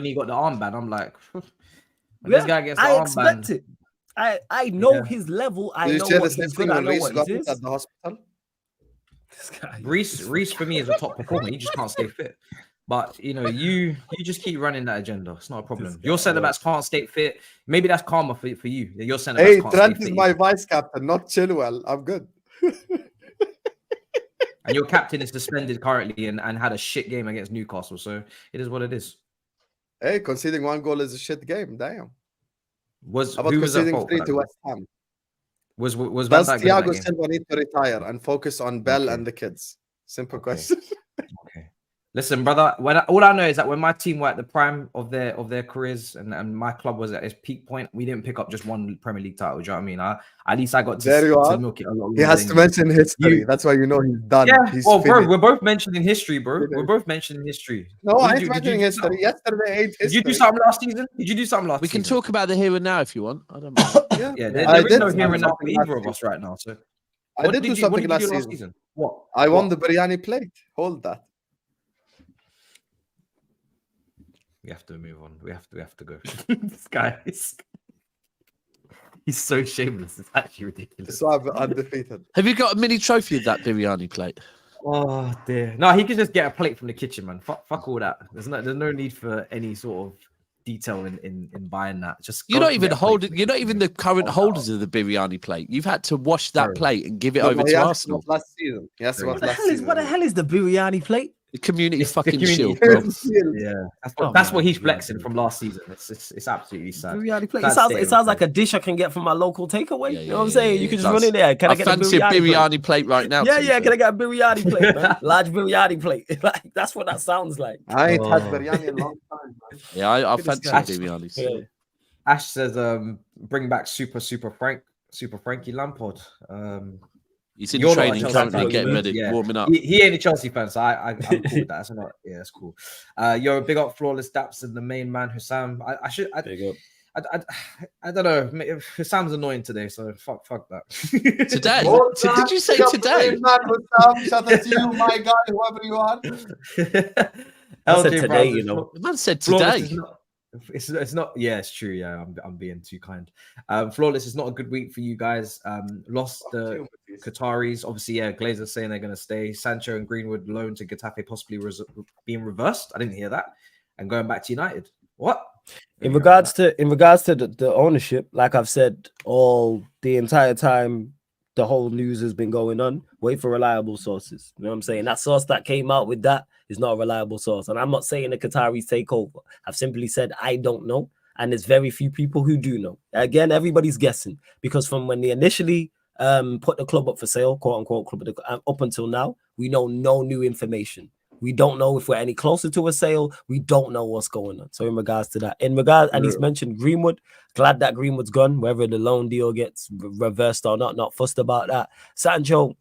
he got the armband. I'm like, this guy gets the armband. I expect it. I know his level. I know what he's good. I know what he is. At the hospital. This guy. Reece for me is a top performer. He just can't stay fit. But you just keep running that agenda. It's not a problem. Your centre backs can't stay fit. Maybe that's karma for you. Your centre backs can't Trent stay fit. is my vice captain, not Chilwell. I'm good. And your captain is suspended currently and had a shit game against Newcastle. So it is what it is. Hey, conceding 1 goal is a shit game. Damn. How about conceding 3 to West Ham? Was Does Thiago Silva need to retire and focus on Bell and the kids? Simple question. Okay. Listen, brother. All I know is that when my team were at the prime of their careers and my club was at its peak point, we didn't pick up just 1 Premier League title. Do you know what I mean? At least I got to milk it a lot. He has to mention history. That's why he's done. Yeah, he's bro, finished. we're both mentioning history, bro. We're both mentioning history. No, I ain't mentioning history. Yesterday, history. Did you do something last season? We can talk about the here and now if you want. I don't mind. Yeah, there is no here and now for either of us right now. So I did do something last season. What? I won the biryani plate. Hold that. We have to move on. We have to go. This guy is... He's so shameless. It's actually ridiculous. So I'm undefeated. Have you got a mini trophy of that biryani plate? Oh dear. No, he can just get a plate from the kitchen, man. Fuck all that. There's no need for any sort of detail in buying that. Just You're go not and even get a plate holding. from You're not kitchen even and the current hold it holders out. of the biryani plate. You've had to wash that Bro. plate and give it No, over he to asked Arsenal. about last season. He asked What about What the last hell is season. what the hell is the biryani plate? The community It's the fucking community shield, bro. Yeah, Oh, that's what man. he's flexing from last season. It's absolutely sad. Biryani plate. Sad state It of sounds like affairs. a dish I can get from my local takeaway. Yeah, You know what I'm saying? You can just run in there. Can I I get a fancy a biryani plate? biryani plate right now. Yeah, to be yeah. fair. Can I get a biryani plate, man? Large biryani plate. Like that's what that sounds like. I ain't had Oh. biryani in a long time, man. Yeah, I at fancy this guy. biryanis. Yeah. Ash says, bring back Super Frankie Lampard. He's in You're not a training Chelsea currently, fan, getting you ready, yeah. warming up. He ain't a Chelsea fan, so I'm cool with that. So not, yeah, that's cool. You're a big up flawless Daps and the main man Husam. I don't know. Husam's annoying today, so fuck that. Today? Well Did you say done. today? Man, Husam, shout out to you, my guy, whoever you are. I said LJ today, Brown, you know. The man said Flawless today. is not- It's not. Yeah, it's true. Yeah, I'm being too kind. Flawless is not a good week for you guys. Lost the Qataris. Obviously, yeah. Glazers saying they're going to stay. Sancho and Greenwood loan to Getafe possibly being reversed. I didn't hear that. And going back to United. What? In regards to the ownership, like I've said all the entire time, the whole news has been going on. Wait for reliable sources. You know what I'm saying? That source that came out with that is not a reliable source. And I'm not saying the Qataris take over. I've simply said I don't know. And there's very few people who do know. Again, everybody's guessing because from when they initially put the club up for sale, quote unquote, up until now, we know no new information. We don't know if we're any closer to a sale. We don't know what's going on. So in regards to that, and he's mentioned Greenwood. Glad that Greenwood's gone, whether the loan deal gets reversed or not fussed about that. Sancho,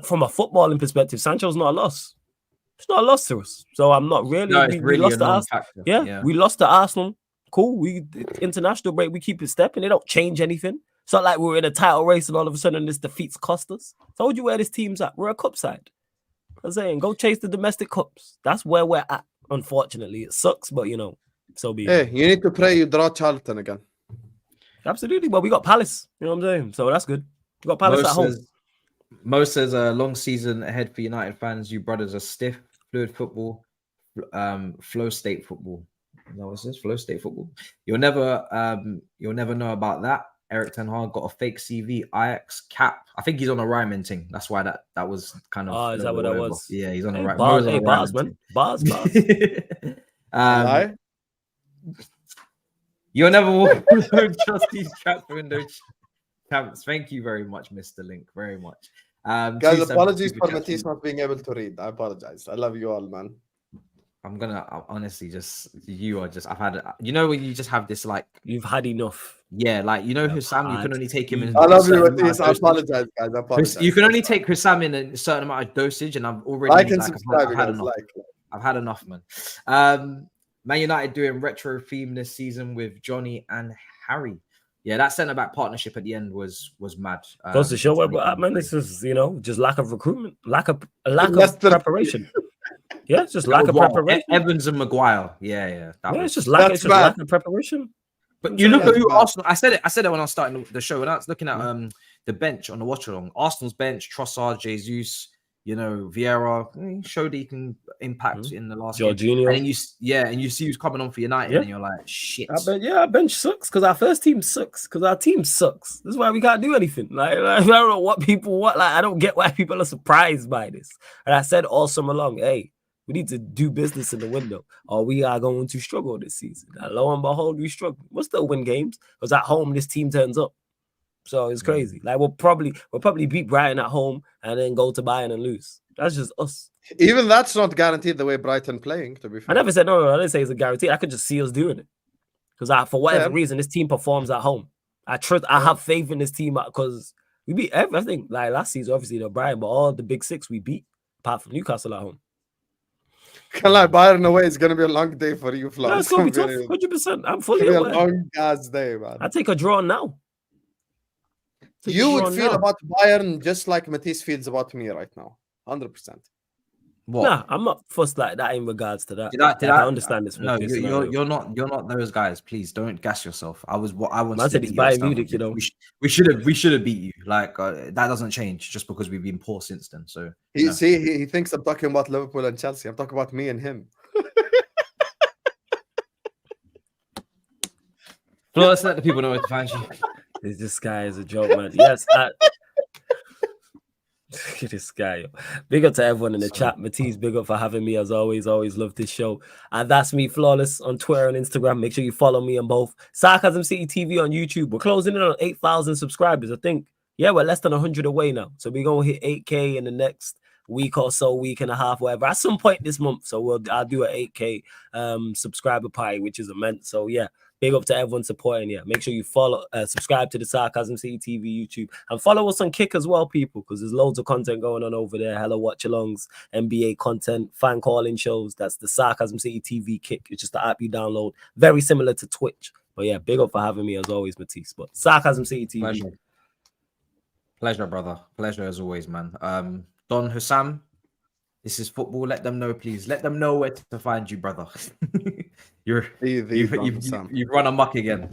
from a footballing perspective, Sancho's not a loss. It's not a loss to us. So I'm not really. No, it's we lost a to Arsenal. non-factor. Yeah, we lost to Arsenal. Cool. We international break. We keep it stepping. They don't change anything. It's not like we're in a title race and all of a sudden this defeats cost us. Told you where this team's at. We're a cup side. I'm saying go chase the domestic cups. That's where we're at. Unfortunately, it sucks, but so be it. Hey, you need to pray you draw Charlton again. Absolutely. Well, we got Palace. You know what I'm saying? So that's good. We got Palace at home. Mo says a long season ahead for United fans. You brothers are stiff, fluid football, flow state football. That was this flow state football. You'll never know about that. Eric Ten Hag got a fake CV, Ajax cap. I think he's on a rhyming thing. That's why that was kind of. Oh, is that what that was? Yeah, he's on a bars, rhyming. bars, man. Bars. You'll never trust these trap window champs. Thank you very much, Mr. Link. Very much. Guys, apologies for Matisse not being able to read. I apologize. I love you all, man. I'm gonna honestly I've had when you just have this like you've had enough. Yeah, like Husam, you can only take him in. I love you, Matisse. I apologize, guys. I apologize. You can only take Husam in a certain amount of dosage, and I've already I've had enough. I've had enough, man. Man United doing retro theme this season with Johnny and Harry. Yeah, that centre back partnership at the end was mad. Goes to show where we're at, man. This is just lack of recruitment, lack of preparation. Yeah, it's just lack of preparation. Evans and Maguire. Yeah. It's just lack of preparation. But you look at who Arsenal. I said it when I was starting the show. When I was looking at the bench on the watch along, Arsenal's bench: Trossard, Jesus, Vieira showed he can impact in the last Jorginho. Game. And you see who's coming on for United, and you're like, shit. Our bench sucks because our first team sucks because our team sucks. This is why we can't do anything. Like I don't know what people Like I don't get why people are surprised by this. And I said all summer long, hey, we need to do business in the window, or we are going to struggle this season. And lo and behold, we struggle. We'll still win games because at home this team turns up. So it's crazy. Like we'll probably beat Brighton at home and then go to Bayern and lose. That's just us. Even that's not guaranteed the way Brighton playing. To be fair, I never said no. I didn't say it's a guarantee. I could just see us doing it because for whatever reason this team performs at home. I have faith in this team because we beat everything. Like last season, obviously the Brighton, but all the big six we beat apart from Newcastle at home. Can't lie, Bayern away is gonna be a long day for you, Flo. It's gonna be tough, 100%. I'm fully a aware. long ass day, man. I take a draw now. You would feel about Bayern just like Matisse feels about me right now, 100%. What? Nah, I'm not fussed like that in regards to that. Did I I understand this? No, this you're not those guys. Please don't gas yourself. I wanted Man to said beat he's you at buying Stamford Munich, you know. Bridge. We should have beat you. Like that doesn't change just because we've been poor since then. So he thinks I'm talking about Liverpool and Chelsea. I'm talking about me and him. Well, let's let the people know where to find you. This guy is a joke, man. Yes. Look at this guy. Big up to everyone in the chat. Matisse, big up for having me as always. Always love this show. And that's me, Flawless, on Twitter and Instagram. Make sure you follow me on both. Sarcasm City TV on YouTube. We're closing in on 8,000 subscribers. I think, yeah, we're less than 100 away now. So we're going to hit 8K in the next week or so, week and a half, whatever, at some point this month. So I'll do an 8K subscriber pie, which is immense. So yeah. Big up to everyone supporting. Yeah, make sure you follow, subscribe to the Sarcasm City TV YouTube, and follow us on Kick as well, people, because there's loads of content going on over there. Hello watch-alongs, NBA content, fan calling shows. That's the Sarcasm City TV Kick. It's just the app you download, very similar to Twitch. But yeah, big up for having me as always, Matisse. But Sarcasm City TV. Pleasure, brother. Pleasure as always, man. Don Husam, this is football. Let them know, please. Let them know where to find you, brother. You've run amok again.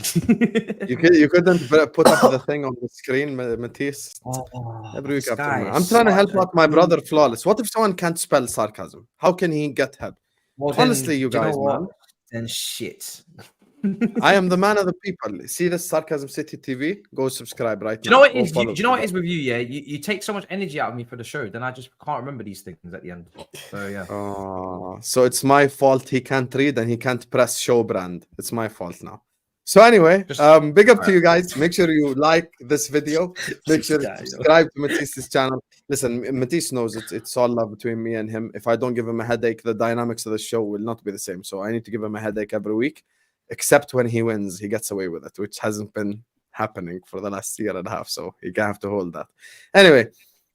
you couldn't put up the thing on the screen, Matisse. I'm trying to help out my brother, Flawless. What if someone can't spell sarcasm? How can he get help? Well, honestly, you guys, man. Then shit. I am the man of the people. See this Sarcasm City TV? Go subscribe right now. Do you know what it is? Do you know what it is with you? Yeah, you take so much energy out of me for the show, then I just can't remember these things at the end. So yeah. So it's my fault he can't read and he can't press show brand. It's my fault now. So anyway, big up to you guys. Make sure you like this video. Make sure you subscribe to Matisse's channel. Listen, Matisse knows it's all love between me and him. If I don't give him a headache, the dynamics of the show will not be the same. So I need to give him a headache every week. Except when he wins, he gets away with it, which hasn't been happening for the last year and a half. So you have to hold that. Anyway,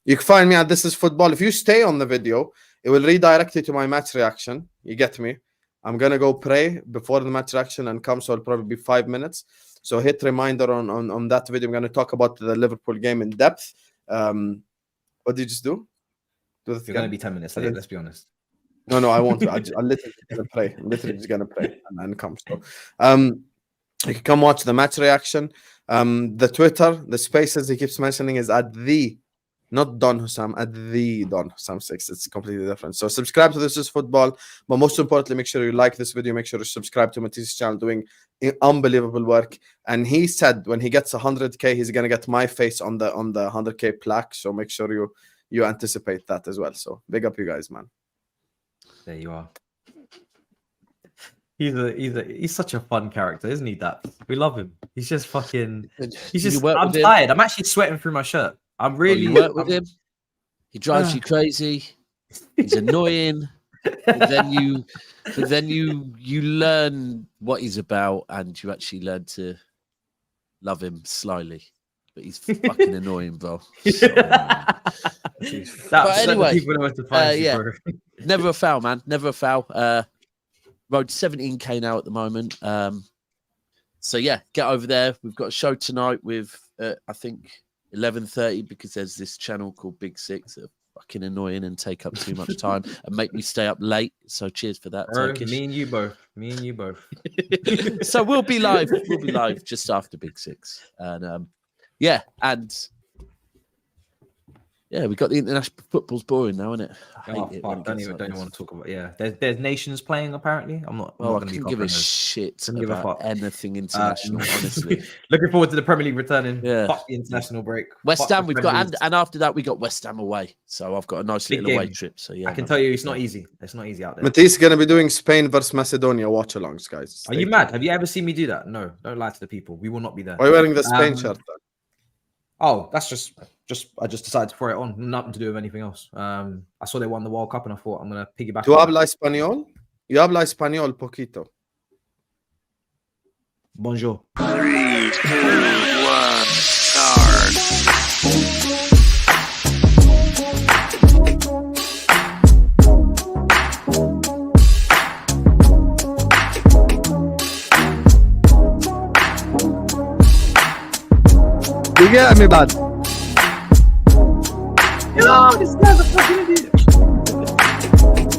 you can find me at This Is Football. If you stay on the video, it will redirect you to my match reaction. You get me? I'm going to go pray before the match reaction and come. So it'll probably be 5 minutes. So hit reminder on that video. I'm going to talk about the Liverpool game in depth. What did you just do? It's going to be 10 minutes. Let's be honest. No, I won't. I'm literally gonna pray. I'm literally just gonna pray and come. So, you can come watch the match reaction. The Twitter, the spaces he keeps mentioning is at the, not Don Husam, at the Don Husam 6. It's completely different. So subscribe to This Is Football, but most importantly, make sure you like this video. Make sure you subscribe to Matisse's channel, doing unbelievable work. And he said when he gets 100K, he's gonna get my face on the 100K plaque. So make sure you anticipate that as well. So big up you guys, man. There you are. He's such a fun character, isn't he? That we love him. He's just fucking. He's just. I'm tired. I'm actually sweating through my shirt. I'm really. You work with him. He drives you crazy. He's annoying. But then you learn what he's about, and you actually learn to love him slyly. But he's fucking annoying, bro. So, but anyway, never a foul, man. Never a foul. Road 17K now at the moment. So yeah, get over there. We've got a show tonight with I think 11:30 because there's this channel called Big Six that are fucking annoying and take up too much time and make me stay up late. So cheers for that. Me and you both. So we'll be live. We'll be live just after Big Six, and yeah, and yeah, we got the international football's boring now, isn't it? I hate it. Don't even want to talk about. Yeah, there's nations playing apparently. I'm not. I can give a shit about anything international. Honestly, looking forward to the Premier League returning. Yeah, fuck the international break. West Ham we've got, and after that we got West Ham away. So I've got a nice little away trip. So yeah, I can tell you it's not easy. It's not easy out there. Matisse is gonna be doing Spain versus Macedonia watch-alongs, guys. Are you mad? Have you ever seen me do that? No, don't lie to the people. We will not be there. Are you wearing the Spain shirt? Then? Oh, that's just I just decided to throw it on. Nothing to do with anything else. I saw they won the World Cup and I thought I'm gonna piggyback. ¿Tú habla español? Yo habla español poquito. Bonjour. 3, 2, 1, start. You get me, bad. Yo, this guy's a fucking idiot.